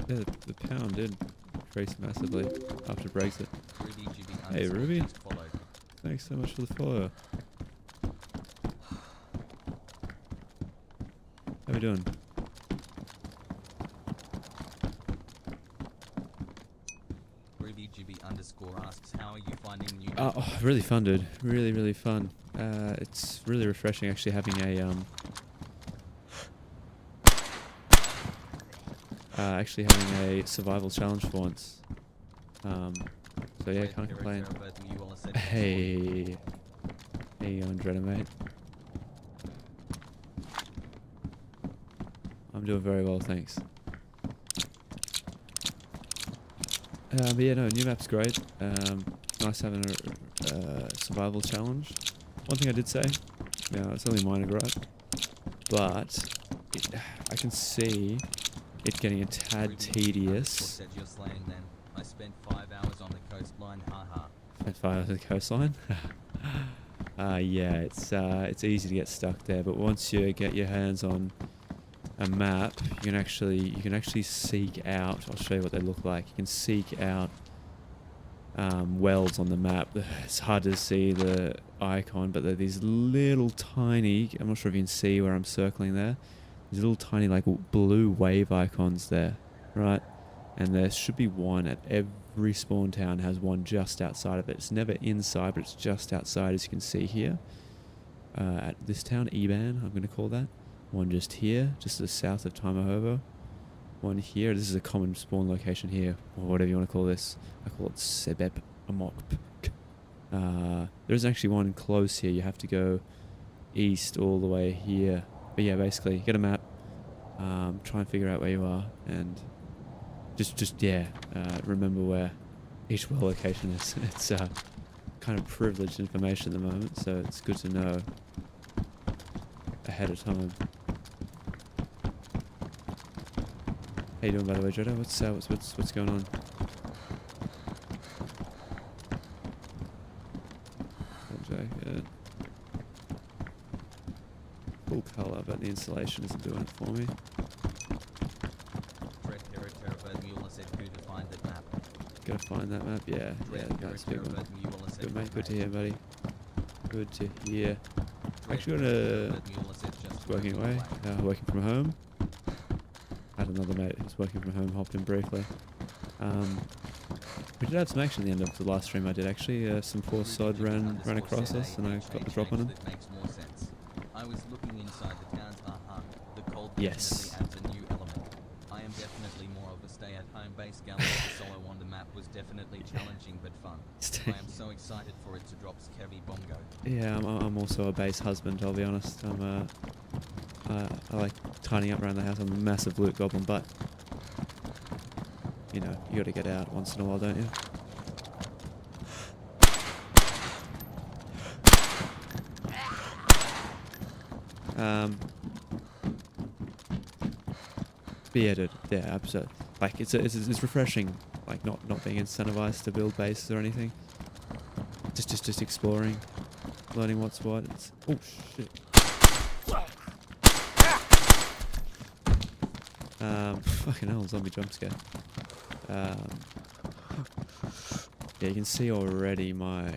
Yeah, the pound did increase massively after Brexit. Ruby GB Hey, Ruby. just followed. Thanks so much for the follow. How we doing? Ruby GB underscore asks, how are you finding new Oh, really fun, dude. Really fun. It's really refreshing actually having a survival challenge for once. So yeah, can't complain. Hey, how you going, Dreader, mate? I'm doing very well, thanks. But yeah, no, new map's great. Nice having survival challenge. One thing I did say, now it's only minor gripe, but I can see it getting a tad tedious. Said you're slaying then. I spent 5 hours on the coastline, haha. Spent 5 hours on the coastline? Yeah, it's easy to get stuck there, but once you get your hands on a map, you can actually seek out. I'll show you what they look like. You can seek out wells on the map. It's hard to see the icon, but they're these little tiny. I'm not sure if you can see where I'm circling there. These little tiny like blue wave icons there, right? And there should be one at every spawn town. Has one just outside of it. It's never inside, but it's just outside, as you can see here. At this town, Eban, I'm going to call that. One just here, just to the south of Timahovo. One here. This is a common spawn location here, or whatever you want to call this. I call it Sebep Amok. There's actually one close here. You have to go east all the way here. But yeah, basically, get a map. Try and figure out where you are, and just remember where each well location is. It's kind of privileged information at the moment, so it's good to know ahead of time. How you doing, by the way, Jodo? What's going on? Good. Full colour, but the installation isn't doing it for me. Gotta find that map. Yeah, that's a big one. Good, mate. Good to hear, buddy. Good to hear. Actually got a working away, working from home. I had another mate who's working from home, hopped in briefly. We did have some action at the end of the last stream I did actually. Some poor sod ran across us and I got the drop on him. I was looking inside the town's the cold yes. adds a new element. I am definitely more of a stay-at-home base gal. The solo on the map was definitely challenging but fun. I am so excited for it to drop Scary Bongo. Yeah, I'm also a base husband, I'll be honest. I like tidying up around the house. I'm a massive loot goblin, but you know, you gotta get out once in a while, don't you? But yeah, dude, yeah, absolutely. Like, it's refreshing, like not being incentivized to build bases or anything. Just exploring, learning what's what. It's, oh shit. Fucking hell, zombie jump scare. Yeah, you can see already my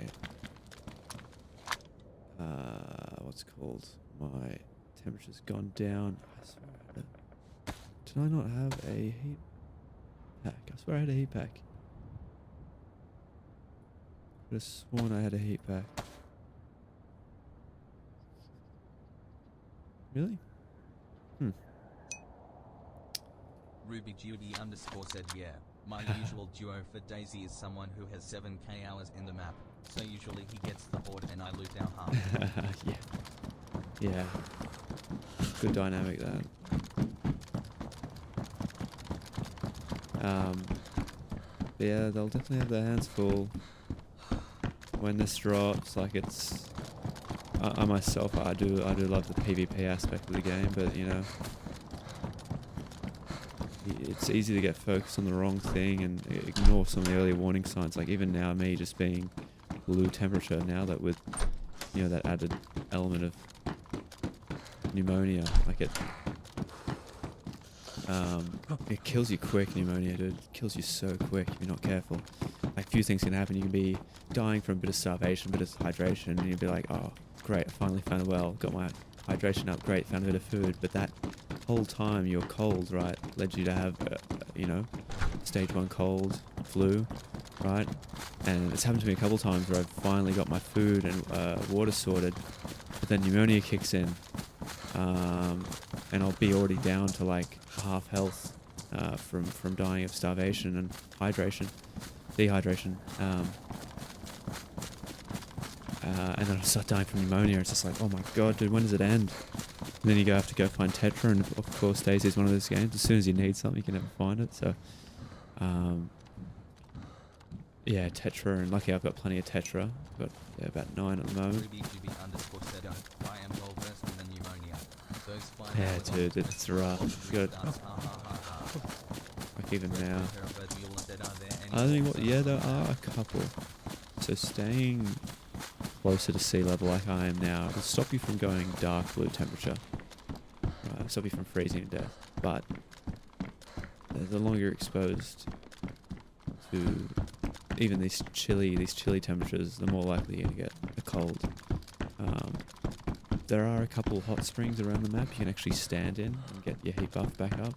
what's it called? My temperature's gone down. I swear did I not have a heat pack? I swear I had a heat pack. I could have sworn I had a heat pack. Really? Ruby Judy _ said yeah. My usual duo for DayZ is someone who has 7k hours in the map. So usually he gets the horde and I loot our half. Yeah. Good dynamic that. Yeah, they'll definitely have their hands full when this drops. Like, it's I myself I do love the PvP aspect of the game, but you know, it's easy to get focused on the wrong thing and ignore some of the early warning signs. Like, even now, me just being blue temperature, now that with, you know, that added element of pneumonia, like it kills you quick. Pneumonia, dude, it kills you so quick if you're not careful. Like, a few things can happen. You can be dying from a bit of starvation, a bit of hydration, and you'll be like, oh great, I finally found a well, got my hydration up, great, found a bit of food. But that whole time you're cold, right, led you to have you know, stage 1 cold, flu, right? And it's happened to me a couple times where I've finally got my food and water sorted, but then pneumonia kicks in, and I'll be already down to like half health from dying of starvation and dehydration, and then I'll start dying from pneumonia. It's just like, oh my god, dude, when does it end? And then you have to go find Tetra, and of course DayZ is one of those games. As soon as you need something, you can never find it. So, yeah, Tetra, and lucky I've got plenty of Tetra. I've got about 9 at the moment. RubyGB_said, I am well versed in the pneumonia. Those 5 Yeah, hours on dude, the it's rough. Good. Like even now. I think what? Yeah, there are a couple. So staying closer to sea level like I am now will stop you from going dark blue temperature. Stop you from freezing to death. But the longer you're exposed to even these chilly temperatures, the more likely you're gonna get a cold. There are a couple hot springs around the map you can actually stand in and get your heat buff back up.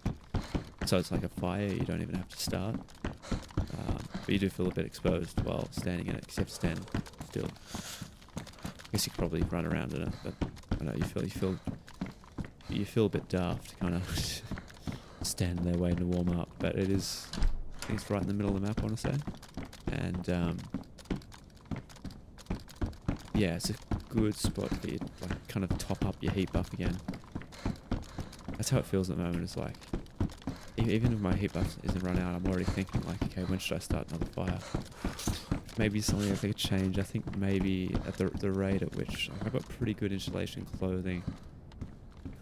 So it's like a fire, you don't even have to start. But you do feel a bit exposed while standing in it, because you have to stand still. I guess you could probably run around in it, but I don't know, you feel a bit daft, kind of standing there waiting to warm up. But I think it's right in the middle of the map, I want to say. And yeah, it's a good spot for you to like kind of top up your heat buff again. That's how it feels at the moment. It's like, even if my heat buff isn't run out, I'm already thinking like, okay, when should I start another fire? Maybe something I could change. I think maybe at the rate at which I've got pretty good insulation clothing,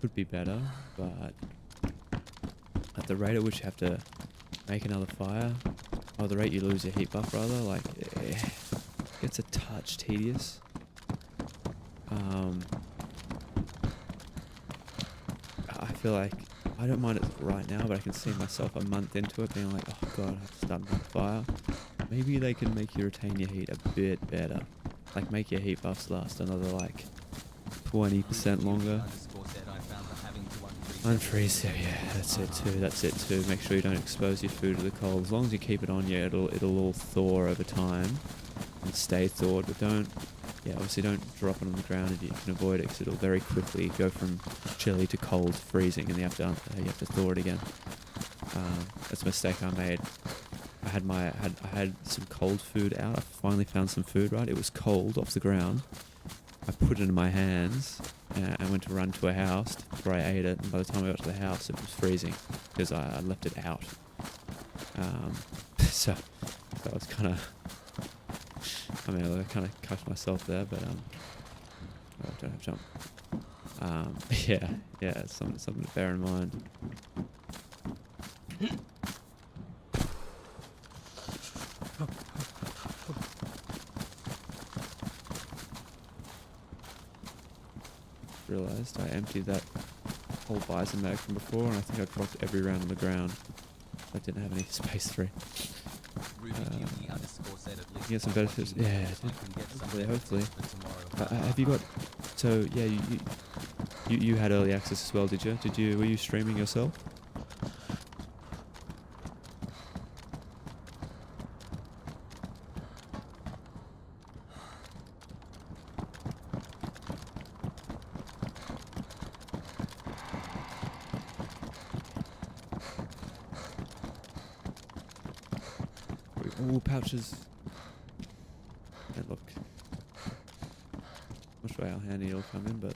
could be better, but at the rate at which you have to make another fire, or the rate you lose your heat buff rather, like it's a touch tedious. I feel like I don't mind it right now, but I can see myself a month into it being like, oh god, I have to start another fire. Maybe they can make you retain your heat a bit better. Like make your heat buffs last another like 20% longer. Unfreeze, yeah, that's it too. Make sure you don't expose your food to the cold. As long as you keep it on, yeah, it'll all thaw over time and stay thawed, but obviously don't drop it on the ground if you can avoid it, because it'll very quickly go from chilly to cold, freezing, and you have to thaw it again. That's a mistake I made. I had some cold food out. I finally found some food, right? It was cold off the ground. I put it in my hands and went to run to a house before I ate it, and by the time I got to the house it was freezing because I left it out. So that was kind of, I kind of cussed myself there, but I don't have jump. Yeah, it's something to bear in mind. Realised I emptied that whole bison bag from before, and I think I dropped every round on the ground. I didn't have any space for it. Get some benefits. Yeah, hopefully. Have you got? So yeah, you had early access as well, did you? Were you streaming yourself? All pouches. And look, not sure how handy it'll come in, but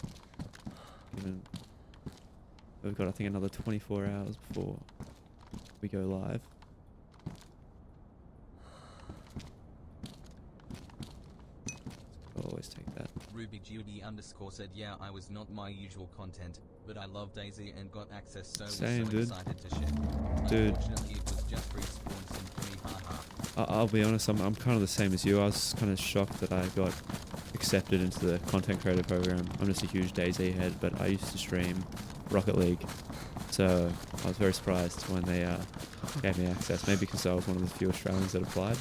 given we've got, I think, another 24 hours before we go live. I'll always take that. RubyGD_said, yeah, I was not my usual content, but I love DayZ and got access, so Same, was so dude. excited to share. Dude. Unfortunately, it was just respawned for me, haha. I'll be honest, I'm kind of the same as you. I was kind of shocked that I got accepted into the content creator program. I'm just a huge DayZ head, but I used to stream Rocket League, so I was very surprised when they gave me access. Maybe because I was one of the few Australians that applied.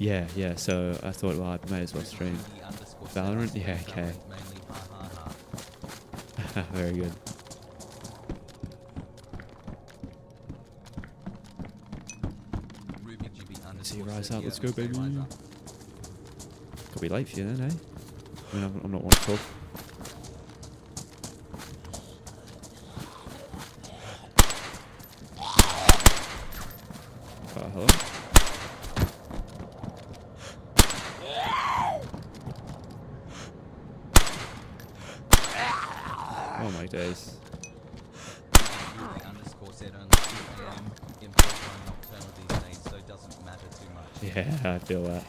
Yeah. So I thought, well, I may as well stream Valorant. Yeah, okay. Very good. See you rise up, let's go, baby. Could be late for you then, eh? I mean, I'm not one to talk. Hello? Oh my days. Yeah, I feel that.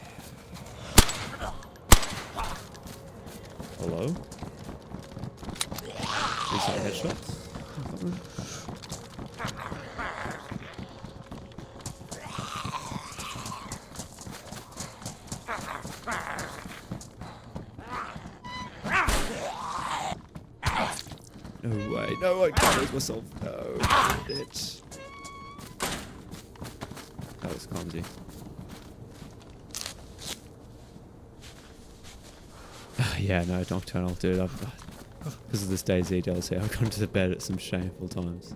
Hello? These are headshots? No way, no, I can't lose myself. No, bitch. That was clumsy. Yeah, no, nocturnal, dude. Because of this DayZ DLC, I've gone to bed at some shameful times.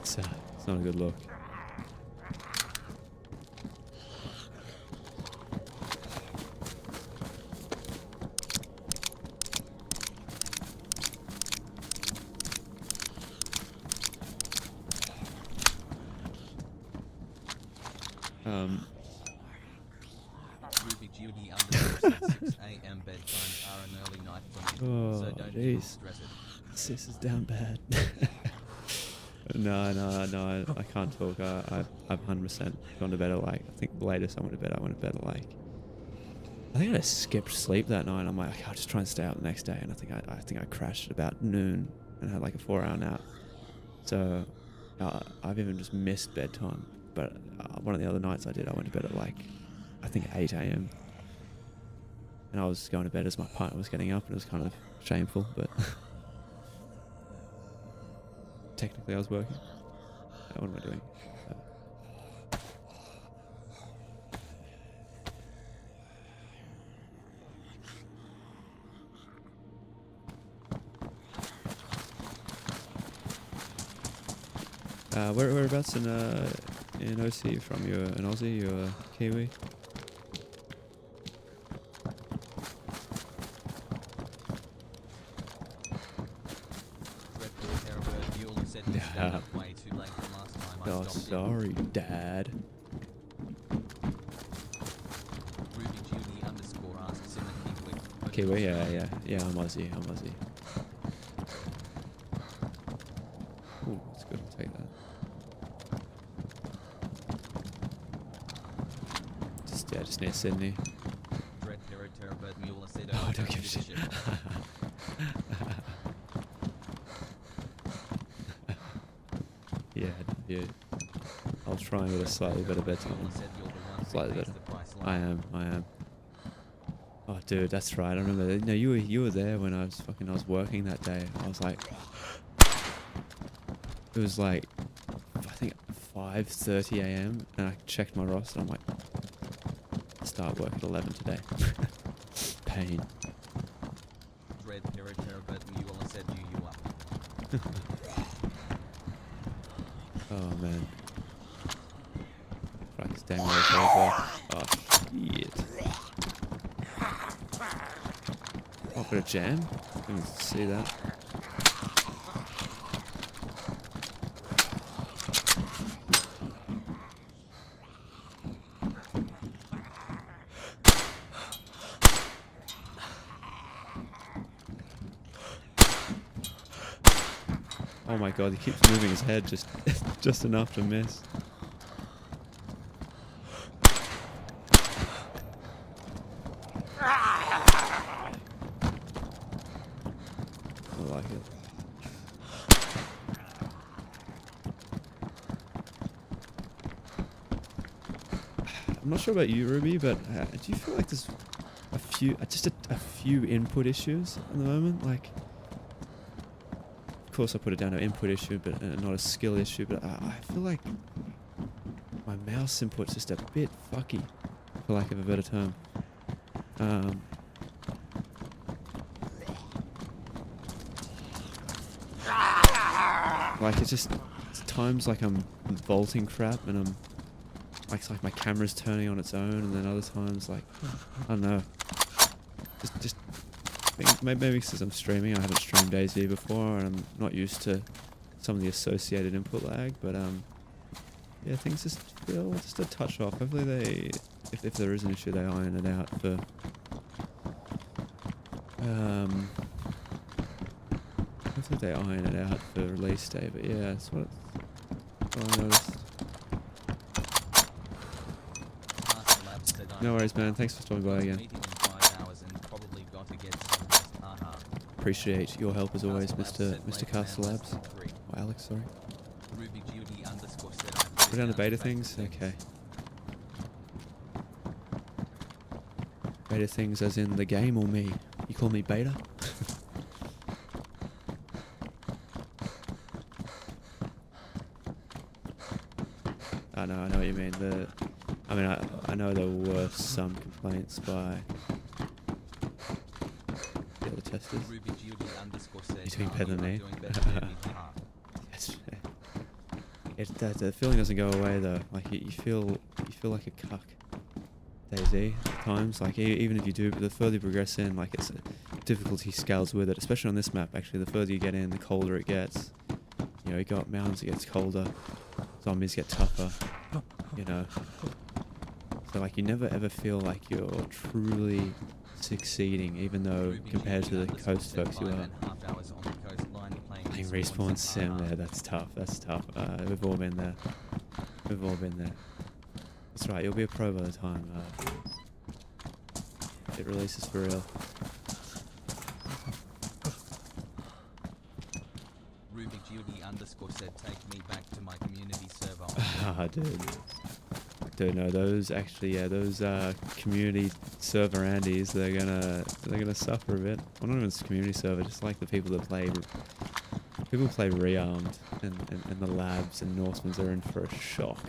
It's not a good look. Ruby Judy _6 a.m. bedtimes are an early night for me, Oh, so don't jeez. even stress it. Sis is down bad. No, I can't talk. I've 100% gone to bed at like, I think the latest I went to bed at like, I think I just skipped sleep that night. I'm like, okay, I'll just try and stay out the next day. And I think I crashed at about noon and had like a 4-hour nap. So I've even just missed bedtime. But one of the other nights I went to bed at like, I think 8 a.m. And I was going to bed as my partner was getting up, and it was kind of shameful, but technically I was working. What am I doing? Whereabouts in OC you from? You're an Aussie? You're a Kiwi? Yeah. Way too late the last time I Oh, stopped in. sorry, Dad. Ruby Judy _ asks in the Kiwi, yeah, I'm Aussie. Ooh, that's good. I'll take that. Just near Sydney. Oh, don't give a shit. Yeah. I'll try and get a slightly better bedtime. Slightly better. I am. Oh, dude, that's right. I remember. No, you were there when I was working that day. I was like, it was like, I think 5:30 a.m. and I checked my roster. I'm like, start work at 11 today. Pain. Oh man. Right, it's damn well. Oh shit. Oh, got a jam? I didn't see that. Oh my god, he keeps moving his head just enough to miss. I like it. I'm not sure about you, Ruby, but do you feel like there's a few input issues at the moment? Like, of course I put it down to input issue, but not a skill issue, but I feel like my mouse input's just a bit fucky, for lack of a better term. Like it's times like I'm vaulting crap and I'm it's like my camera's turning on its own, and then other times like I don't know, just maybe because I'm streaming. I haven't streamed DayZ before and I'm not used to some of the associated input lag, but yeah, things just feel just a touch off. Hopefully if there is an issue, they iron it out for hopefully they iron it out for release day. But yeah, that's what I noticed. No worries, man. Thanks for stopping by Got to again. meet him in 5 hours and probably got to get some rest. Haha. Appreciate your help as always, Castle Labs Mr. said Castle Lakeman Labs. less than 3. Or Alex, sorry. Ruby Judy underscore said I put We're it down to down beta basic things? things. Okay. Beta things as in the game or me? You call me beta? I know what you mean. I know there were some complaints by the other testers. Ruby Judy underscore said You're doing better than me. doing better than me. Haha. The feeling doesn't go away though. Like you feel like a cuck, DayZ at times. Like even if you do, the further you progress in, like it's difficulty scales with it. Especially on this map, actually, the further you get in, the colder it gets. You know, you got mountains, it gets colder. Zombies get tougher. You know. So like you never ever feel like you're truly succeeding, even though Ruby compared Judy to the underscore coast said folks you 5.5 are. hours on the coastline Playing playing respawn sim there, that's tough. We've all been there. We've all been there. That's right, you'll be a pro by the time it releases for real. Ruby Judy underscore said take me back to my community server. Ah, dude, no, those community server Andes, they're gonna suffer a bit. Well, not even community server, just like the people that play Rearmed and the labs and Norsemen's are in for a shock.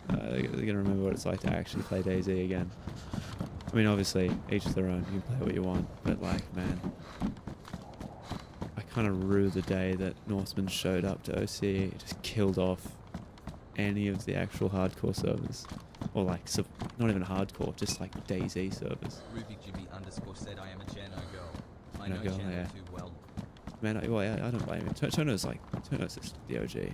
They're gonna remember what it's like to actually play DayZ again. I mean, obviously, each to their own. You can play what you want, but like, man, I kind of rue the day that Norsemen showed up to OC, just killed off any of the actual hardcore servers, or like not even hardcore, just like DayZ servers. Ruby Judy underscore said I am a Chano girl. I Chano know girl, Chano yeah. too well. Man, I don't blame him. Chono's just the OG.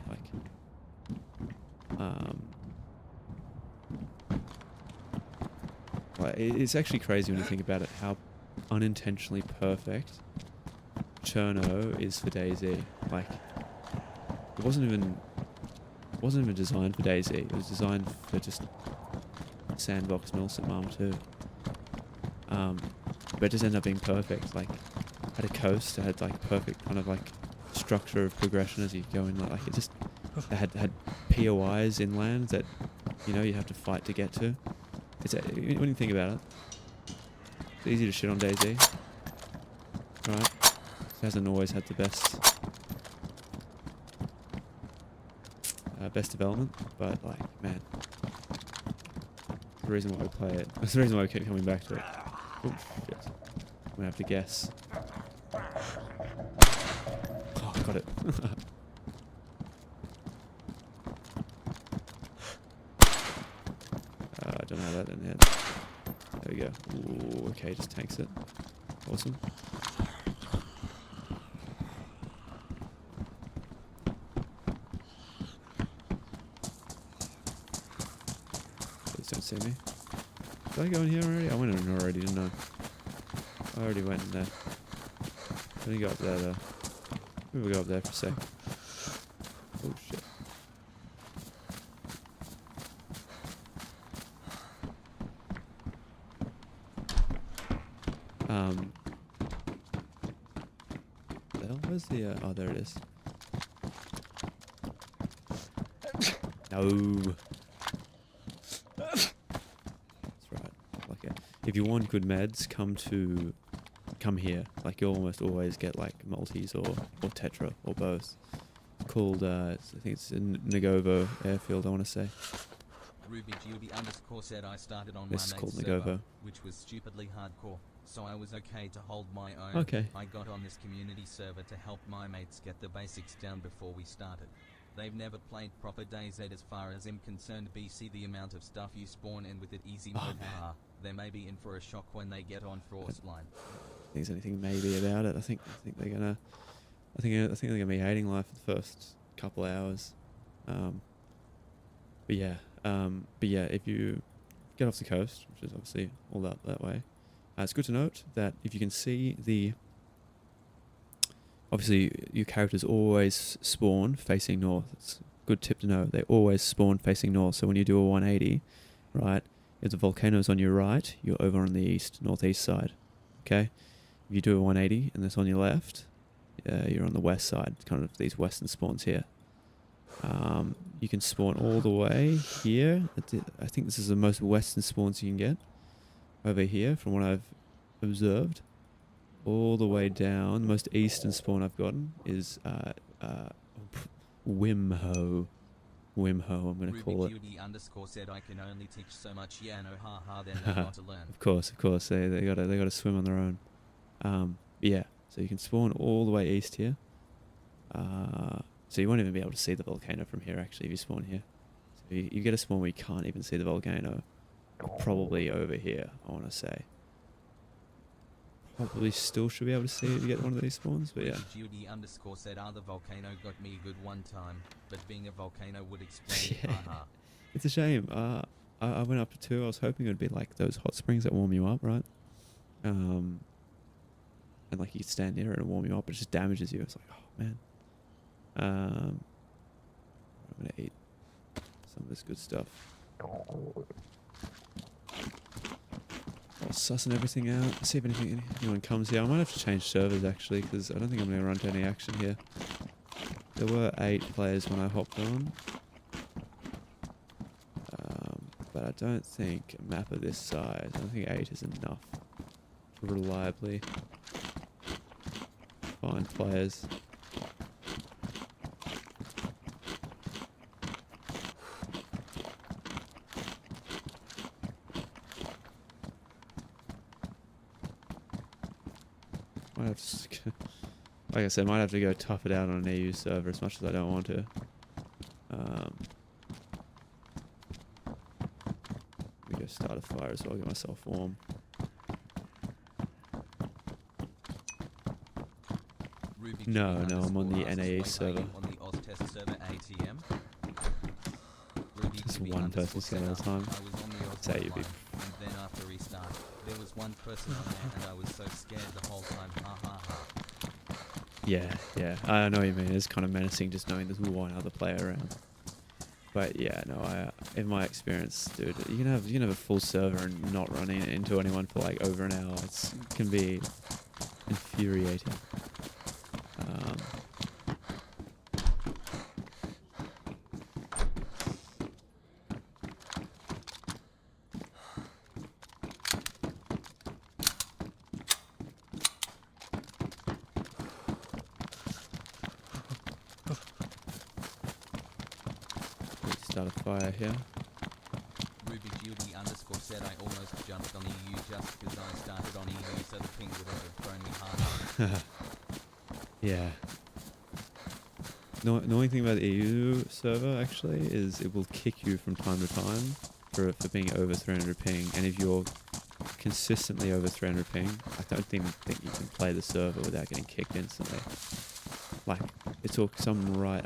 It's actually crazy when you think about it, how unintentionally perfect Cherno is for DayZ. Like, it wasn't even designed for DayZ. It was designed for just Sandbox Milsim Arm 2. But it just ended up being perfect. Like, had a coast, it had like perfect kind of like structure of progression as you go in. Like it just it had POIs inland that you have to fight to get to. When you think about it, it's easy to shit on DayZ, right? It hasn't always had the best development, but like, man, the reason why we play it. That's the reason why we keep coming back to it. Oh shit! I'm gonna have to guess. Oh, got it. I don't know how that didn't hit. There we go. Ooh, okay, just tanks it. Awesome. Please don't see me. Did I go in here already? I went in already, didn't I? I already went in there. Let me go up there though. Maybe we'll go up there for a sec. Oh shit. The hell, where's the oh, there it is. No. That's right. Like, if you want good meds, come here. Like, you'll almost always get like multis or tetra or both. It's called I think it's in Nagovo airfield, I want to say. Ruby Judy underscore said I started on This is my called mate's Nagovo. server, which was stupidly hardcore, so I was okay to hold my own. Okay. I got on this community server to help my mates get the basics down before we started. They've never played proper DayZ as far as I'm concerned. BC the amount of stuff you spawn in with it easy mode. They may be in for a shock when they get on Frostline. I think there's anything maybe about it. I think they're gonna. I think they're gonna be hating life for the first couple hours. But yeah, if you get off the coast, which is obviously all that way, it's good to note that if you can see obviously your characters always spawn facing north. It's a good tip to know. They always spawn facing north. So when you do a 180, right, If the volcano's on your right, you're over on the northeast side. Okay? If you do a 180 and it's on your left, you're on the west side, kind of these western spawns here. You can spawn all the way here. I think this is the most western spawns you can get. Over here, from what I've observed. All the way down. The most eastern spawn I've gotten is Wimho. Wimho, I'm going to call it. Ruby_underscore said I can only teach so much, yeah, no, haha, then they got to learn. Of course, they gotta swim on their own. Yeah, so you can spawn all the way east here. So you won't even be able to see the volcano from here actually if you spawn here. So you get a spawn where you can't even see the volcano. Probably over here, I want to say. Probably still should be able to see it if you get one of these spawns, but yeah. Judy_ said, the volcano got me good one time, but being a volcano would explain. Yeah. It's a shame. I went up to 2. I was hoping it would be like those hot springs that warm you up, right? And like you could stand near it and warm you up, but it just damages you. It's like, oh man. I'm gonna eat some of this good stuff. I'll sussing everything out, see if anyone comes here. I might have to change servers actually, because I don't think I'm going to run to any action here. There were 8 players when I hopped on. But I don't think a map of this size, I don't think 8 is enough to reliably find players. Might have to, like I said, might have to go tough it out on an EU server as much as I don't want to. Let me go start a fire as well, get myself warm. No, I'm on the NAE server. On the Oztest server ATM. Just one person scan all the time. I was on the Oz Say you'd be. and then after restart, there was one person on there, and I was so scared the whole time. Ha ha ha. Yeah, I know what you mean. It's kind of menacing just knowing there's one other player around. But yeah, no, in my experience, dude, you can have a full server and not running into anyone for like over an hour. It can be infuriating. Start a fire here. Ruby_underscore said I almost jumped on EU just because I started on EU, so the ping would have thrown me harder. Yeah. The annoying thing about the EU server actually is it will kick you from time to time for being over 300 ping, and if you're consistently over 300 ping, I don't think you can play the server without getting kicked instantly. Like, it's all some right.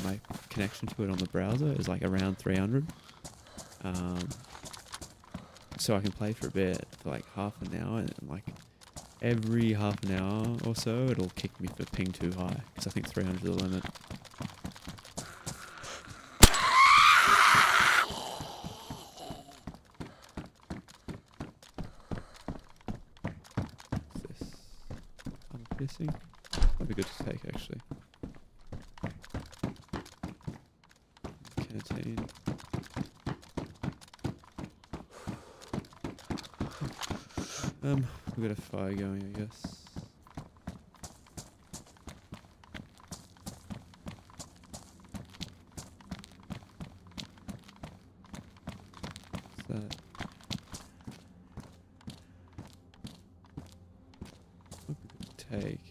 My connection to it on the browser is like around 300. So I can play for a bit, for like half an hour, and like every half an hour or so, it'll kick me for ping too high, because I think 300 is the limit. What's this? I'm piercing. Might be good to take actually. Canteen. We've got a fire going, I guess. What's that? What we could take.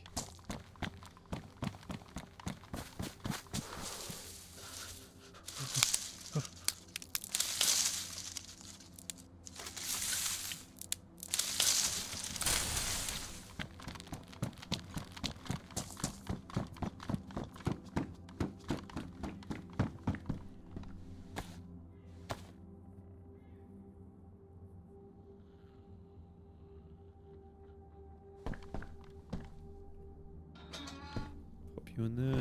You in there? Do I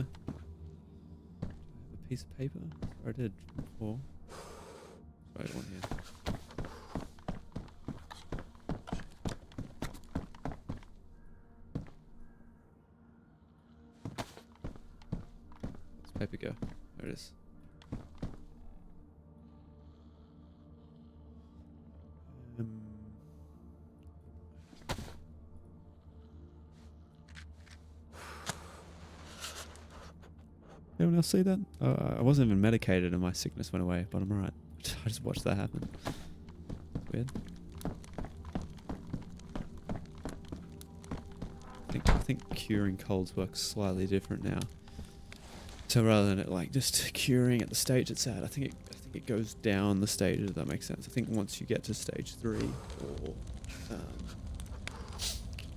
have a piece of paper? Or I did before. Right, one here. we go. There it is. Anyone else see that? I wasn't even medicated and my sickness went away, but I'm alright. I just watched that happen. Weird. I think curing colds works slightly different now. So rather than it like just curing at the stage it's at, I think it goes down the stages, if that makes sense. I think once you get to stage 3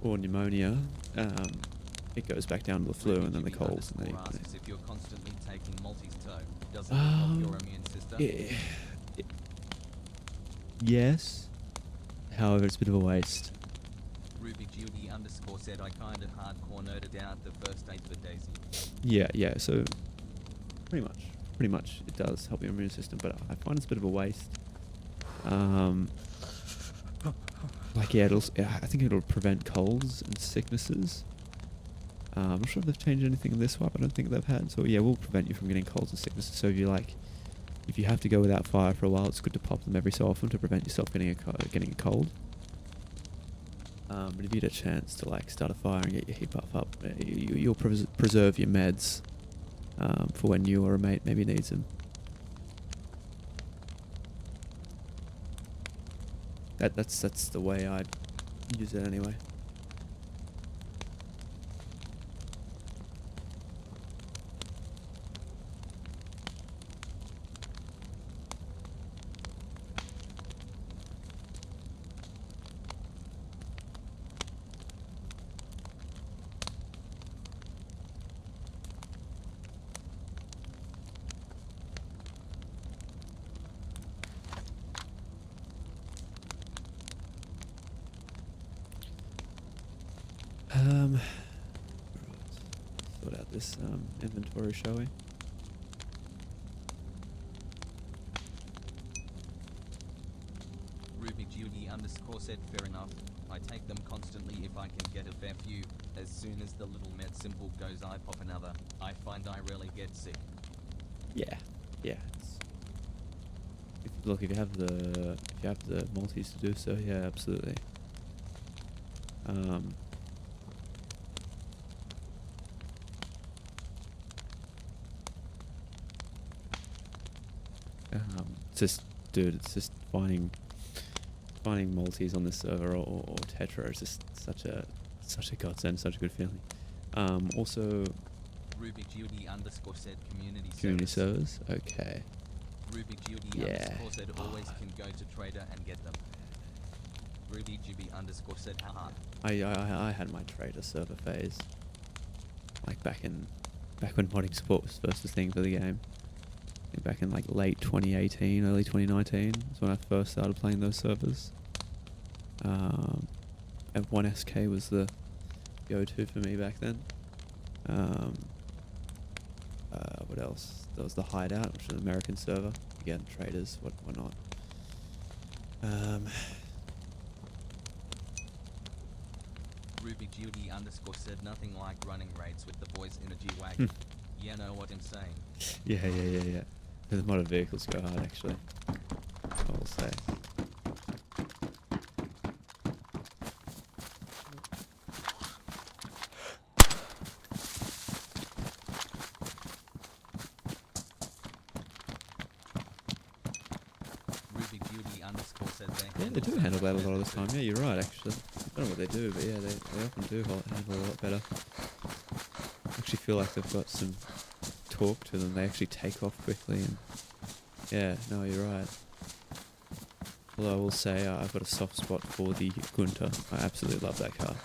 or pneumonia, it goes back down to the flu and then the colds. And asks if you're constantly taking multi-toe, does it help your immune system? Yes. However, it's a bit of a waste. Ruby Judy _ said I kind of hardcore nerded out the first aid for DayZ. Yeah. So pretty much, it does help your immune system, but I find it's a bit of a waste. I think it'll prevent colds and sicknesses. I'm not sure if they've changed anything in this swap. I don't think they've had. So yeah, we'll prevent you from getting colds and sicknesses. So if you have to go without fire for a while, it's good to pop them every so often to prevent yourself getting a cold. But if you get a chance to like start a fire and get your heat buff up, you'll preserve your meds for when you or a mate maybe needs them. That's the way I use it anyway. Sort out this inventory, shall we? Ruby Judy _ said fair enough. I take them constantly if I can get a fair few. As soon as the little med symbol goes I pop another. I find I rarely get sick. Yeah. If you have the multis to do so, yeah, absolutely. It's just finding multis on this server or Tetra is just such a godsend, such a good feeling. Also, Ruby Judy _ said community servers. Okay. Ruby Judy _ said always can go to trader and get them. Ruby GB _ said haha. I had my trader server phase, like back when modding support was first a thing for the game. I think back in like late 2018, early 2019 is when I first started playing those servers. And 1SK was the go-to for me back then. What else? There was the Hideout, which was an American server. Again, traders, whatnot. Ruby Judy _ said nothing like running raids with the boys in a G-Wagon. You know what I'm saying? Yeah. The modded vehicles go hard, actually. I will say. Ruby Judy _ said They do handle that a lot of the time. Yeah, you're right, actually. I don't know what they do, but yeah, they often do handle a lot better. I actually feel like they've got some torque to them. They actually take off quickly, and yeah, no, you're right. Although I will say I've got a soft spot for the Gunter. I absolutely love that car.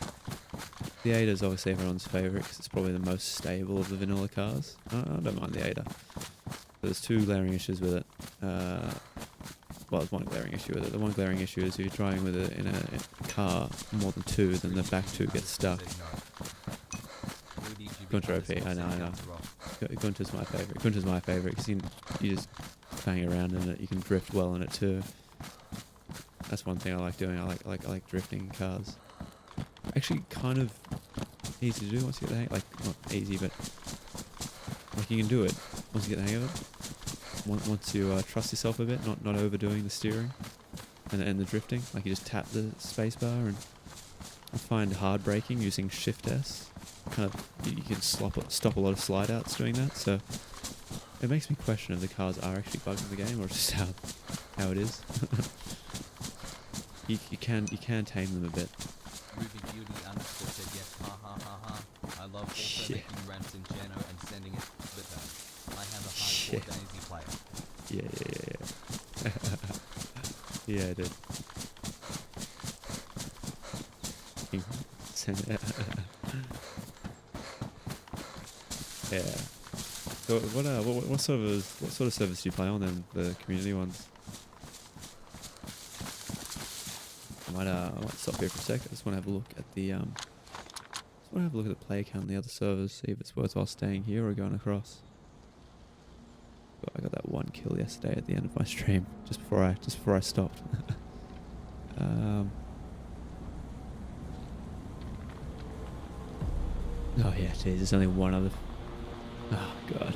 The Ada is obviously everyone's favourite because it's probably the most stable of the vanilla cars. I don't mind the Ada. But there's two glaring issues with it. Well, there's one glaring issue with it. The one glaring issue is if you're driving with it in a car more than two, then the back two get stuck. Gunter OP, I know. Gunter's my favourite because you just bang around in it. You can drift well in it too. That's one thing I like doing. I like drifting in cars. Actually, kind of easy to do once you get the hang. Like, not easy, but like you can do it once you get the hang of it, once you trust yourself a bit, not overdoing the steering and the drifting, like you just tap the spacebar. And I find hard braking using Shift S, kind of you can stop a lot of slide outs doing that. So it makes me question if the cars are actually bugged in the game or just how it is. you can tame them a bit. Ruby Beauty underscore said yes, ha ha ha ha. I love also making rants in Jano and sending it, but I have a hardcore DayZ player. Yeah. Yeah, I did. Yeah. So what sort of service do you play on then? The community ones. I might stop here for a sec. I just want to have a look at the play count on the other servers, see if it's worthwhile staying here or going across. I got that one kill yesterday at the end of my stream, just before I stopped. Oh yeah, geez, there's only one other. Oh god.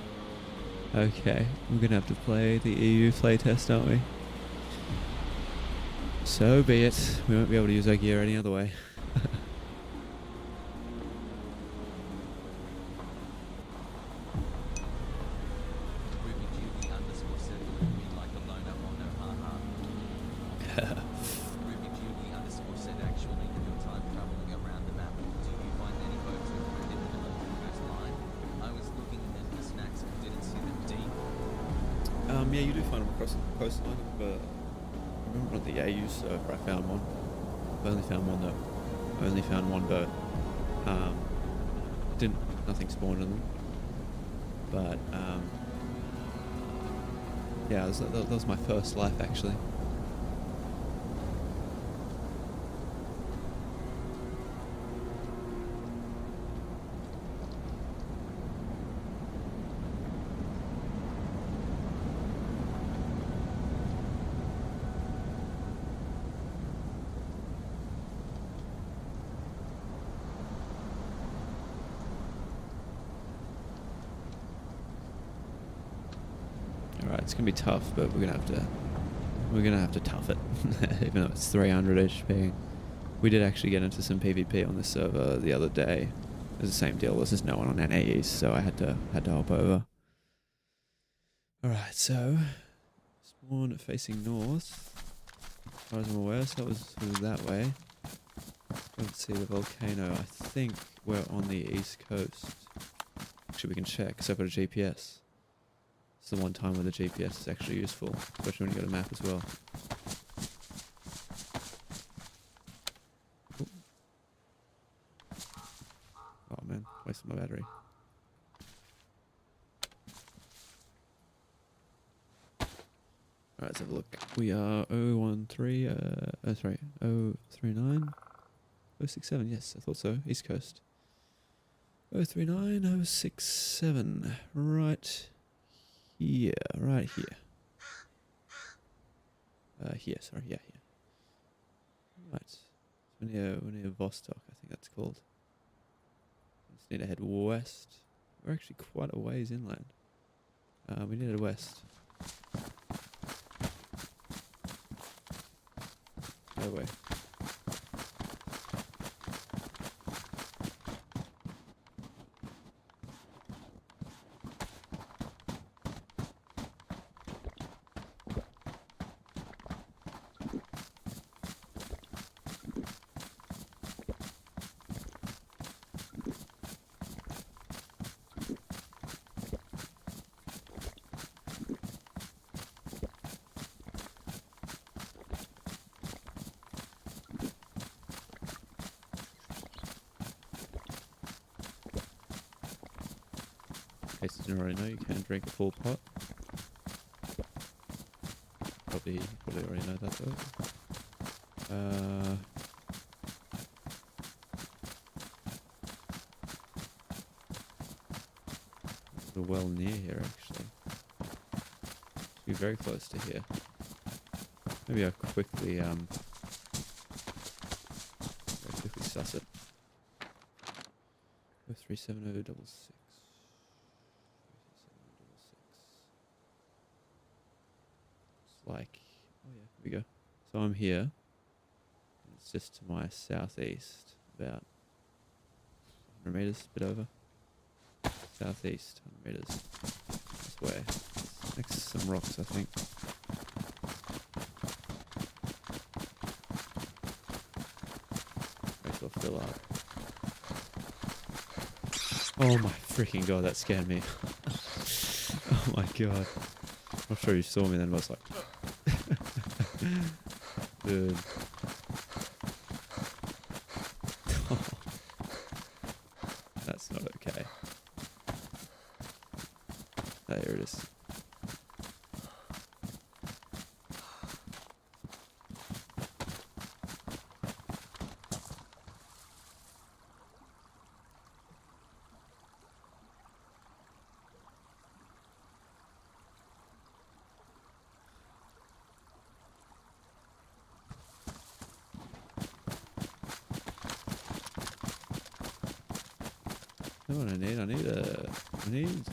Okay, we're gonna have to play the EU playtest, aren't we? So be it. We won't be able to use our gear any other way. Ruby Beauty underscore said me like a loner or no ha ha. Ruby Beauty underscore said actually in your time traveling around the map, do you find any folks who put in the middle of the coastline? I was looking in them for snacks and didn't see them deep. Yeah, you do find them across the coastline, but I remember on the AU server I found one. I only found one though. I only found one boat. Nothing spawned in them. But yeah, that was my first life actually. Alright, it's gonna be tough, but we're gonna have to tough it. Even though it's 300 HP. We did actually get into some PvP on this server the other day. It was the same deal, there's just no one on NAEs, so I had to hop over. Alright, so spawn facing north. As far as I'm aware, so it was that way. Let's see the volcano. I think we're on the east coast. Actually we can check, because I've got a GPS. It's the one time where the GPS is actually useful, especially when you got a map as well. Ooh. Oh man, wasted my battery. Alright, let's have a look. We are 039, 067, yes, I thought so, East Coast. 039, 067, right. Yeah, right here. Here. Right. So we're near Vostok, I think that's called. Just need to head west. We're actually quite a ways inland. We need to head west. No way. In case you didn't already know, you can drink a full pot. Probably already know that though. We're well near here actually. We're very close to here. Maybe I'll quickly suss it. 037066. like, oh yeah, here we go. So I'm here. It's just to my southeast, about 100 meters, a bit over. Southeast, 100 meters. This way. It's next to some rocks, I think. Wait till I fill up. Oh my freaking god, that scared me. Oh my god. I'm not sure you saw me then, but I was like... Dude. That's not okay. There it is. You know what I need? I need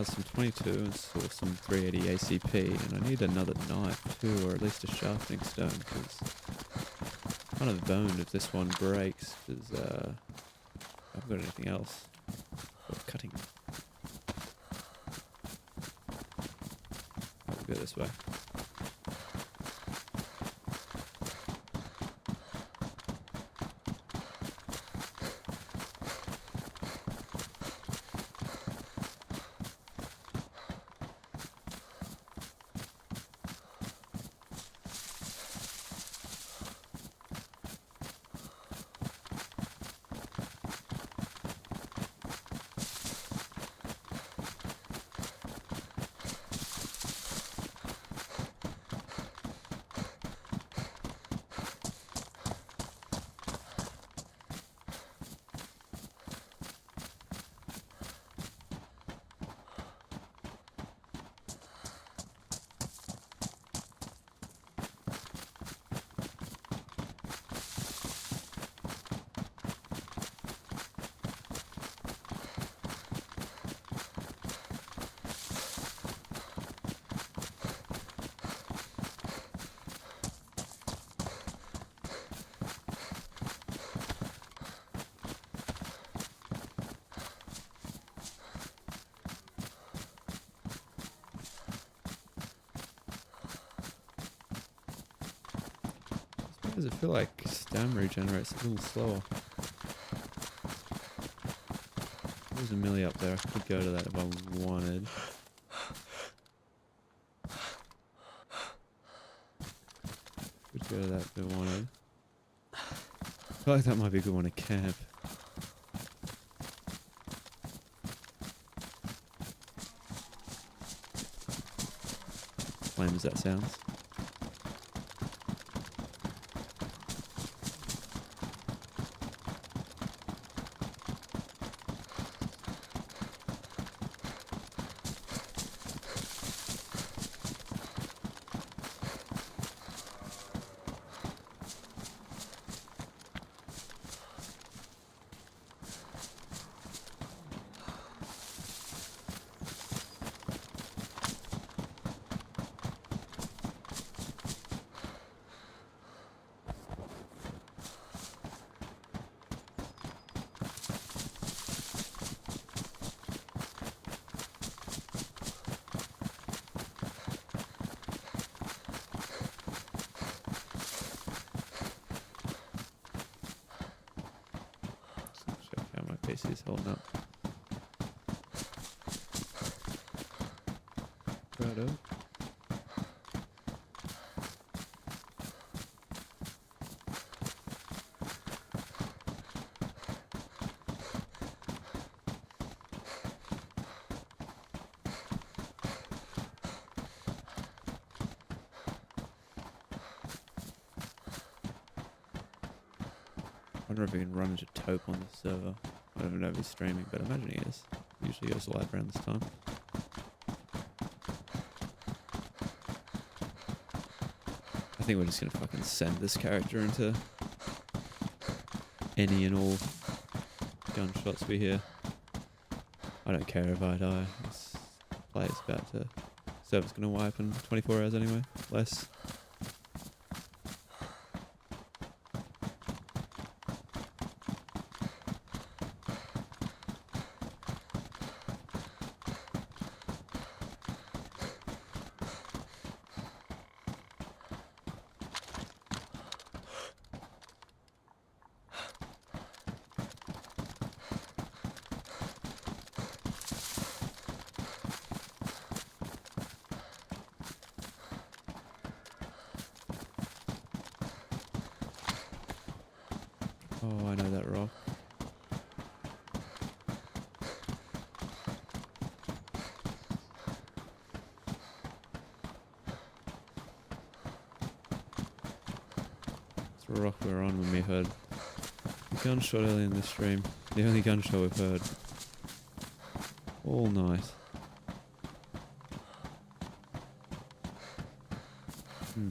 some 22 and sort of some 380 ACP, and I need another knife too, or at least a sharpening stone, because I'm kind of boned if this one breaks, because I haven't got anything else for cutting. I'll go this way. Does it feel like stamina regenerates a little slower? There's a millie up there. I could go to that if I wanted. Could go to that if I wanted. I feel like that might be a good one to camp. Lame as that sounds. He's holding up. Righto. I wonder if we can run into Taupe on the server. I don't know if he's streaming, but I imagine he is. Usually goes live around this time. I think we're just gonna fucking send this character into any and all gunshots we hear. I don't care if I die. This player's about to... Server's gonna wipe in 24 hours anyway. Less. Oh, I know that rock. It's the rock we were on when we heard the gunshot early in the stream. The only gunshot we've heard all night. Hmm.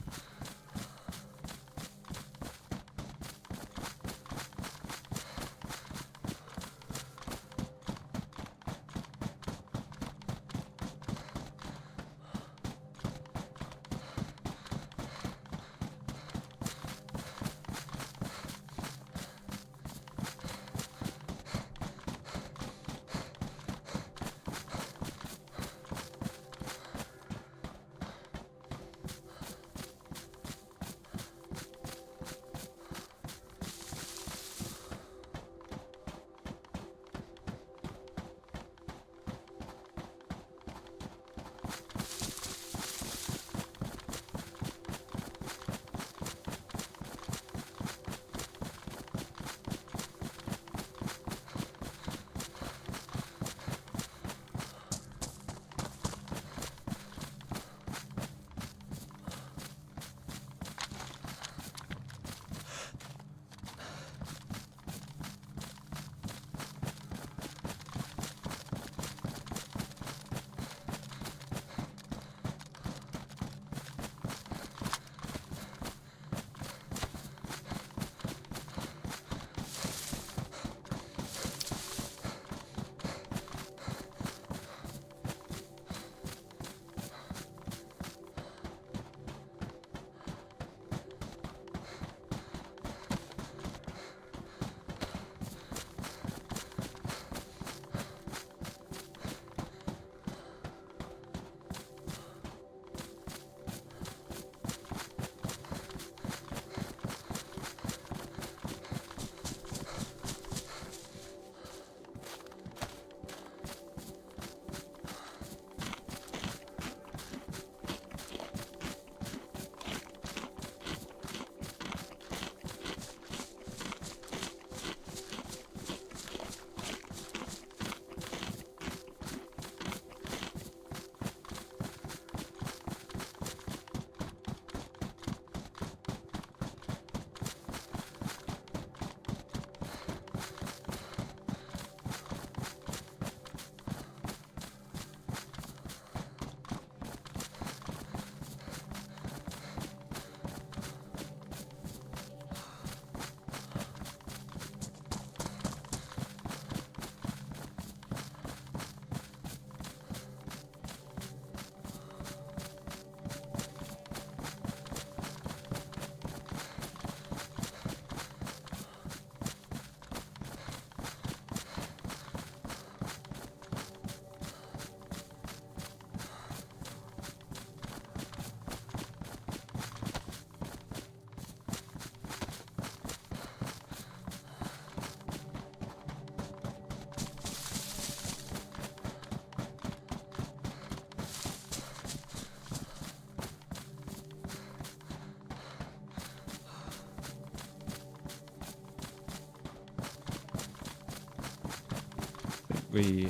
We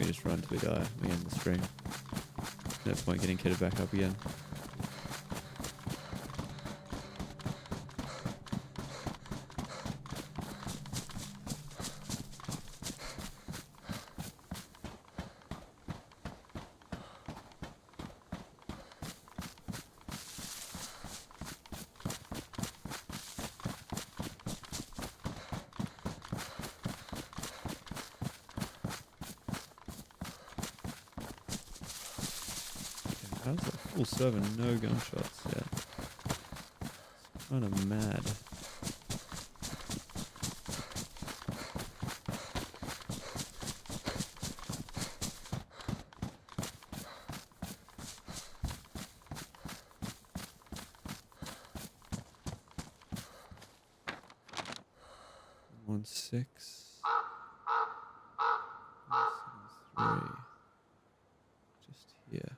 just run till we die. We end the stream. No point getting kitted back up again. Full server, no gunshots. Yeah. Kind of mad. One 6 173. Just here.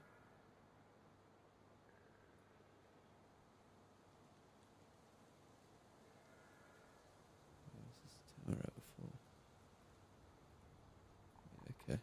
Where was this tower at before? Yeah, okay.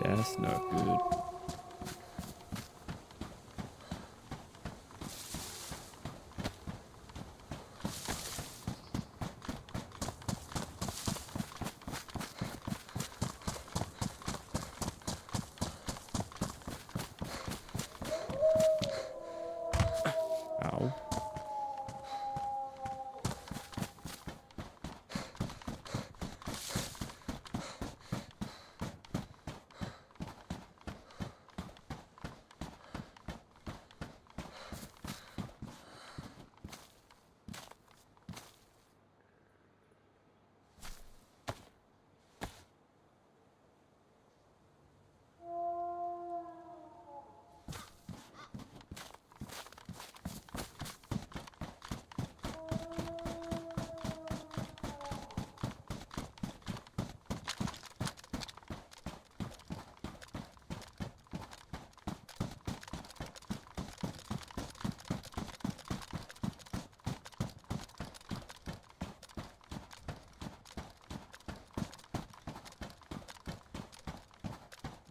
That's not good. Ow.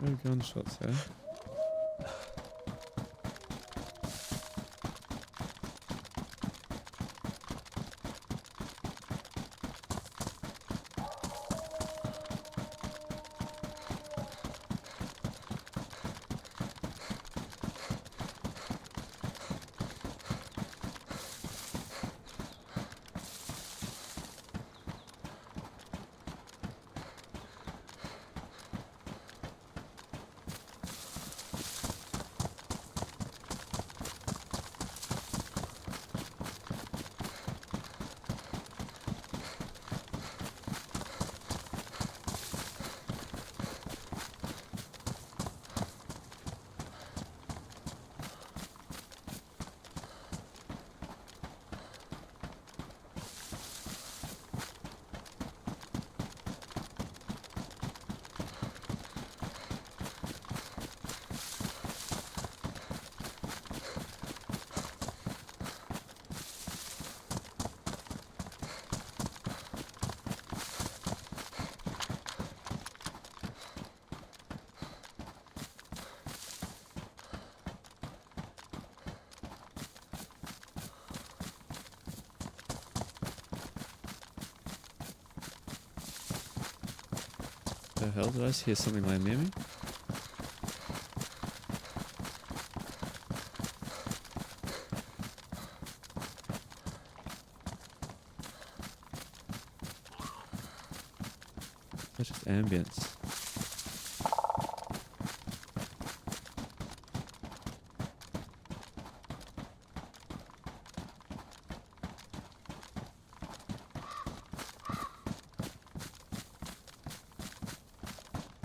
No gunshots there. The hell? Did I just hear something land near me? That's just ambience.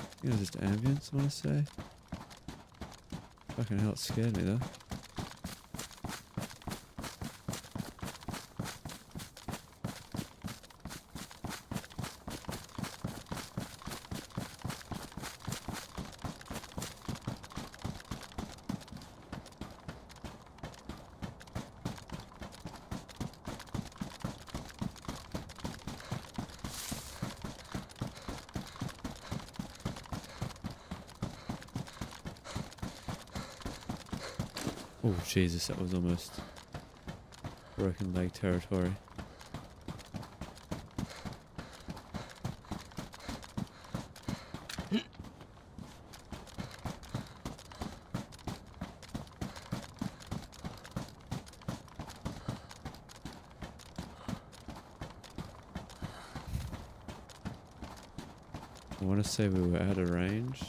I think it was just ambience, I want to say. Fucking hell, it scared me though. Oh Jesus, that was almost broken leg territory. I want to say we were out of range.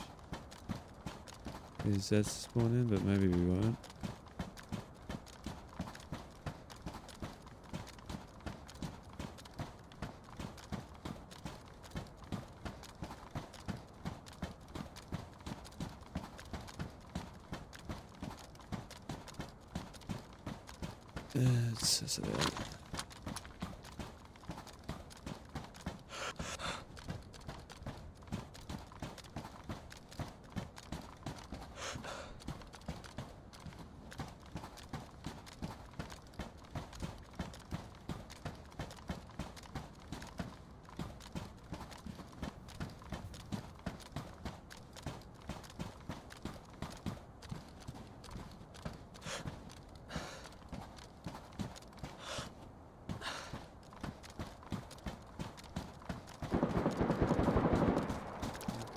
These Zeds spawn in, but maybe we weren't. It's about.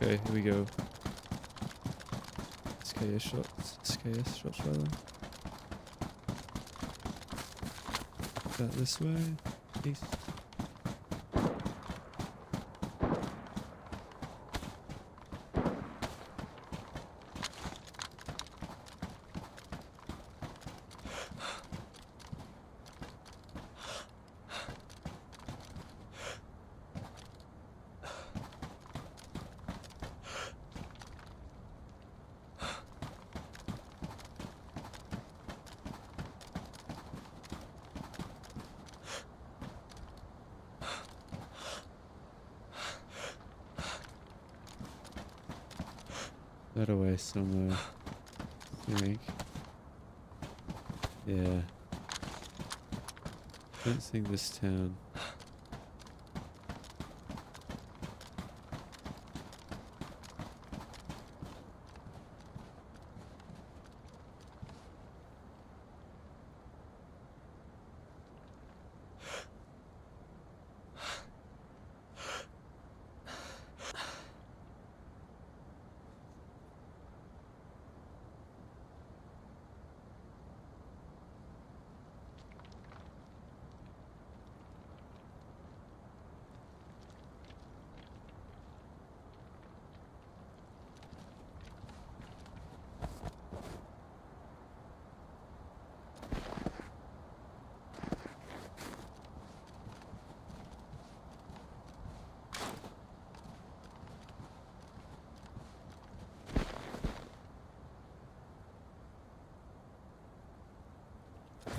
Okay, here we go. SKS shots rather. That this way. East. That away somewhere, I think. Yeah. Don't think this town.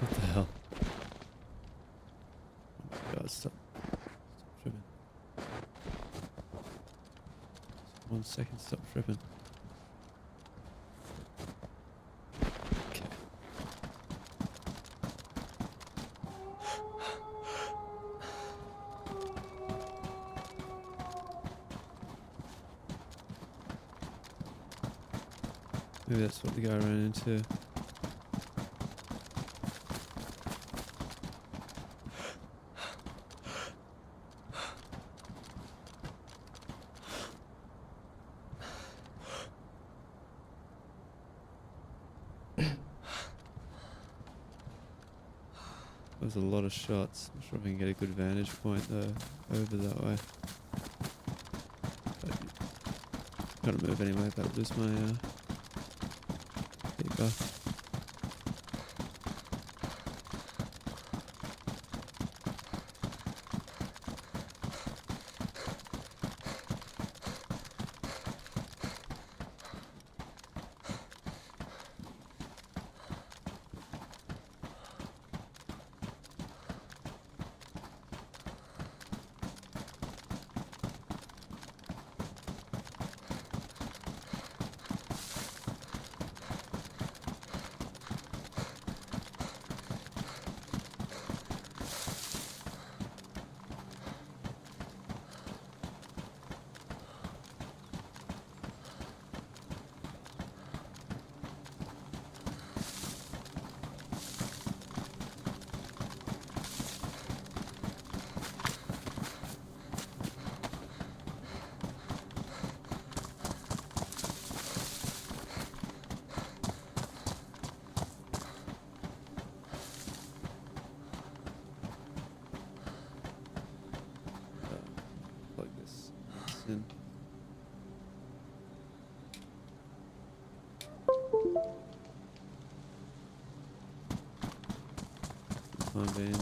What the hell? Oh my god, stop. Stop tripping. 1 second, stop tripping. Okay. Maybe that's what the guy ran into. There was a lot of shots. Not sure if I can get a good vantage point though over that way. But gotta move anyway. About to lose my big buff. Plug this in. My van.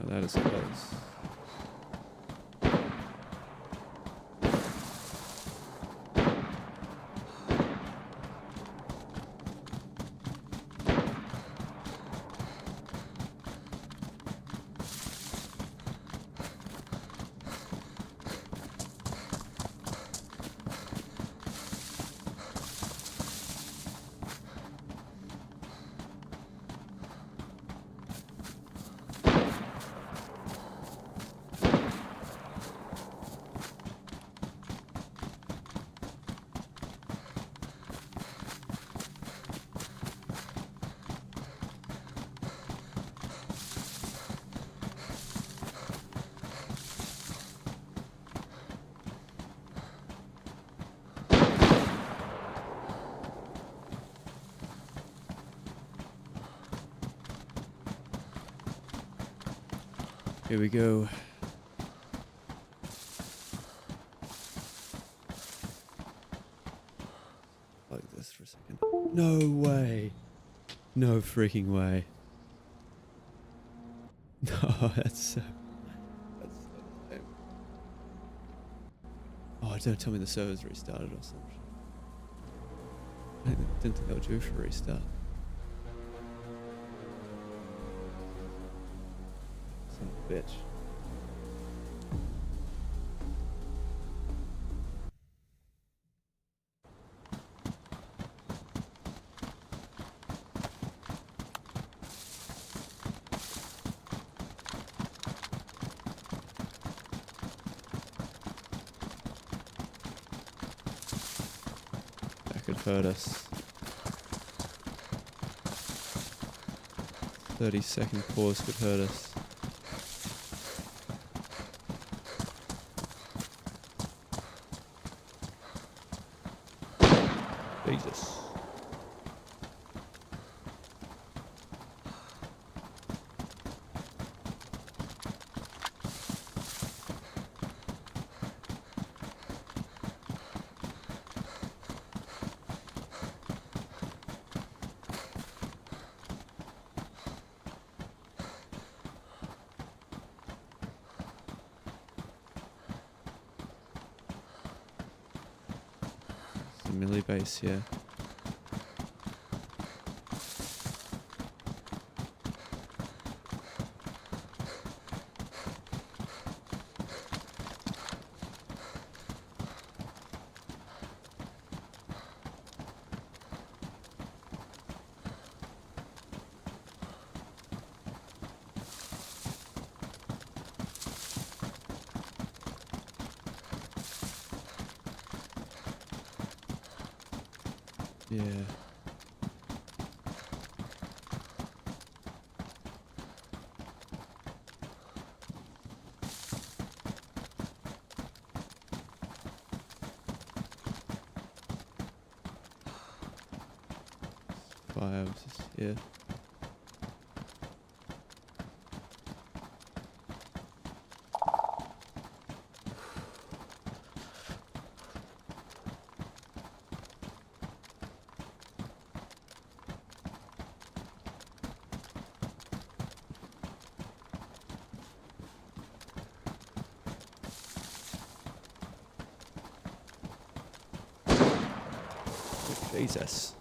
That is close. Here we go. Like this for a second. No way. No freaking way. No, that's so lame. Oh, don't tell me the server's restarted or something. I didn't think they were due for a restart. Son of a bitch. That could hurt us. 30-second pause could hurt us. Jesus. Melee base, yeah. Yeah. Fire, yeah. Jesus.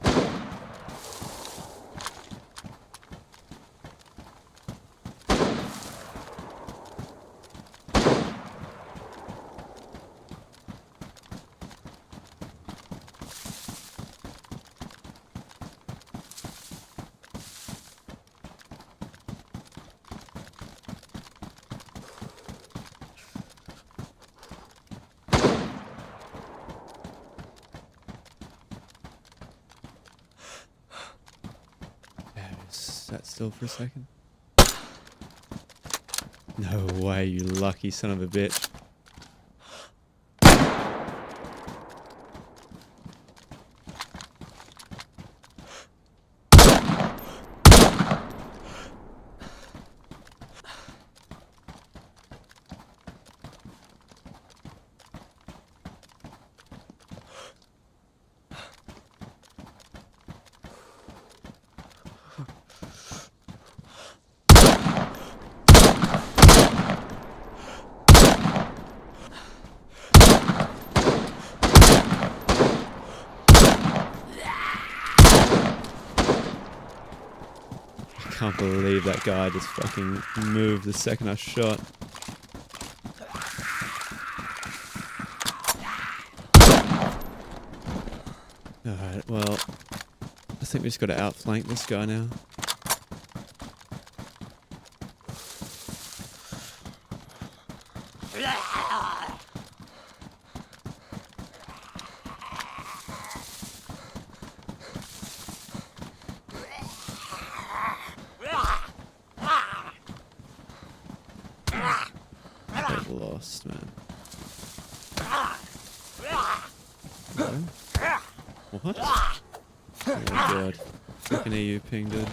Sat still for a second. No way, you lucky son of a bitch. I can't believe that guy just fucking moved the second I shot. Alright, well, I think we just got to outflank this guy now. I've lost, man. Hello? What? Oh my god. Fucking EU ping, dude.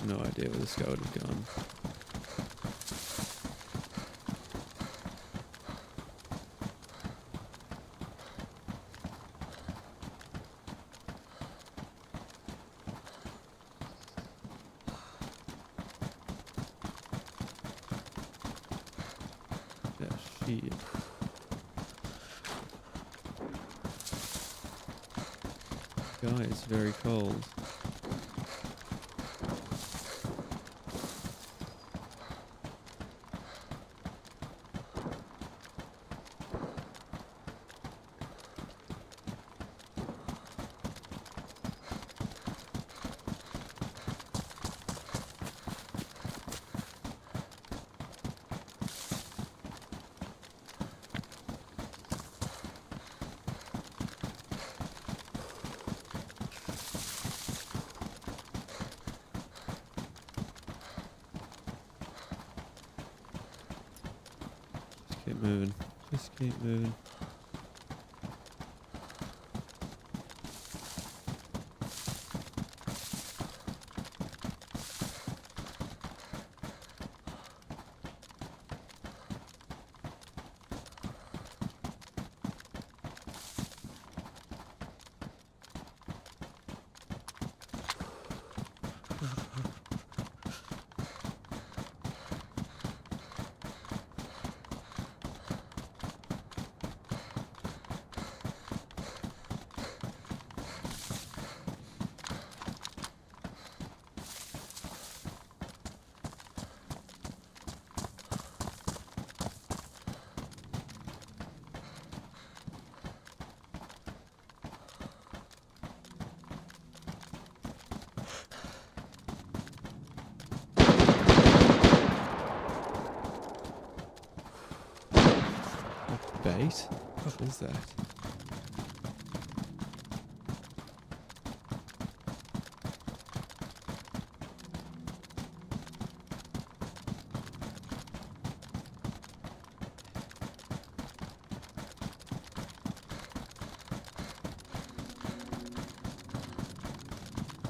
No idea where this guy would have gone. Yeah, shit. Guy is very cold. Just keep moving. Just keep moving. Bait? What is that?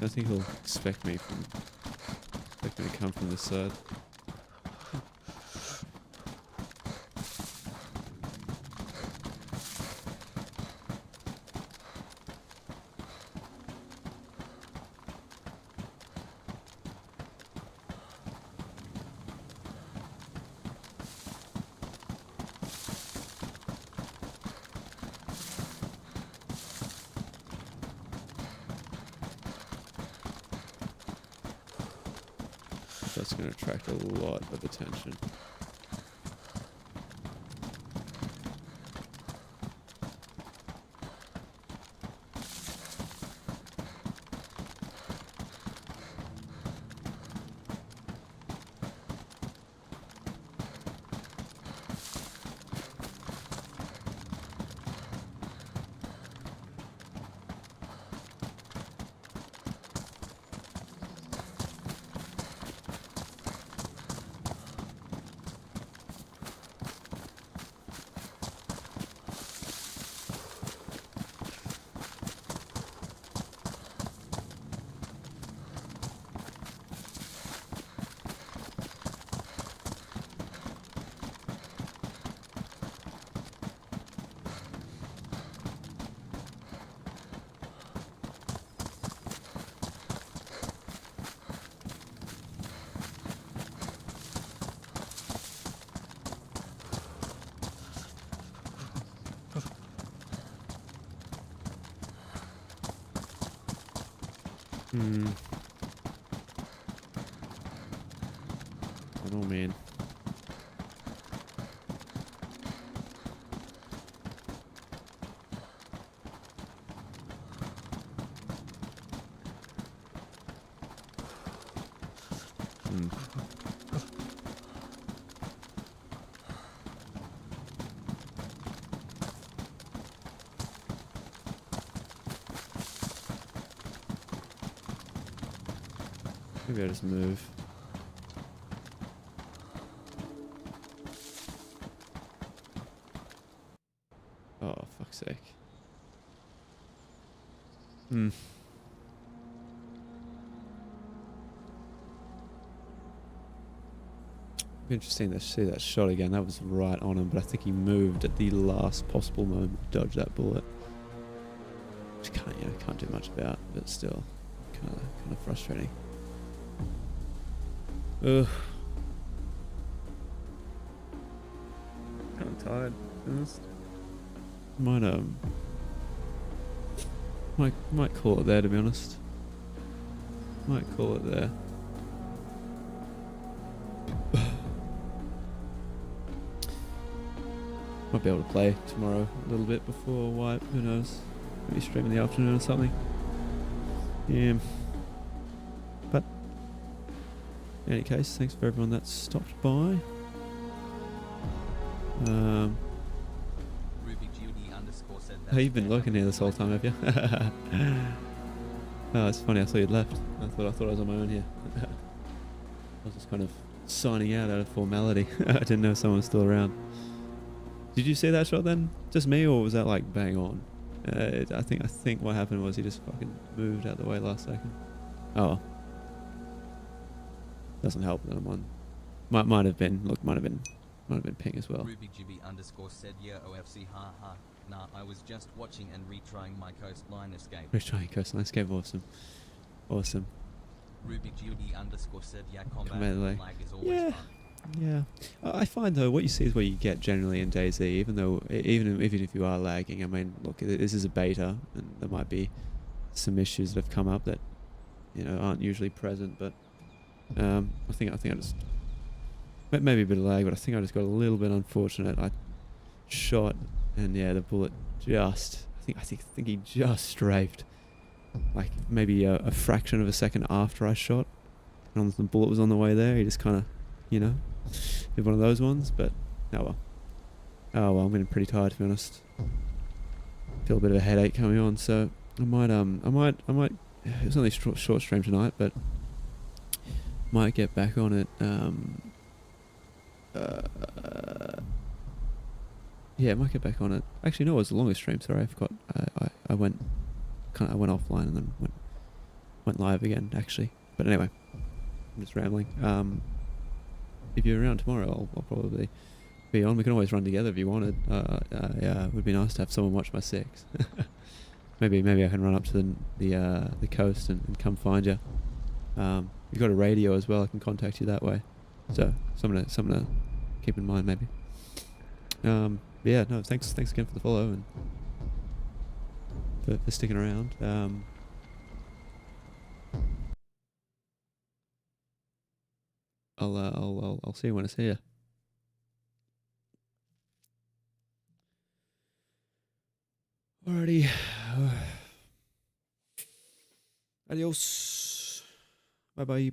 I think he'll expect me to come from this side. That's going to attract a lot of attention. Oh man. Maybe I just move. Oh, fuck's sake. Be interesting to see that shot again. That was right on him, but I think he moved at the last possible moment to dodge that bullet. Which can't do much about, but still, kind of frustrating. Ugh. Kind of tired. Might call it there, to be honest. Might call it there. Might be able to play tomorrow a little bit before wipe. Who knows? Maybe stream in the afternoon or something. Yeah. But in any case, thanks for everyone that stopped by. Oh, you've been lurking here this whole time, have you? Oh, it's funny. I thought you'd left. I thought I was on my own here. I was just kind of signing out of formality. I didn't know someone was still around. Did you see that shot then? Just me, or was that like bang on? I think what happened was he just fucking moved out the way last second. Oh, doesn't help that I'm on. Might have been ping as well. RubyGB_ said yeah OFC haha. Nah, I was just watching and retrying my coastline escape. Retrying coastline escape, awesome. RubyGB_ said yeah combat lag is always yeah. fun. Yeah, I find though what you see is what you get generally in DayZ. Even if you are lagging, I mean, look, this is a beta, and there might be some issues that have come up that aren't usually present. But I think I just maybe a bit of lag, but I think I just got a little bit unfortunate. I shot, and yeah, the bullet just I think he just strafed, like maybe a fraction of a second after I shot, and the bullet was on the way there. He just kind of did one of those ones, but oh well, I'm getting pretty tired, to be honest. Feel a bit of a headache coming on, so I might it was only a short stream tonight, but might get back on it. Yeah, I might get back on it. Actually, no, it was the longest stream. Sorry, I forgot. I went offline and then went live again. Actually, but anyway, I'm just rambling. If you're around tomorrow, I'll probably be on. We can always run together if you wanted. Yeah, it would be nice to have someone watch my six. maybe I can run up to the coast and come find you. You've got a radio as well. I can contact you that way. So something to keep in mind, maybe. Yeah, no, thanks again for the follow and for sticking around. I'll see you when I see you. Alrighty. Adios. Bye bye.